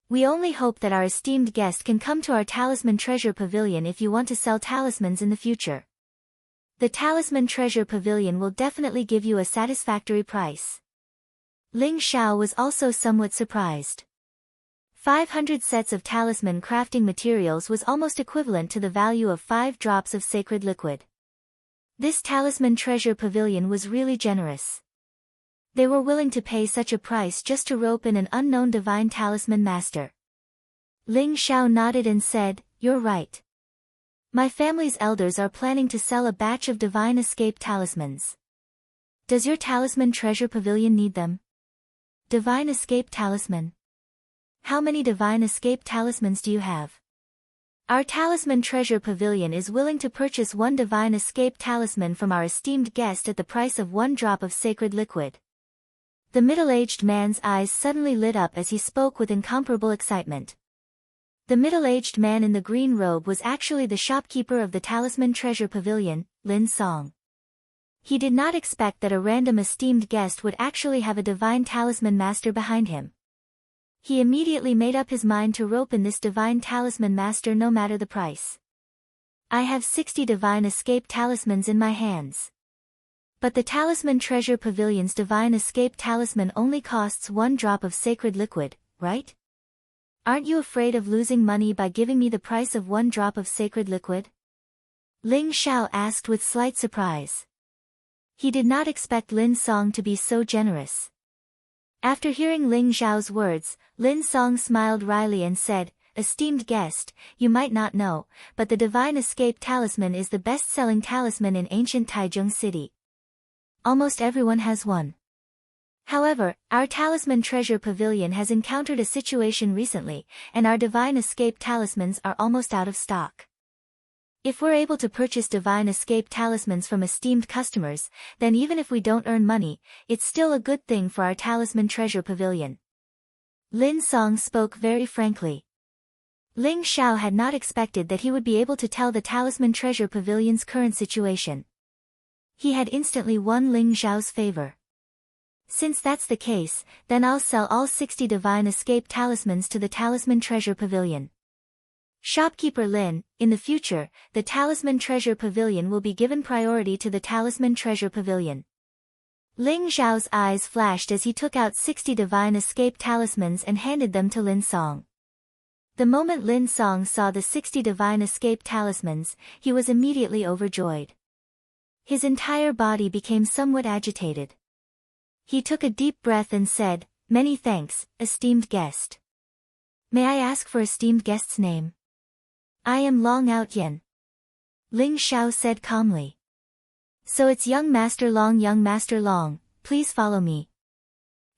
We only hope that our esteemed guest can come to our Talisman Treasure Pavilion if you want to sell talismans in the future. The Talisman Treasure Pavilion will definitely give you a satisfactory price." Ling Xiao was also somewhat surprised. 500 sets of talisman crafting materials was almost equivalent to the value of 5 drops of sacred liquid. This Talisman Treasure Pavilion was really generous. They were willing to pay such a price just to rope in an unknown divine talisman master. Ling Xiao nodded and said, "You're right. My family's elders are planning to sell a batch of divine escape talismans. Does your Talisman Treasure Pavilion need them?" "Divine escape talisman? How many divine escape talismans do you have?" "Our Talisman Treasure Pavilion is willing to purchase one divine escape talisman from our esteemed guest at the price of 1 drop of sacred liquid." The middle-aged man's eyes suddenly lit up as he spoke with incomparable excitement. The middle-aged man in the green robe was actually the shopkeeper of the Talisman Treasure Pavilion, Lin Song. He did not expect that a random esteemed guest would actually have a divine talisman master behind him. He immediately made up his mind to rope in this divine talisman master no matter the price. "I have 60 divine escape talismans in my hands. But the Talisman Treasure Pavilion's divine escape talisman only costs 1 drop of sacred liquid, right? Aren't you afraid of losing money by giving me the price of 1 drop of sacred liquid?" Ling Xiao asked with slight surprise. He did not expect Lin Song to be so generous. After hearing Ling Xiao's words, Lin Song smiled wryly and said, "Esteemed guest, you might not know, but the Divine Escape Talisman is the best-selling talisman in ancient Taichung City. Almost everyone has one. However, our Talisman Treasure Pavilion has encountered a situation recently, and our Divine Escape Talismans are almost out of stock. If we're able to purchase Divine Escape Talismans from esteemed customers, then even if we don't earn money, it's still a good thing for our Talisman Treasure Pavilion." Lin Song spoke very frankly. Ling Xiao had not expected that he would be able to tell the Talisman Treasure Pavilion's current situation. He had instantly won Ling Xiao's favor. "Since that's the case, then I'll sell all 60 Divine Escape Talismans to the Talisman Treasure Pavilion. Shopkeeper Lin, in the future, the Talisman Treasure Pavilion will be given priority to the Talisman Treasure Pavilion." Ling Xiao's eyes flashed as he took out 60 Divine Escape Talismans and handed them to Lin Song. The moment Lin Song saw the 60 Divine Escape Talismans, he was immediately overjoyed. His entire body became somewhat agitated. He took a deep breath and said, "Many thanks, esteemed guest. May I ask for esteemed guest's name?" "I am Long Out Yen," Ling Xiao said calmly. "So it's young Master Long, please follow me.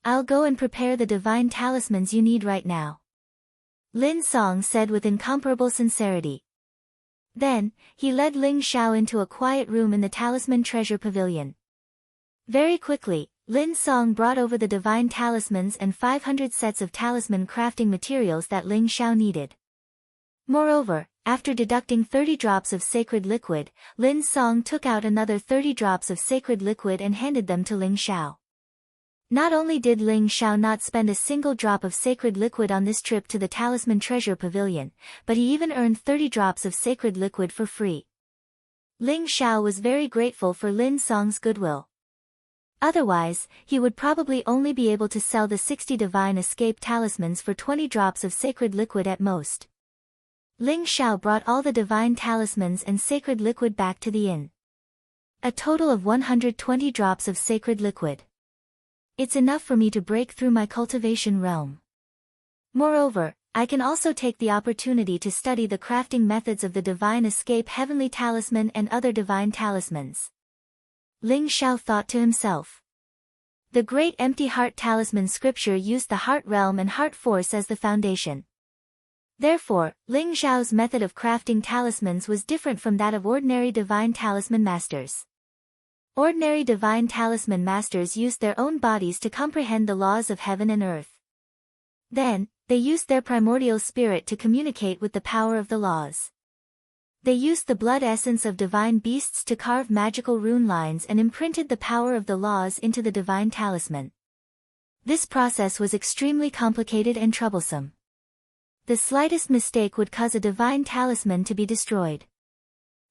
I'll go and prepare the divine talismans you need right now," Lin Song said with incomparable sincerity. Then, he led Ling Xiao into a quiet room in the Talisman Treasure Pavilion. Very quickly, Lin Song brought over the divine talismans and 500 sets of talisman crafting materials that Ling Xiao needed. Moreover, after deducting 30 drops of sacred liquid, Lin Song took out another 30 drops of sacred liquid and handed them to Ling Xiao. Not only did Ling Xiao not spend a single drop of sacred liquid on this trip to the Talisman Treasure Pavilion, but he even earned 30 drops of sacred liquid for free. Ling Xiao was very grateful for Lin Song's goodwill. Otherwise, he would probably only be able to sell the 60 Divine Escape Talismans for 20 drops of sacred liquid at most. Ling Xiao brought all the divine talismans and sacred liquid back to the inn. A total of 120 drops of sacred liquid. It's enough for me to break through my cultivation realm. Moreover, I can also take the opportunity to study the crafting methods of the divine escape heavenly talisman and other divine talismans. Ling Xiao thought to himself. The great empty heart talisman scripture used the heart realm and heart force as the foundation. Therefore, Ling Xiao's method of crafting talismans was different from that of ordinary divine talisman masters. Ordinary divine talisman masters used their own bodies to comprehend the laws of heaven and earth. Then, they used their primordial spirit to communicate with the power of the laws. They used the blood essence of divine beasts to carve magical rune lines and imprinted the power of the laws into the divine talisman. This process was extremely complicated and troublesome. The slightest mistake would cause a divine talisman to be destroyed.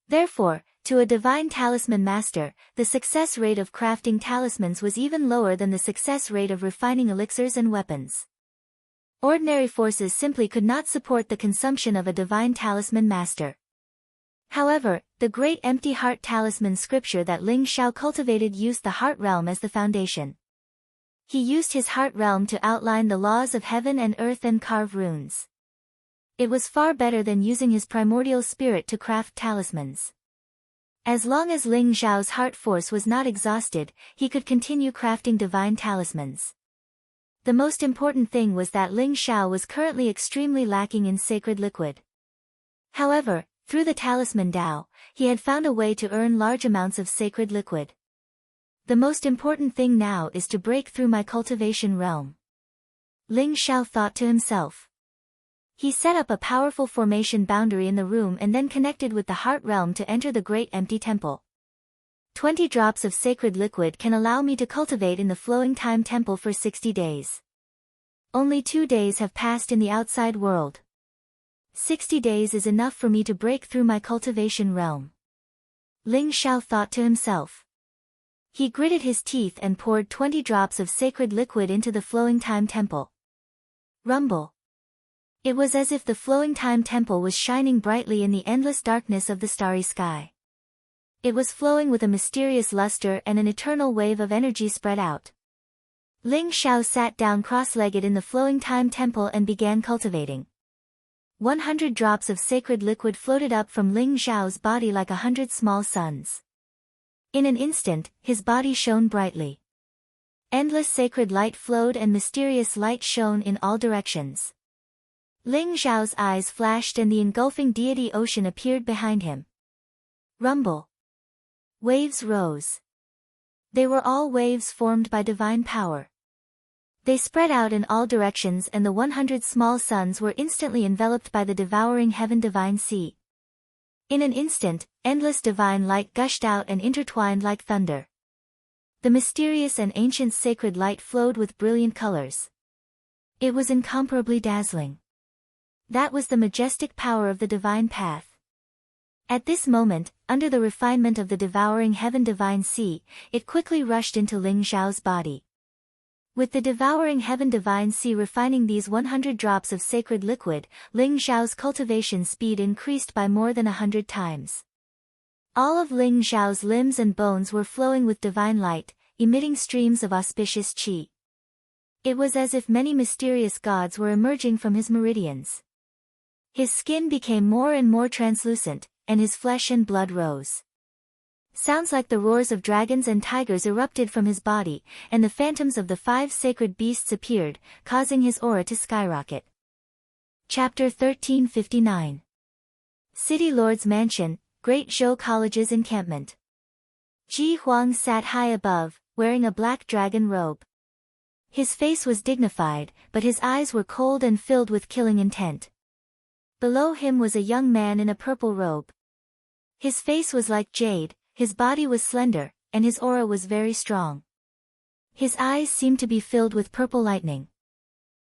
Therefore, to a divine talisman master, the success rate of crafting talismans was even lower than the success rate of refining elixirs and weapons. Ordinary forces simply could not support the consumption of a divine talisman master. However, the great empty heart talisman scripture that Ling Xiao cultivated used the heart realm as the foundation. He used his heart realm to outline the laws of heaven and earth and carve runes. It was far better than using his primordial spirit to craft talismans. As long as Ling Xiao's heart force was not exhausted, he could continue crafting divine talismans. The most important thing was that Ling Xiao was currently extremely lacking in sacred liquid. However, through the talisman Dao, he had found a way to earn large amounts of sacred liquid. The most important thing now is to break through my cultivation realm. Ling Xiao thought to himself. He set up a powerful formation boundary in the room and then connected with the heart realm to enter the great empty temple. 20 drops of sacred liquid can allow me to cultivate in the flowing time temple for 60 days. Only 2 days have passed in the outside world. 60 days is enough for me to break through my cultivation realm. Ling Xiao thought to himself. He gritted his teeth and poured 20 drops of sacred liquid into the flowing time temple. Rumble. It was as if the flowing time temple was shining brightly in the endless darkness of the starry sky. It was flowing with a mysterious luster and an eternal wave of energy spread out. Ling Xiao sat down cross-legged in the flowing time temple and began cultivating. 100 drops of sacred liquid floated up from Ling Xiao's body like 100 small suns. In an instant, his body shone brightly. Endless sacred light flowed and mysterious light shone in all directions. Ling Xiao's eyes flashed and the engulfing deity ocean appeared behind him. Rumble. Waves rose. They were all waves formed by divine power. They spread out in all directions and the 100 small suns were instantly enveloped by the devouring heaven divine sea. In an instant, endless divine light gushed out and intertwined like thunder. The mysterious and ancient sacred light flowed with brilliant colors. It was incomparably dazzling. That was the majestic power of the divine path. At this moment, under the refinement of the devouring heaven divine sea, it quickly rushed into Ling Xiao's body. With the devouring heaven divine sea refining these 100 drops of sacred liquid, Ling Xiao's cultivation speed increased by more than 100 times. All of Ling Xiao's limbs and bones were flowing with divine light, emitting streams of auspicious qi. It was as if many mysterious gods were emerging from his meridians. His skin became more and more translucent, and his flesh and blood rose. Sounds like the roars of dragons and tigers erupted from his body, and the phantoms of the 5 sacred beasts appeared, causing his aura to skyrocket. Chapter 1359. City Lord's Mansion, Great Zhou College's Encampment. Ji Huang sat high above, wearing a black dragon robe. His face was dignified, but his eyes were cold and filled with killing intent. Below him was a young man in a purple robe. His face was like jade, his body was slender, and his aura was very strong. His eyes seemed to be filled with purple lightning.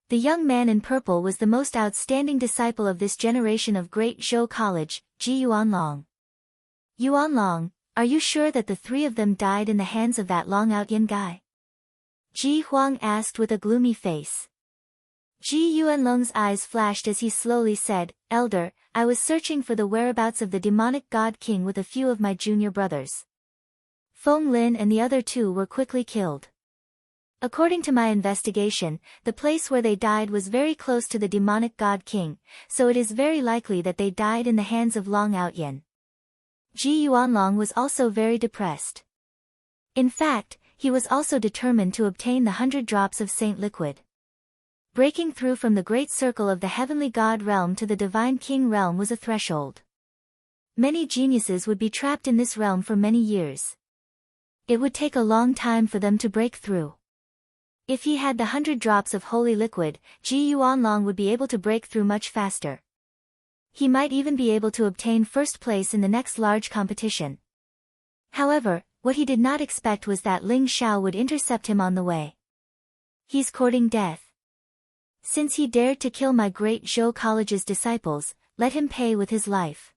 The young man in purple was the most outstanding disciple of this generation of Great Zhou College, Ji Yuanlong. Yuanlong, are you sure that the 3 of them died in the hands of that Long Outyin guy? Ji Huang asked with a gloomy face. Ji Yuanlong's eyes flashed as he slowly said, Elder, I was searching for the whereabouts of the demonic god king with a few of my junior brothers. Feng Lin and the other 2 were quickly killed. According to my investigation, the place where they died was very close to the demonic god king, so it is very likely that they died in the hands of Long Outyen. Ji Yuanlong was also very depressed. In fact, he was also determined to obtain the 100 drops of saint liquid. Breaking through from the great circle of the heavenly god realm to the divine king realm was a threshold. Many geniuses would be trapped in this realm for many years. It would take a long time for them to break through. If he had the 100 drops of holy liquid, Ji Yuanlong would be able to break through much faster. He might even be able to obtain first place in the next large competition. However, what he did not expect was that Ling Xiao would intercept him on the way. He's courting death. Since he dared to kill my great Zhou College's disciples, let him pay with his life.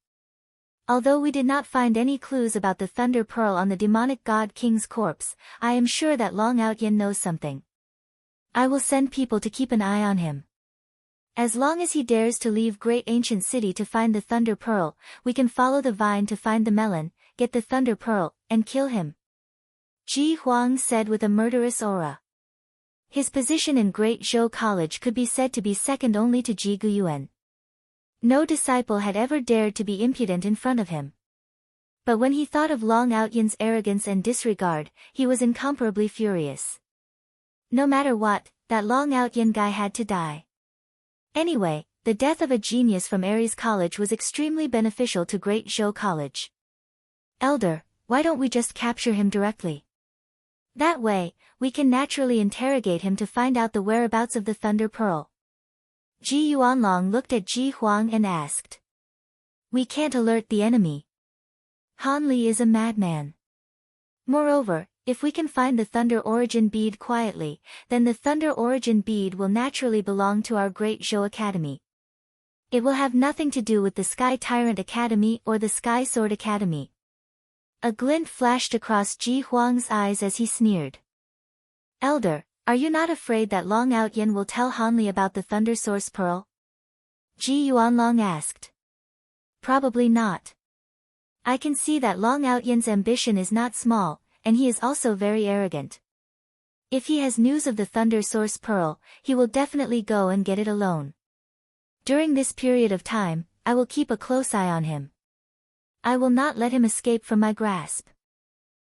Although we did not find any clues about the Thunder Pearl on the demonic god king's corpse, I am sure that Long Outyen knows something. I will send people to keep an eye on him. As long as he dares to leave Great Ancient City to find the Thunder Pearl, we can follow the vine to find the melon, get the Thunder Pearl, and kill him. Ji Huang said with a murderous aura. His position in Great Zhou College could be said to be second only to Ji Guyuan. No disciple had ever dared to be impudent in front of him. But when he thought of Long Outyen's arrogance and disregard, he was incomparably furious. No matter what, that Long Outyen guy had to die. Anyway, the death of a genius from Aries College was extremely beneficial to Great Zhou College. Elder, why don't we just capture him directly? That way, we can naturally interrogate him to find out the whereabouts of the Thunder Pearl. Ji Yuanlong looked at Ji Huang and asked. We can't alert the enemy. Han Li is a madman. Moreover, if we can find the Thunder Origin Bead quietly, then the Thunder Origin Bead will naturally belong to our Great Zhou Academy. It will have nothing to do with the Sky Tyrant Academy or the Sky Sword Academy. A glint flashed across Ji Huang's eyes as he sneered. Elder, are you not afraid that Long Outyen will tell Han Li about the Thunder Source Pearl? Ji Yuanlong asked. Probably not. I can see that Long Outyen's ambition is not small, and he is also very arrogant. If he has news of the Thunder Source Pearl, he will definitely go and get it alone. During this period of time, I will keep a close eye on him. I will not let him escape from my grasp.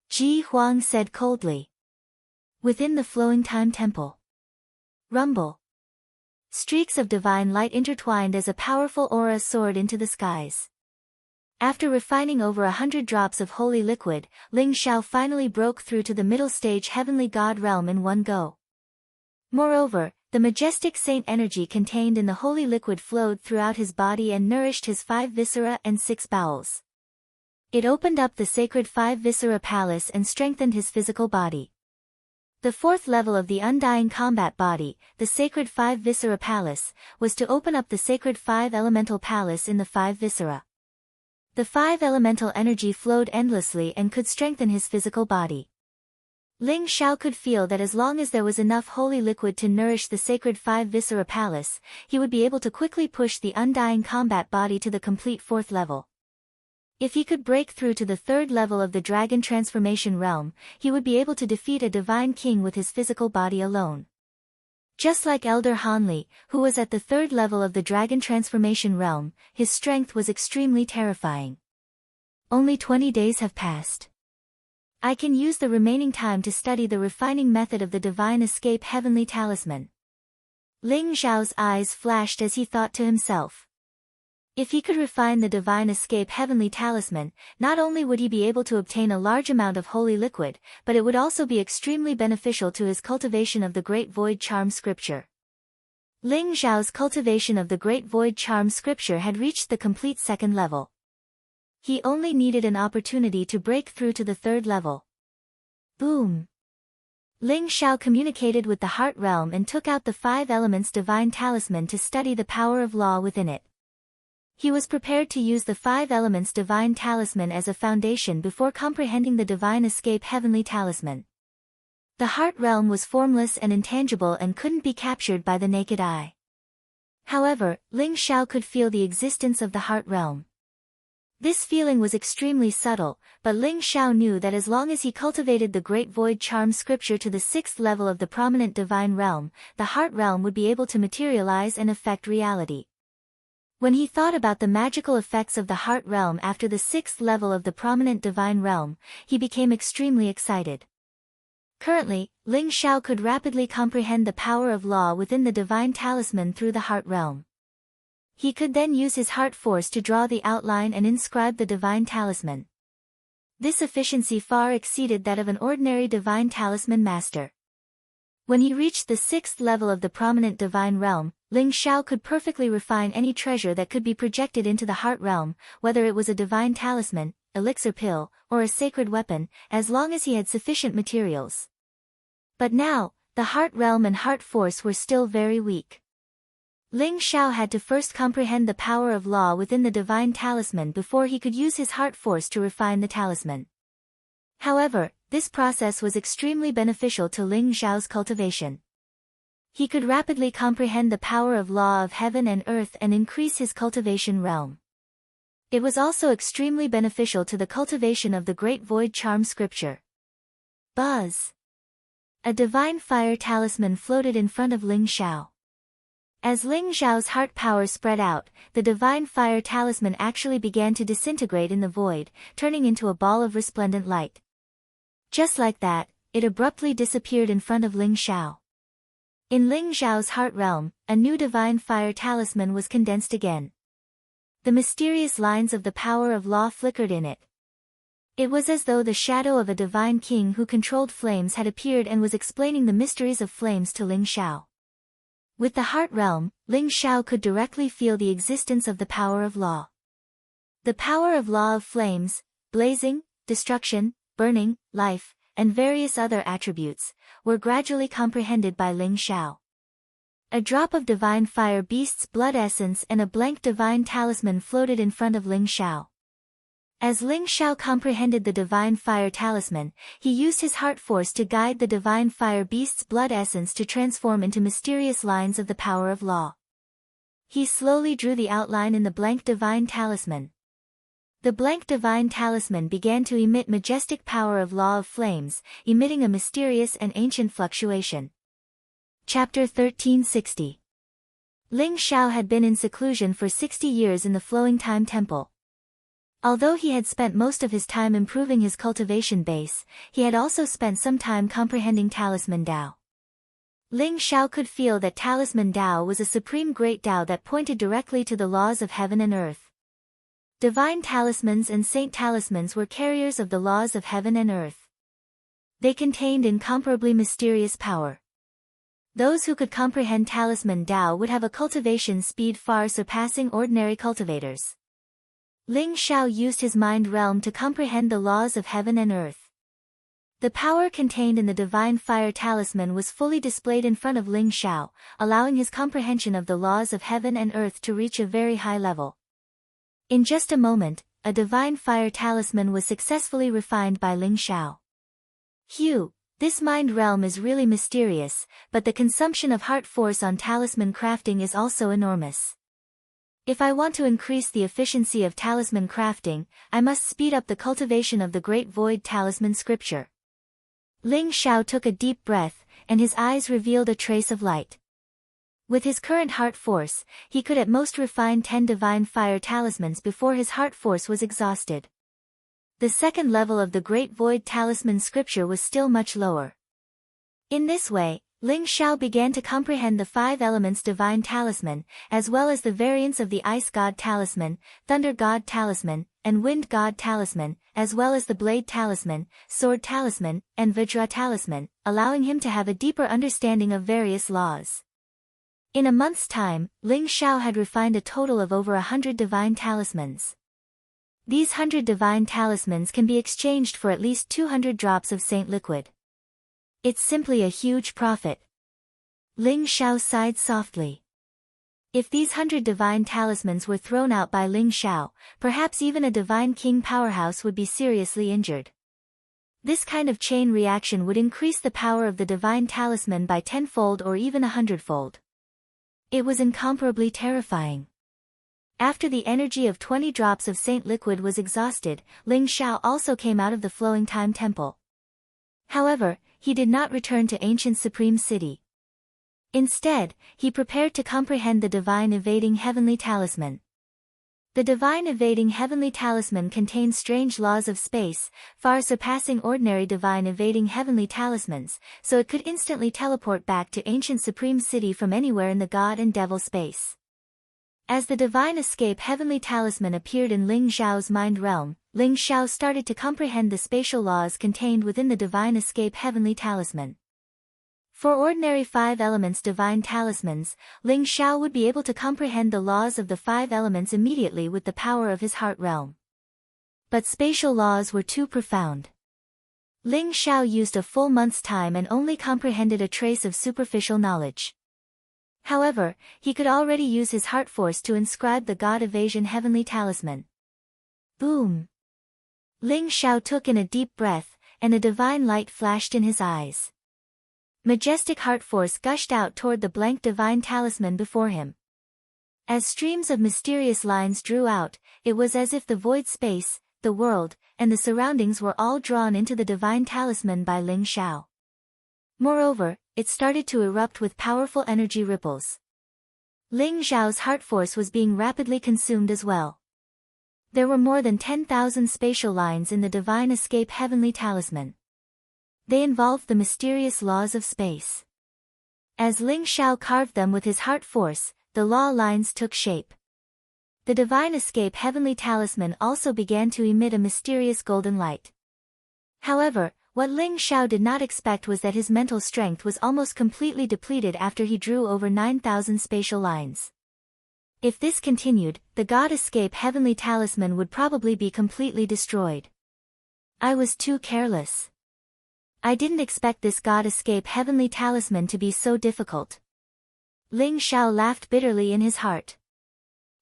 Ji Huang said coldly. Within the Flowing Time Temple. Rumble. Streaks of divine light intertwined as a powerful aura soared into the skies. After refining over 100 drops of holy liquid, Ling Xiao finally broke through to the middle stage heavenly god realm in one go. Moreover, the majestic saint energy contained in the holy liquid flowed throughout his body and nourished his 5 viscera and 6 bowels. It opened up the sacred 5 viscera palace and strengthened his physical body. The 4th level of the undying combat body, the sacred 5 viscera palace, was to open up the sacred 5 elemental palace in the 5 viscera. The 5 elemental energy flowed endlessly and could strengthen his physical body. Ling Xiao could feel that as long as there was enough holy liquid to nourish the sacred 5 viscera palace, he would be able to quickly push the undying combat body to the complete 4th level. If he could break through to the 3rd level of the dragon transformation realm, he would be able to defeat a divine king with his physical body alone. Just like Elder Han Li, who was at the 3rd level of the dragon transformation realm, his strength was extremely terrifying. Only 20 days have passed. I can use the remaining time to study the refining method of the divine escape heavenly talisman. Ling Xiao's eyes flashed as he thought to himself. If he could refine the divine escape heavenly talisman, not only would he be able to obtain a large amount of holy liquid, but it would also be extremely beneficial to his cultivation of the Great Void Charm Scripture. Ling Xiao's cultivation of the Great Void Charm Scripture had reached the complete 2nd level. He only needed an opportunity to break through to the 3rd level. Boom! Ling Xiao communicated with the heart realm and took out the 5 elements divine talisman to study the power of law within it. He was prepared to use the 5 elements divine talisman as a foundation before comprehending the divine escape heavenly talisman. The heart realm was formless and intangible and couldn't be captured by the naked eye. However, Ling Xiao could feel the existence of the heart realm. This feeling was extremely subtle, but Ling Xiao knew that as long as he cultivated the Great Void Charm scripture to the 6th level of the prominent divine realm, the heart realm would be able to materialize and affect reality. When he thought about the magical effects of the heart realm after the 6th level of the prominent divine realm, he became extremely excited. Currently, Ling Xiao could rapidly comprehend the power of law within the divine talisman through the heart realm. He could then use his heart force to draw the outline and inscribe the divine talisman. This efficiency far exceeded that of an ordinary divine talisman master. When he reached the 6th level of the prominent divine realm, Ling Xiao could perfectly refine any treasure that could be projected into the heart realm, whether it was a divine talisman, elixir pill, or a sacred weapon, as long as he had sufficient materials. But now, the heart realm and heart force were still very weak. Ling Xiao had to first comprehend the power of law within the divine talisman before he could use his heart force to refine the talisman. However, this process was extremely beneficial to Ling Xiao's cultivation. He could rapidly comprehend the power of law of heaven and earth and increase his cultivation realm. It was also extremely beneficial to the cultivation of the Great Void Charm scripture. Buzz! A divine fire talisman floated in front of Ling Xiao. As Ling Xiao's heart power spread out, the divine fire talisman actually began to disintegrate in the void, turning into a ball of resplendent light. Just like that, it abruptly disappeared in front of Ling Xiao. In Ling Xiao's heart realm, a new divine fire talisman was condensed again. The mysterious lines of the power of law flickered in it. It was as though the shadow of a divine king who controlled flames had appeared and was explaining the mysteries of flames to Ling Xiao. With the heart realm, Ling Xiao could directly feel the existence of the power of law. The power of law of flames, blazing, destruction, burning, life, and various other attributes, were gradually comprehended by Ling Xiao. A drop of divine fire beast's blood essence and a blank divine talisman floated in front of Ling Xiao. As Ling Xiao comprehended the divine fire talisman, he used his heart force to guide the divine fire beast's blood essence to transform into mysterious lines of the power of law. He slowly drew the outline in the blank divine talisman. The blank divine talisman began to emit majestic power of law of flames, emitting a mysterious and ancient fluctuation. Chapter 1360. Ling Xiao had been in seclusion for 60 years in the Flowing Time Temple. Although he had spent most of his time improving his cultivation base, he had also spent some time comprehending Talisman Tao. Ling Xiao could feel that Talisman Tao was a supreme great Tao that pointed directly to the laws of heaven and earth. Divine talismans and saint talismans were carriers of the laws of heaven and earth. They contained incomparably mysterious power. Those who could comprehend Talisman Tao would have a cultivation speed far surpassing ordinary cultivators. Ling Xiao used his mind realm to comprehend the laws of heaven and earth. The power contained in the divine fire talisman was fully displayed in front of Ling Xiao, allowing his comprehension of the laws of heaven and earth to reach a very high level. In just a moment, a divine fire talisman was successfully refined by Ling Xiao. Phew, this mind realm is really mysterious, but the consumption of heart force on talisman crafting is also enormous. If I want to increase the efficiency of talisman crafting, I must speed up the cultivation of the Great Void Talisman scripture. Ling Xiao took a deep breath, and his eyes revealed a trace of light. With his current heart force, he could at most refine 10 divine fire talismans before his heart force was exhausted. The second level of the Great Void Talisman scripture was still much lower. In this way, Ling Xiao began to comprehend the 5 elements divine talisman, as well as the variants of the ice god talisman, thunder god talisman, and wind god talisman, as well as the blade talisman, sword talisman, and vajra talisman, allowing him to have a deeper understanding of various laws. In a month's time, Ling Xiao had refined a total of over 100 divine talismans. These 100 divine talismans can be exchanged for at least 200 drops of saint liquid. It's simply a huge profit. Ling Xiao sighed softly. If these 100 divine talismans were thrown out by Ling Xiao, perhaps even a divine king powerhouse would be seriously injured. This kind of chain reaction would increase the power of the divine talisman by 10-fold or even 100-fold. It was incomparably terrifying. After the energy of 20 drops of saint liquid was exhausted, Ling Xiao also came out of the flowing time temple. However, he did not return to ancient supreme city. Instead, he prepared to comprehend the divine evading heavenly talisman. The divine evading heavenly talisman contains strange laws of space, far surpassing ordinary divine evading heavenly talismans, so it could instantly teleport back to ancient supreme city from anywhere in the god and devil space. As the divine escape heavenly talisman appeared in Ling Xiao's mind realm, Ling Xiao started to comprehend the spatial laws contained within the divine escape heavenly talisman. For ordinary 5 elements divine talismans, Ling Xiao would be able to comprehend the laws of the 5 elements immediately with the power of his heart realm. But spatial laws were too profound. Ling Xiao used a full month's time and only comprehended a trace of superficial knowledge. However, he could already use his heart force to inscribe the God Evasion heavenly talisman. Boom! Ling Xiao took in a deep breath, and a divine light flashed in his eyes. Majestic heart force gushed out toward the blank divine talisman before him. As streams of mysterious lines drew out, it was as if the void space, the world, and the surroundings were all drawn into the divine talisman by Ling Xiao. Moreover, it started to erupt with powerful energy ripples. Ling Xiao's heart force was being rapidly consumed as well. There were more than 10,000 spatial lines in the divine escape heavenly talisman. They involved the mysterious laws of space. As Ling Xiao carved them with his heart force, the law lines took shape. The divine escape heavenly talisman also began to emit a mysterious golden light. However, what Ling Xiao did not expect was that his mental strength was almost completely depleted after he drew over 9,000 spatial lines. If this continued, the God Escape heavenly talisman would probably be completely destroyed. I was too careless. I didn't expect this God Escape heavenly talisman to be so difficult. Ling Xiao laughed bitterly in his heart.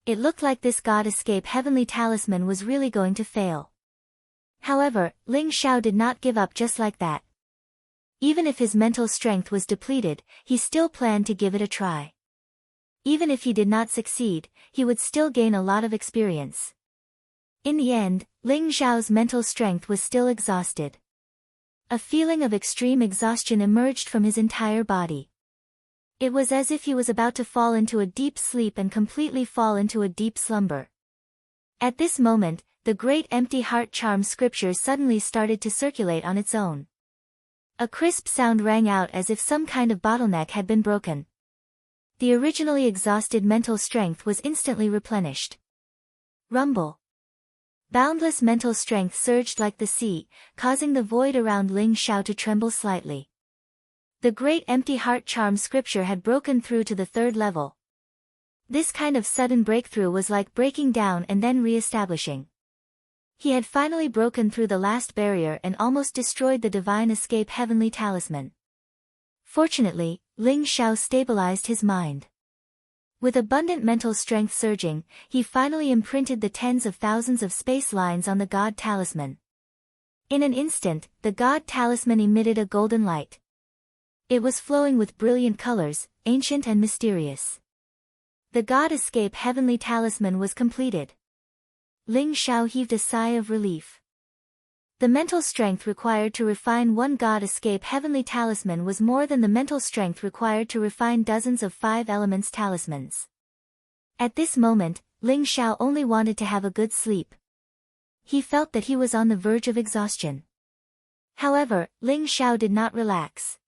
It looked like this God Escape heavenly talisman was really going to fail. However, Ling Xiao did not give up just like that. Even if his mental strength was depleted, he still planned to give it a try. Even if he did not succeed, he would still gain a lot of experience. In the end, Ling Xiao's mental strength was still exhausted. A feeling of extreme exhaustion emerged from his entire body. It was as if he was about to fall into a deep sleep and completely fall into a deep slumber. At this moment, the great empty heart charm scripture suddenly started to circulate on its own. A crisp sound rang out as if some kind of bottleneck had been broken. The originally exhausted mental strength was instantly replenished. Rumble. Boundless mental strength surged like the sea, causing the void around Ling Xiao to tremble slightly. The great empty heart charm scripture had broken through to the 3rd level. This kind of sudden breakthrough was like breaking down and then re-establishing. He had finally broken through the last barrier and almost destroyed the divine escape heavenly talisman. Fortunately, Ling Xiao stabilized his mind. With abundant mental strength surging, he finally imprinted the tens of thousands of space lines on the God Talisman. In an instant, the God Talisman emitted a golden light. It was flowing with brilliant colors, ancient and mysterious. The God Escape Heavenly Talisman was completed. Ling Xiao heaved a sigh of relief. The mental strength required to refine one God Escape Heavenly Talisman was more than the mental strength required to refine dozens of 5 elements talismans. At this moment, Ling Xiao only wanted to have a good sleep. He felt that he was on the verge of exhaustion. However, Ling Xiao did not relax.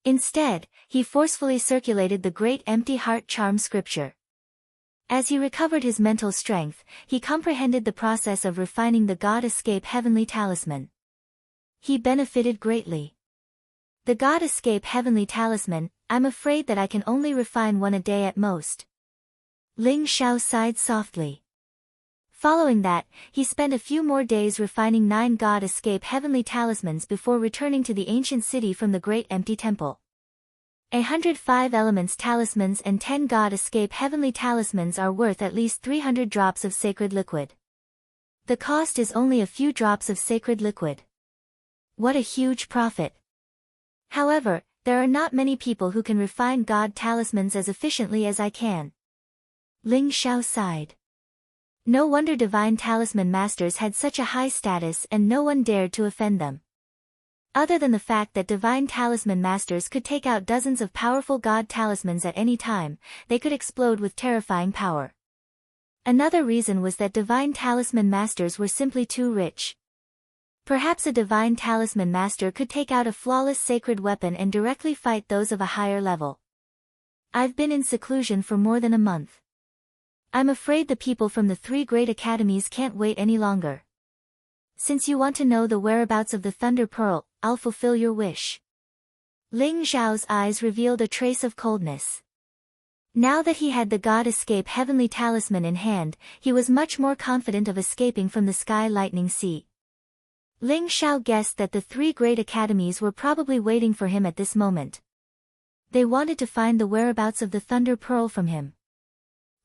Instead, he forcefully circulated the great empty heart charm scripture. As he recovered his mental strength, he comprehended the process of refining the God Escape Heavenly Talisman. He benefited greatly. The God Escape Heavenly Talisman, I'm afraid that I can only refine one a day at most. Ling Xiao sighed softly. Following that, he spent a few more days refining 9 God Escape Heavenly Talismans before returning to the ancient city from the Great Empty Temple. 105 elements talismans and 10 God Escape Heavenly Talismans are worth at least 300 drops of sacred liquid. The cost is only a few drops of sacred liquid. What a huge profit! However, there are not many people who can refine God talismans as efficiently as I can. Ling Xiao sighed. No wonder divine talisman masters had such a high status and no one dared to offend them. Other than the fact that divine talisman masters could take out dozens of powerful god talismans at any time, they could explode with terrifying power. Another reason was that divine talisman masters were simply too rich. Perhaps a divine talisman master could take out a flawless sacred weapon and directly fight those of a higher level. I've been in seclusion for more than a month. I'm afraid the people from the 3 great academies can't wait any longer. Since you want to know the whereabouts of the Thunder Pearl, I'll fulfill your wish. Ling Xiao's eyes revealed a trace of coldness. Now that he had the God Escape Heavenly Talisman in hand, he was much more confident of escaping from the Sky Lightning Sea. Ling Xiao guessed that the 3 great academies were probably waiting for him at this moment. They wanted to find the whereabouts of the Thunder Pearl from him.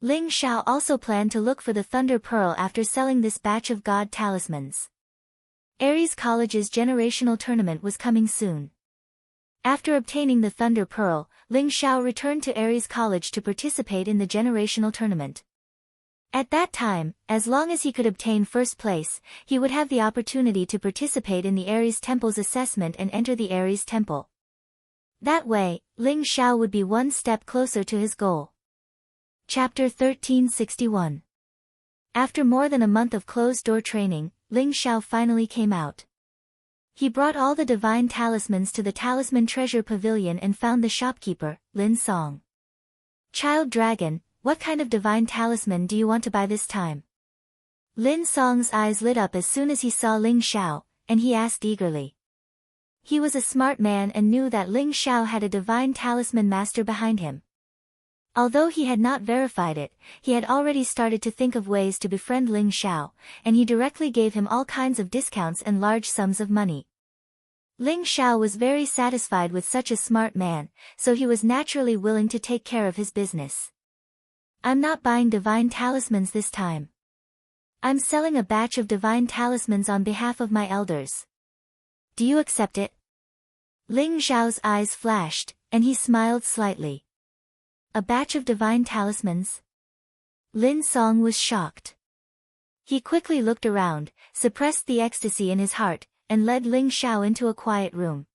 Ling Xiao also planned to look for the Thunder Pearl after selling this batch of God talismans. Ares College's generational tournament was coming soon. After obtaining the Thunder Pearl, Ling Xiao returned to Ares College to participate in the generational tournament. At that time, as long as he could obtain first place, he would have the opportunity to participate in the Ares Temple's assessment and enter the Ares Temple. That way, Ling Xiao would be one step closer to his goal. Chapter 1361. After more than a month of closed-door training, Ling Xiao finally came out. He brought all the divine talismans to the Talisman Treasure Pavilion and found the shopkeeper, Lin Song. "Child Dragon, what kind of divine talisman do you want to buy this time?" Lin Song's eyes lit up as soon as he saw Ling Xiao, and he asked eagerly. He was a smart man and knew that Ling Xiao had a divine talisman master behind him. Although he had not verified it, he had already started to think of ways to befriend Ling Xiao, and he directly gave him all kinds of discounts and large sums of money. Ling Xiao was very satisfied with such a smart man, so he was naturally willing to take care of his business. "I'm not buying divine talismans this time. I'm selling a batch of divine talismans on behalf of my elders. Do you accept it?" Ling Xiao's eyes flashed, and he smiled slightly. A batch of divine talismans? Lin Song was shocked. He quickly looked around, suppressed the ecstasy in his heart, and led Ling Xiao into a quiet room.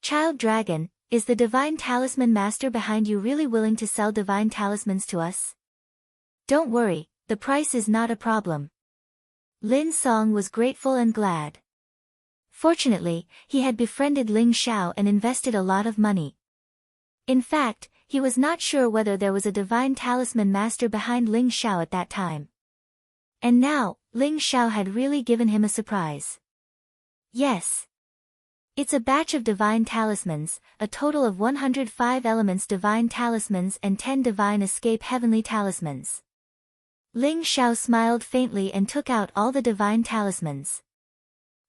"Child Dragon, is the divine talisman master behind you really willing to sell divine talismans to us?" "Don't worry, the price is not a problem." Lin Song was grateful and glad. Fortunately, he had befriended Ling Xiao and invested a lot of money. In fact, he was not sure whether there was a divine talisman master behind Ling Xiao at that time. And now, Ling Xiao had really given him a surprise. "Yes. It's a batch of divine talismans, a total of 105 elements divine talismans and 10 divine escape heavenly talismans." Ling Xiao smiled faintly and took out all the divine talismans.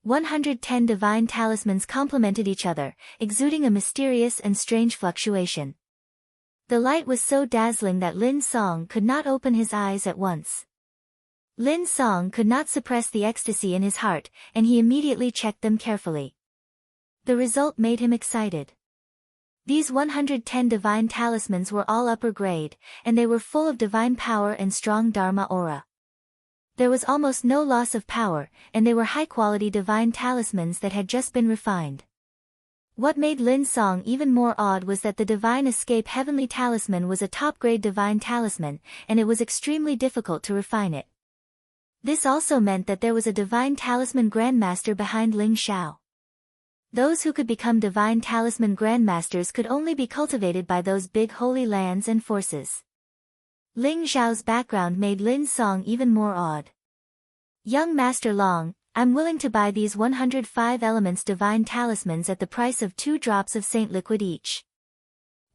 110 divine talismans complemented each other, exuding a mysterious and strange fluctuation. The light was so dazzling that Lin Song could not open his eyes at once. Lin Song could not suppress the ecstasy in his heart, and he immediately checked them carefully. The result made him excited. These 110 divine talismans were all upper grade, and they were full of divine power and strong Dharma aura. There was almost no loss of power, and they were high-quality divine talismans that had just been refined. What made Lin Song even more awed was that the Divine Escape Heavenly Talisman was a top-grade divine talisman, and it was extremely difficult to refine it. This also meant that there was a divine talisman grandmaster behind Ling Xiao. Those who could become divine talisman grandmasters could only be cultivated by those big holy lands and forces. Ling Xiao's background made Lin Song even more awed. "Young Master Long, I'm willing to buy these 105 elements divine talismans at the price of 2 drops of Saint Liquid each.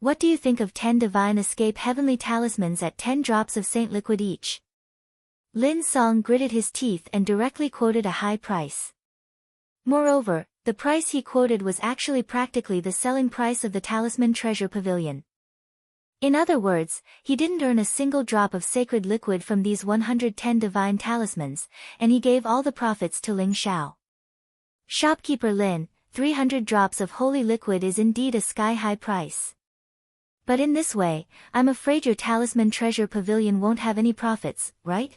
What do you think of 10 divine escape heavenly talismans at 10 drops of Saint Liquid each?" Lin Song gritted his teeth and directly quoted a high price. Moreover, the price he quoted was actually practically the selling price of the Talisman Treasure Pavilion. In other words, he didn't earn a single drop of sacred liquid from these 110 divine talismans, and he gave all the profits to Ling Xiao. "Shopkeeper Lin, 300 drops of holy liquid is indeed a sky-high price. But in this way, I'm afraid your Talisman Treasure Pavilion won't have any profits, right?"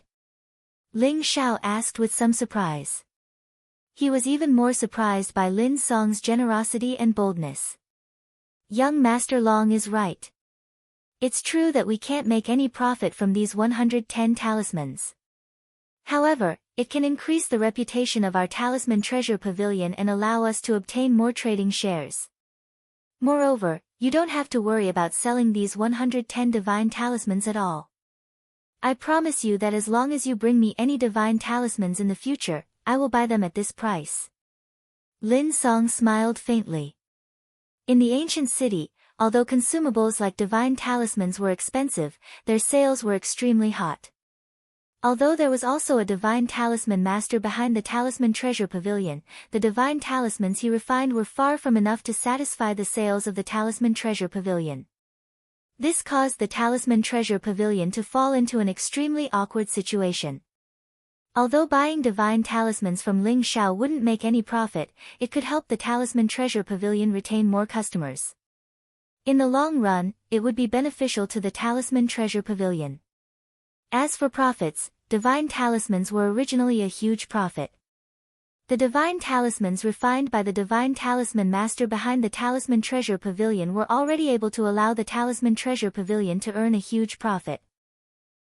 Ling Xiao asked with some surprise. He was even more surprised by Lin Song's generosity and boldness. Young Master Long is right. It's true that we can't make any profit from these 110 talismans. However, it can increase the reputation of our talisman treasure pavilion and allow us to obtain more trading shares. Moreover, you don't have to worry about selling these 110 divine talismans at all. I promise you that as long as you bring me any divine talismans in the future, I will buy them at this price. Lin Song smiled faintly. In the ancient city, although consumables like divine talismans were expensive, their sales were extremely hot. Although there was also a divine talisman master behind the talisman treasure pavilion, the divine talismans he refined were far from enough to satisfy the sales of the talisman treasure pavilion. This caused the talisman treasure pavilion to fall into an extremely awkward situation. Although buying divine talismans from Ling Xiao wouldn't make any profit, it could help the talisman treasure pavilion retain more customers. In the long run, it would be beneficial to the talisman treasure pavilion. As for profits, divine talismans were originally a huge profit. The divine talismans refined by the divine talisman master behind the talisman treasure pavilion were already able to allow the talisman treasure pavilion to earn a huge profit.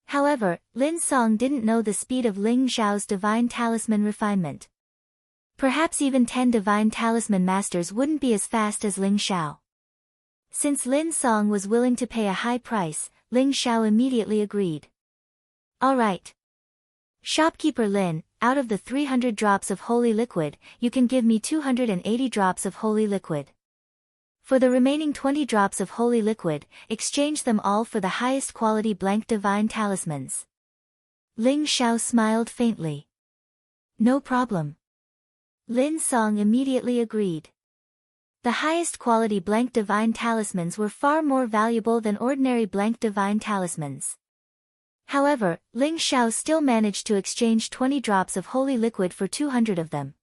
However, Lin Song didn't know the speed of Ling Xiao's divine talisman refinement. Perhaps even 10 divine talisman masters wouldn't be as fast as Ling Xiao. Since Lin Song was willing to pay a high price, Ling Xiao immediately agreed. All right. Shopkeeper Lin, out of the 300 drops of holy liquid, you can give me 280 drops of holy liquid. For the remaining 20 drops of holy liquid, exchange them all for the highest quality blank divine talismans. Ling Xiao smiled faintly. No problem. Lin Song immediately agreed. The highest quality blank divine talismans were far more valuable than ordinary blank divine talismans. However, Ling Xiao still managed to exchange 20 drops of holy liquid for 200 of them.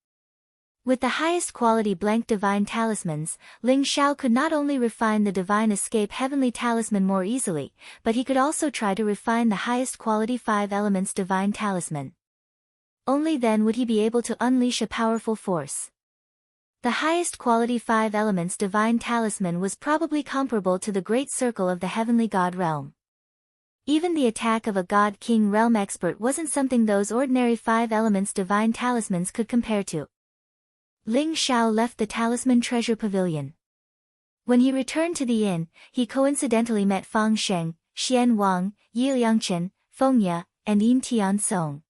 With the highest quality blank divine talismans, Ling Xiao could not only refine the divine escape heavenly talisman more easily, but he could also try to refine the highest quality 5 elements divine talisman. Only then would he be able to unleash a powerful force. The highest quality 5 elements divine talisman was probably comparable to the great circle of the heavenly god realm. Even the attack of a God King realm expert wasn't something those ordinary 5 elements divine talismans could compare to. Ling Xiao left the talisman treasure pavilion. When he returned to the inn, he coincidentally met Fang Sheng, Xian Wang, Yi Liangchen, Feng Ye, and Yin Tian Song.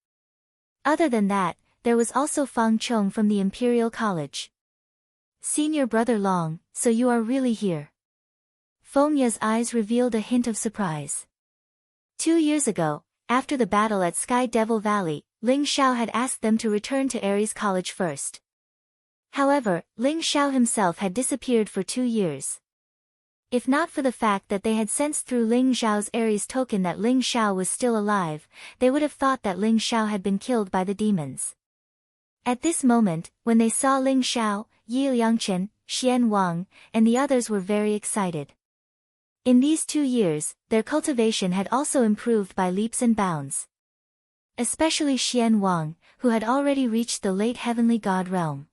Other than that, there was also Fang Chong from the Imperial College. Senior brother Long, so you are really here. Feng Ye's eyes revealed a hint of surprise. 2 years ago, after the battle at Sky Devil Valley, Ling Xiao had asked them to return to Ares College first. However, Ling Xiao himself had disappeared for 2 years. If not for the fact that they had sensed through Ling Xiao's Ares token that Ling Xiao was still alive, they would have thought that Ling Xiao had been killed by the demons. At this moment, when they saw Ling Xiao, Yi Liangchen, Xian Wang, and the others were very excited. In these 2 years, their cultivation had also improved by leaps and bounds. Especially Xian Wang, who had already reached the late heavenly god realm.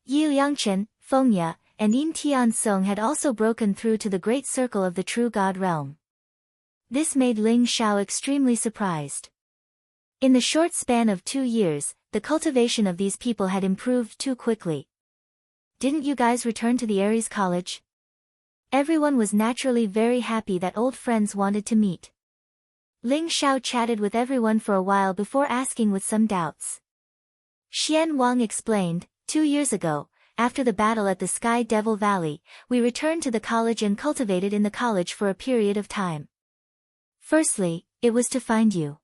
Yi Liangchen, Feng Ye, and Yin Tian Song had also broken through to the great circle of the true god realm. This made Ling Xiao extremely surprised. In the short span of 2 years, the cultivation of these people had improved too quickly. Didn't you guys return to the Ares College? Everyone was naturally very happy that old friends wanted to meet. Ling Xiao chatted with everyone for a while before asking with some doubts. Xian Wang explained, 2 years ago, after the battle at the Sky Devil Valley, we returned to the college and cultivated in the college for a period of time. Firstly, it was to find you.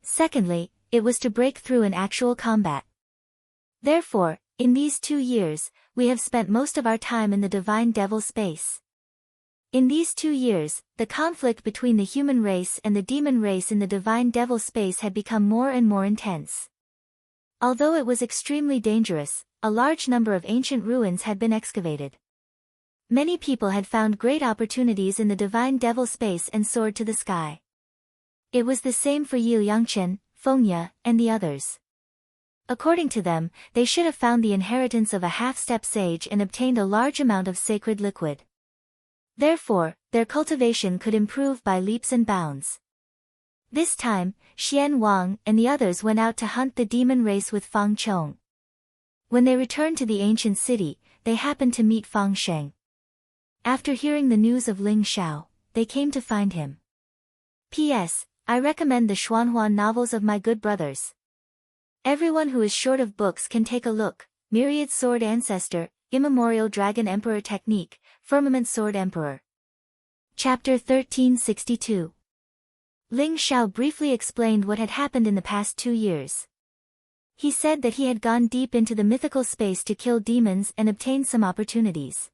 Secondly, it was to break through in actual combat. Therefore, in these 2 years, we have spent most of our time in the divine devil space. In these 2 years, the conflict between the human race and the demon race in the divine devil space had become more and more intense. Although it was extremely dangerous, a large number of ancient ruins had been excavated. Many people had found great opportunities in the divine devil space and soared to the sky. It was the same for Yi Liangchen, Fengya, and the others. According to them, they should have found the inheritance of a half-step sage and obtained a large amount of sacred liquid. Therefore, their cultivation could improve by leaps and bounds. This time, Xian Wang and the others went out to hunt the demon race with Fang Chong. When they returned to the ancient city, they happened to meet Fang Sheng. After hearing the news of Ling Xiao, they came to find him. P.S. I recommend the Xuanhuan novels of my good brothers. Everyone who is short of books can take a look. Myriad Sword Ancestor, Immemorial Dragon Emperor Technique, Firmament Sword Emperor. Chapter 1362. Ling Xiao briefly explained what had happened in the past 2 years. He said that he had gone deep into the mythical space to kill demons and obtain some opportunities.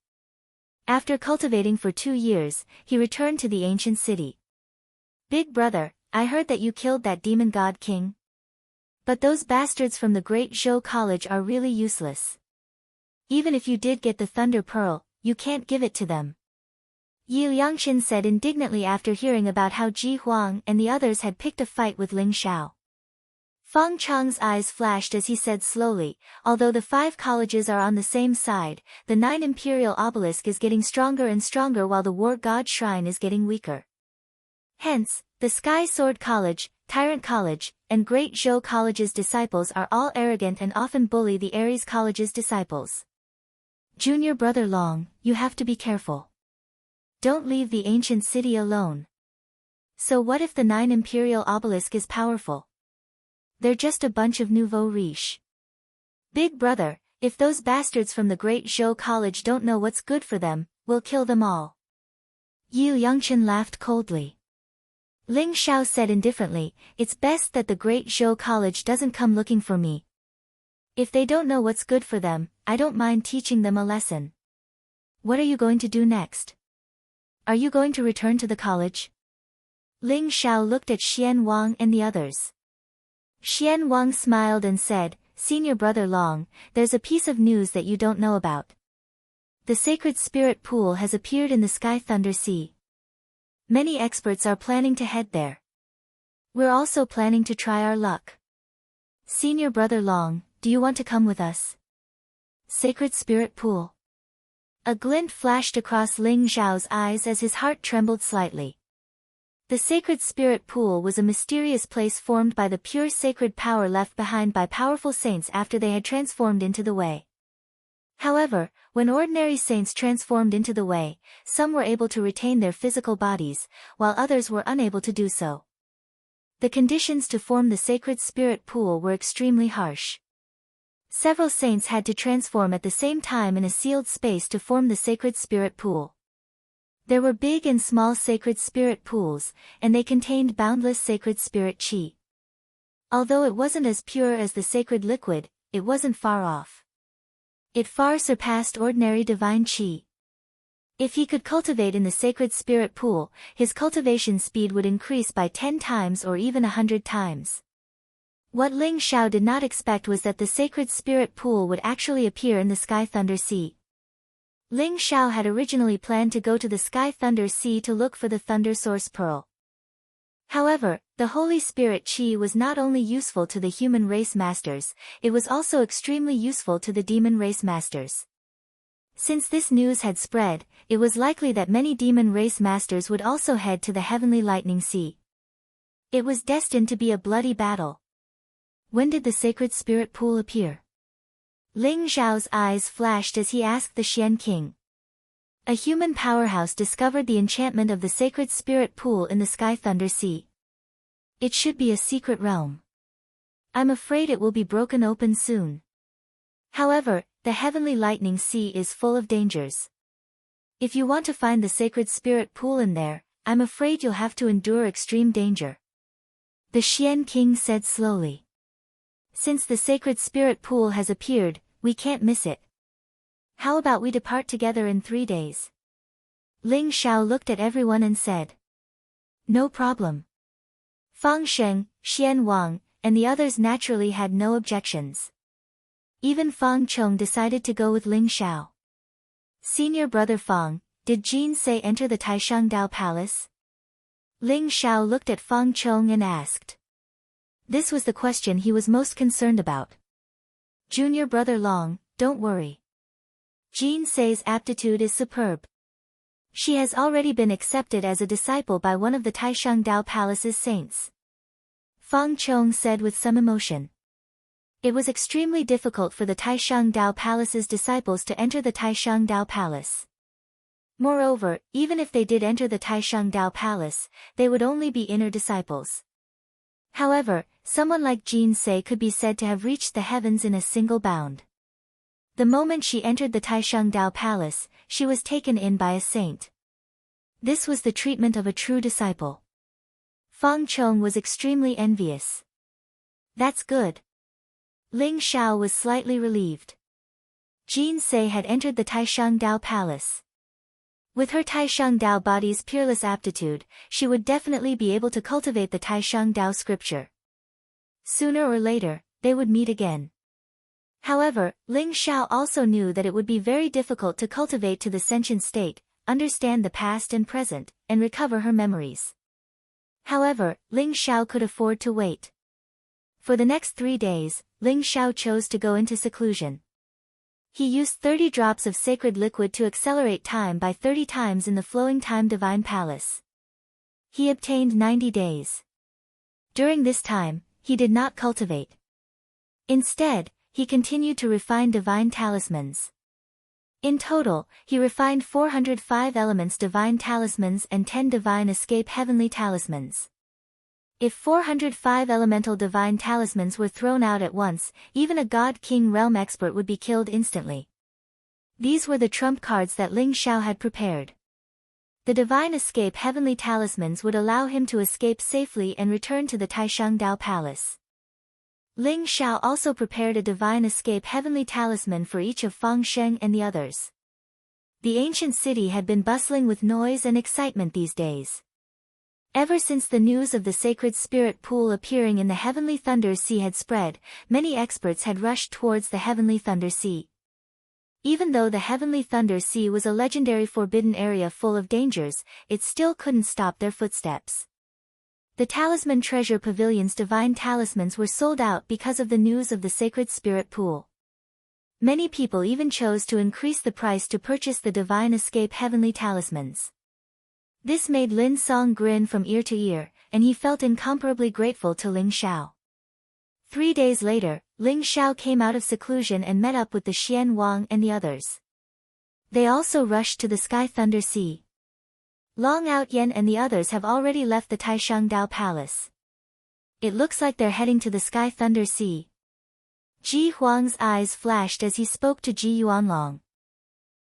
After cultivating for 2 years, he returned to the ancient city. Big brother, I heard that you killed that demon god king. But those bastards from the Great Zhou College are really useless. Even if you did get the Thunder Pearl, you can't give it to them. Yi Liangqin said indignantly after hearing about how Ji Huang and the others had picked a fight with Ling Xiao. Fang Chang's eyes flashed as he said slowly, although the 5 colleges are on the same side, the 9 imperial obelisk is getting stronger and stronger while the war god shrine is getting weaker. Hence, the Sky Sword College, Tyrant College, and Great Zhou College's disciples are all arrogant and often bully the Ares College's disciples. Junior brother Long, you have to be careful. Don't leave the ancient city alone. So what if the 9 imperial obelisk is powerful? They're just a bunch of nouveau riche. Big brother, if those bastards from the Great Zhou College don't know what's good for them, we'll kill them all. Yi Liangqin laughed coldly. Ling Xiao said indifferently, it's best that the Great Zhou College doesn't come looking for me. If they don't know what's good for them, I don't mind teaching them a lesson. What are you going to do next? Are you going to return to the college? Ling Xiao looked at Xian Wang and the others. Xian Wang smiled and said, Senior brother Long, there's a piece of news that you don't know about. The sacred spirit pool has appeared in the Sky Thunder Sea. Many experts are planning to head there. We're also planning to try our luck. Senior brother Long, do you want to come with us? Sacred Spirit Pool. A glint flashed across Ling Xiao's eyes as his heart trembled slightly. The Sacred Spirit Pool was a mysterious place formed by the pure sacred power left behind by powerful saints after they had transformed into the Way. However, when ordinary saints transformed into the Way, some were able to retain their physical bodies, while others were unable to do so. The conditions to form the Sacred Spirit Pool were extremely harsh. Several saints had to transform at the same time in a sealed space to form the Sacred Spirit Pool. There were big and small Sacred Spirit Pools, and they contained boundless Sacred Spirit Qi. Although it wasn't as pure as the Sacred Liquid, it wasn't far off. It far surpassed ordinary divine Qi. If he could cultivate in the Sacred Spirit Pool, his cultivation speed would increase by 10 times or even 100 times. What Ling Xiao did not expect was that the Sacred Spirit Pool would actually appear in the Sky Thunder Sea. Ling Xiao had originally planned to go to the Sky Thunder Sea to look for the Thunder Source Pearl. However, the Holy Spirit Qi was not only useful to the human race masters, it was also extremely useful to the demon race masters. Since this news had spread, it was likely that many demon race masters would also head to the Heavenly Lightning Sea. It was destined to be a bloody battle. When did the Sacred Spirit Pool appear? Ling Xiao's eyes flashed as he asked the Xian King. A human powerhouse discovered the enchantment of the Sacred Spirit Pool in the Sky Thunder Sea. It should be a secret realm. I'm afraid it will be broken open soon. However, the Heavenly Lightning Sea is full of dangers. If you want to find the Sacred Spirit Pool in there, I'm afraid you'll have to endure extreme danger. The Xian King said slowly. Since the Sacred Spirit Pool has appeared, we can't miss it. How about we depart together in 3 days? Ling Xiao looked at everyone and said. No problem. Fang Sheng, Xian Wang, and the others naturally had no objections. Even Fang Chong decided to go with Ling Xiao. Senior brother Fang, did Jin say enter the Taishangdao Palace? Ling Xiao looked at Fang Chong and asked. This was the question he was most concerned about. Junior brother Long, don't worry. Jin Sei's aptitude is superb. She has already been accepted as a disciple by one of the Taishengdao Palace's saints. Fang Chong said with some emotion. It was extremely difficult for the Taishengdao Palace's disciples to enter the Taishengdao Palace. Moreover, even if they did enter the Taishengdao Palace, they would only be inner disciples. However, someone like Jin Sei could be said to have reached the heavens in a single bound. The moment she entered the Taishengdao Palace, she was taken in by a saint. This was the treatment of a true disciple. Fang Chong was extremely envious. That's good. Ling Xiao was slightly relieved. Jin Sei had entered the Taishengdao Palace. With her Taishengdao body's peerless aptitude, she would definitely be able to cultivate the Taishengdao scripture. Sooner or later, they would meet again. However, Ling Xiao also knew that it would be very difficult to cultivate to the sentient state, understand the past and present, and recover her memories. However, Ling Xiao could afford to wait. For the next 3 days, Ling Xiao chose to go into seclusion. He used 30 drops of sacred liquid to accelerate time by 30 times in the flowing time divine palace. He obtained 90 days. During this time, he did not cultivate. Instead, he continued to refine divine talismans. In total, he refined 405 elements divine talismans and 10 divine escape heavenly talismans. If 405 elemental divine talismans were thrown out at once, even a God King realm expert would be killed instantly. These were the trump cards that Ling Xiao had prepared. The divine escape heavenly talismans would allow him to escape safely and return to the Taishengdao Palace. Ling Xiao also prepared a divine escape heavenly talisman for each of Fang Sheng and the others. The ancient city had been bustling with noise and excitement these days. Ever since the news of the sacred spirit pool appearing in the Heavenly Thunder Sea had spread, many experts had rushed towards the Heavenly Thunder Sea. Even though the Heavenly Thunder Sea was a legendary forbidden area full of dangers, it still couldn't stop their footsteps. The Talisman Treasure Pavilion's divine talismans were sold out because of the news of the sacred spirit pool. Many people even chose to increase the price to purchase the divine escape heavenly talismans. This made Lin Song grin from ear to ear, and he felt incomparably grateful to Ling Xiao. 3 days later, Ling Xiao came out of seclusion and met up with the Xian Wang and the others. They also rushed to the Sky Thunder Sea. Long Outyen and the others have already left the Taishengdao Palace. It looks like they're heading to the Sky Thunder Sea. Ji Huang's eyes flashed as he spoke to Ji Yuanlong.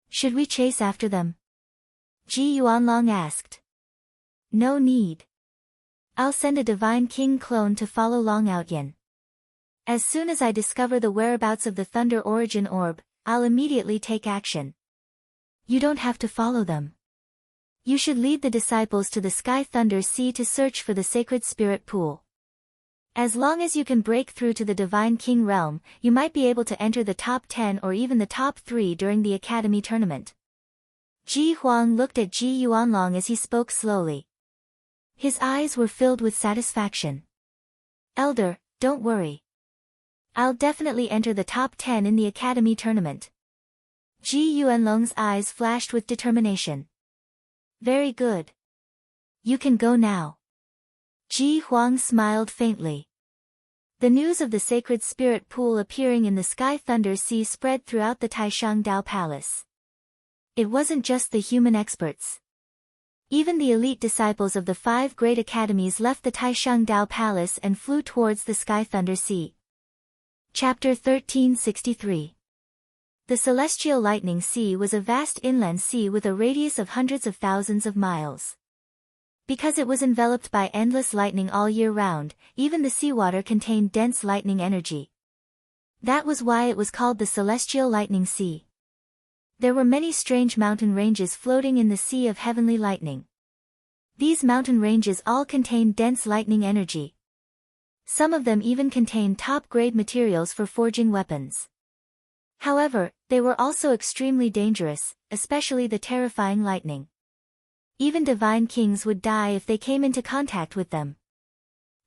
Should we chase after them? Ji Yuanlong asked. No need. I'll send a Divine King clone to follow Long Outyen. As soon as I discover the whereabouts of the Thunder Origin Orb, I'll immediately take action. You don't have to follow them. You should lead the disciples to the Sky Thunder Sea to search for the sacred spirit pool. As long as you can break through to the Divine King realm, you might be able to enter the top 10 or even the top 3 during the Academy tournament. Ji Huang looked at Ji Yuanlong as he spoke slowly. His eyes were filled with satisfaction. Elder, don't worry. I'll definitely enter the top 10 in the Academy tournament. Ji Yuanlong's eyes flashed with determination. Very good. You can go now. Ji Huang smiled faintly. The news of the sacred spirit pool appearing in the Sky Thunder Sea spread throughout the Taishengdao Palace. It wasn't just the human experts. Even the elite disciples of the 5 great academies left the Taishengdao Palace and flew towards the Sky Thunder Sea. Chapter 1363. The Celestial Lightning Sea was a vast inland sea with a radius of hundreds of thousands of miles. Because it was enveloped by endless lightning all year round, even the seawater contained dense lightning energy. That was why it was called the Celestial Lightning Sea. There were many strange mountain ranges floating in the sea of heavenly lightning. These mountain ranges all contained dense lightning energy. Some of them even contained top-grade materials for forging weapons. However, they were also extremely dangerous, especially the terrifying lightning. Even divine kings would die if they came into contact with them.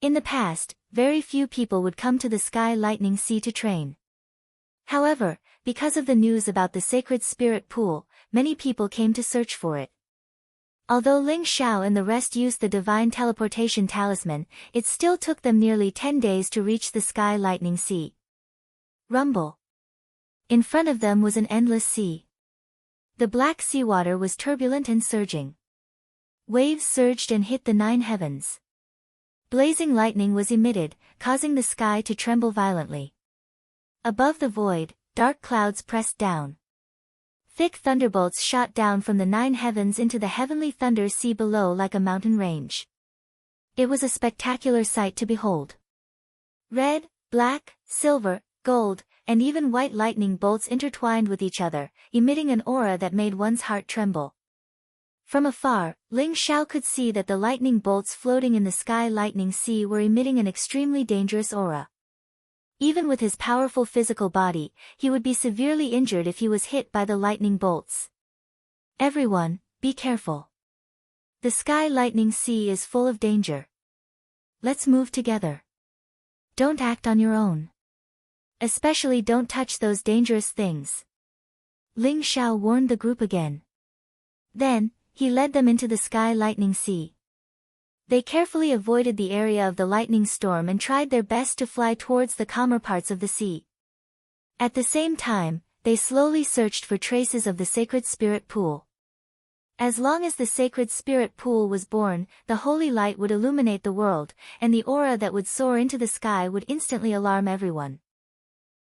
In the past, very few people would come to the Sky Lightning Sea to train. However, because of the news about the sacred spirit pool, many people came to search for it. Although Ling Xiao and the rest used the divine teleportation talisman, it still took them nearly 10 days to reach the Sky Lightning Sea. Rumble. In front of them was an endless sea. The black seawater was turbulent and surging. Waves surged and hit the 9 heavens. Blazing lightning was emitted, causing the sky to tremble violently. Above the void, dark clouds pressed down. Thick thunderbolts shot down from the 9 heavens into the heavenly thunder sea below like a mountain range. It was a spectacular sight to behold. Red, black, silver, gold, and even white lightning bolts intertwined with each other, emitting an aura that made one's heart tremble. From afar, Ling Xiao could see that the lightning bolts floating in the Sky Lightning Sea were emitting an extremely dangerous aura. Even with his powerful physical body, he would be severely injured if he was hit by the lightning bolts. Everyone, be careful. The Sky Lightning Sea is full of danger. Let's move together. Don't act on your own. Especially don't touch those dangerous things. Ling Xiao warned the group again. Then, he led them into the Sky Lightning Sea. They carefully avoided the area of the lightning storm and tried their best to fly towards the calmer parts of the sea. At the same time, they slowly searched for traces of the sacred spirit pool. As long as the sacred spirit pool was born, the holy light would illuminate the world, and the aura that would soar into the sky would instantly alarm everyone.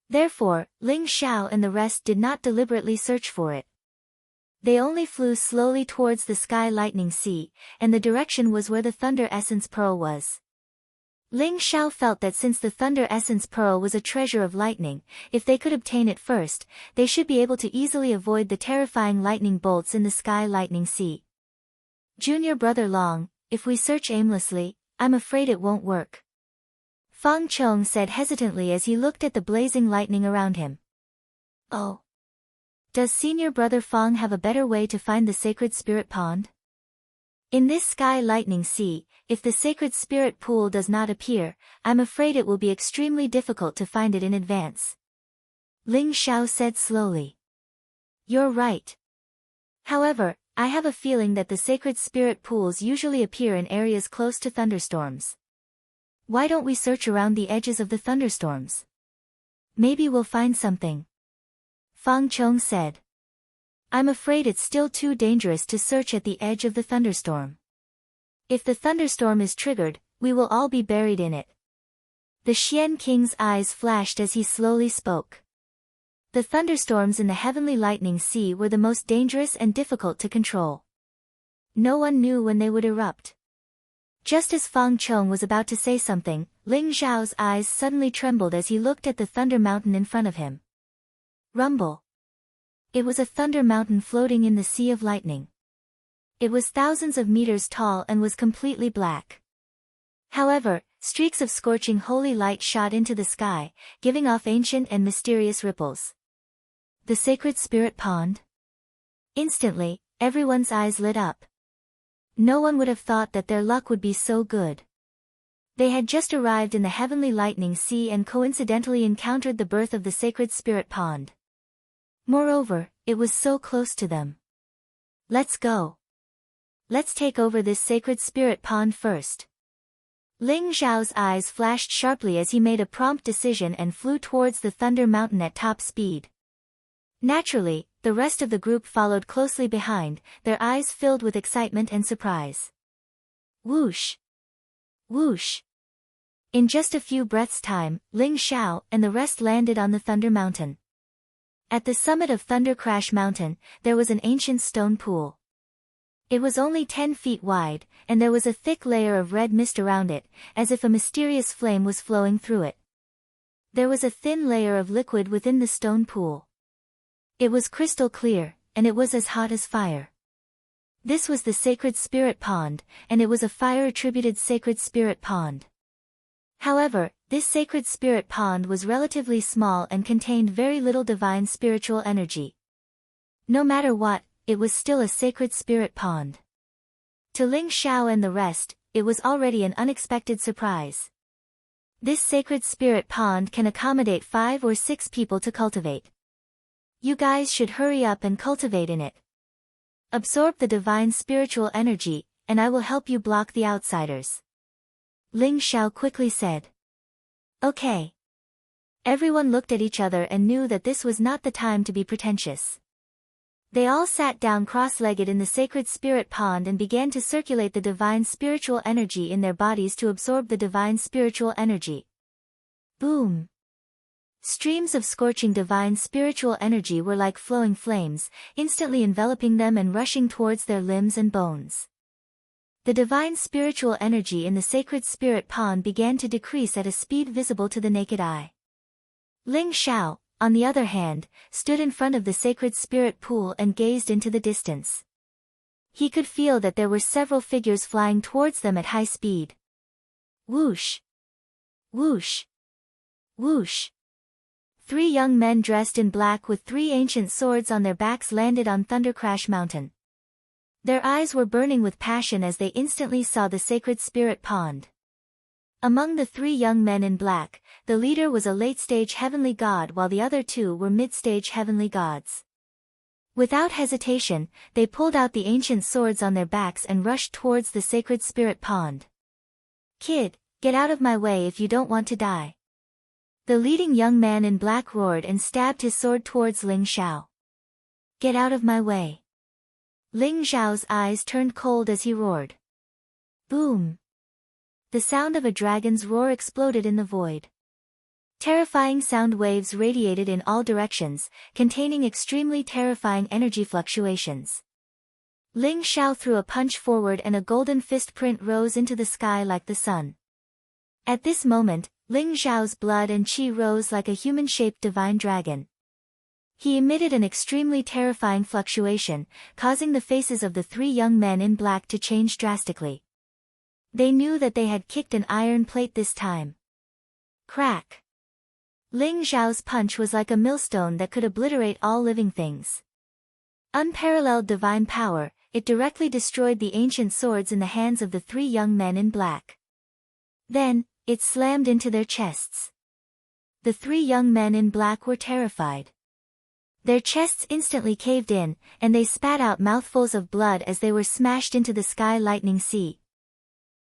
Therefore, Ling Xiao and the rest did not deliberately search for it. They only flew slowly towards the Sky Lightning Sea, and the direction was where the Thunder Essence Pearl was. Ling Xiao felt that since the Thunder Essence Pearl was a treasure of lightning, if they could obtain it first, they should be able to easily avoid the terrifying lightning bolts in the Sky Lightning Sea. Junior brother Long, if we search aimlessly, I'm afraid it won't work. Fang Chong said hesitantly as he looked at the blazing lightning around him. Oh. Does senior brother Fang have a better way to find the sacred spirit pond? In this Sky Lightning Sea, if the sacred spirit pool does not appear, I'm afraid it will be extremely difficult to find it in advance. Ling Xiao said slowly. You're right. However, I have a feeling that the sacred spirit pools usually appear in areas close to thunderstorms. Why don't we search around the edges of the thunderstorms? Maybe we'll find something. Fang Chong said. I'm afraid it's still too dangerous to search at the edge of the thunderstorm. If the thunderstorm is triggered, we will all be buried in it. The Xian King's eyes flashed as he slowly spoke. The thunderstorms in the heavenly lightning sea were the most dangerous and difficult to control. No one knew when they would erupt. Just as Fang Chong was about to say something, Ling Xiao's eyes suddenly trembled as he looked at the thunder mountain in front of him. Rumble. It was a thunder mountain floating in the sea of lightning. It was thousands of meters tall and was completely black. However, streaks of scorching holy light shot into the sky, giving off ancient and mysterious ripples. The sacred spirit pond? Instantly, everyone's eyes lit up. No one would have thought that their luck would be so good. They had just arrived in the heavenly lightning sea and coincidentally encountered the birth of the sacred spirit pond. Moreover, it was so close to them. Let's go. Let's take over this sacred spirit pond first. Ling Xiao's eyes flashed sharply as he made a prompt decision and flew towards the Thunder Mountain at top speed. Naturally, the rest of the group followed closely behind, their eyes filled with excitement and surprise. Whoosh! Whoosh! In just a few breaths' time, Ling Xiao and the rest landed on the Thunder Mountain. At the summit of Thunder Crash Mountain, there was an ancient stone pool. It was only 10 feet wide, and there was a thick layer of red mist around it, as if a mysterious flame was flowing through it. There was a thin layer of liquid within the stone pool. It was crystal clear, and it was as hot as fire. This was the Sacred Spirit Pond, and it was a fire-attributed Sacred Spirit Pond. However, this Sacred Spirit Pond was relatively small and contained very little divine spiritual energy. No matter what, it was still a Sacred Spirit Pond. To Ling Xiao and the rest, it was already an unexpected surprise. This sacred spirit pond can accommodate 5 or 6 people to cultivate. You guys should hurry up and cultivate in it. Absorb the divine spiritual energy, and I will help you block the outsiders. Ling Xiao quickly said. Okay. Everyone looked at each other and knew that this was not the time to be pretentious. They all sat down cross-legged in the sacred spirit pond and began to circulate the divine spiritual energy in their bodies to absorb the divine spiritual energy. Boom! Streams of scorching divine spiritual energy were like flowing flames, instantly enveloping them and rushing towards their limbs and bones. The divine spiritual energy in the sacred spirit pond began to decrease at a speed visible to the naked eye. Ling Xiao, on the other hand, stood in front of the sacred spirit pool and gazed into the distance. He could feel that there were several figures flying towards them at high speed. Whoosh! Whoosh! Whoosh! 3 young men dressed in black with 3 ancient swords on their backs landed on Thundercrash Mountain. Their eyes were burning with passion as they instantly saw the sacred spirit pond. Among the 3 young men in black, the leader was a late-stage heavenly god while the other 2 were mid-stage heavenly gods. Without hesitation, they pulled out the ancient swords on their backs and rushed towards the sacred spirit pond. Kid, get out of my way if you don't want to die. The leading young man in black roared and stabbed his sword towards Ling Xiao. Get out of my way. Ling Xiao's eyes turned cold as he roared. Boom! The sound of a dragon's roar exploded in the void. Terrifying sound waves radiated in all directions, containing extremely terrifying energy fluctuations. Ling Xiao threw a punch forward and a golden fist print rose into the sky like the sun. At this moment, Ling Xiao's blood and qi rose like a human-shaped divine dragon. He emitted an extremely terrifying fluctuation, causing the faces of the 3 young men in black to change drastically. They knew that they had kicked an iron plate this time. Crack! Ling Xiao's punch was like a millstone that could obliterate all living things. Unparalleled divine power, it directly destroyed the ancient swords in the hands of the 3 young men in black. Then, it slammed into their chests. The 3 young men in black were terrified. Their chests instantly caved in, and they spat out mouthfuls of blood as they were smashed into the sky lightning sea.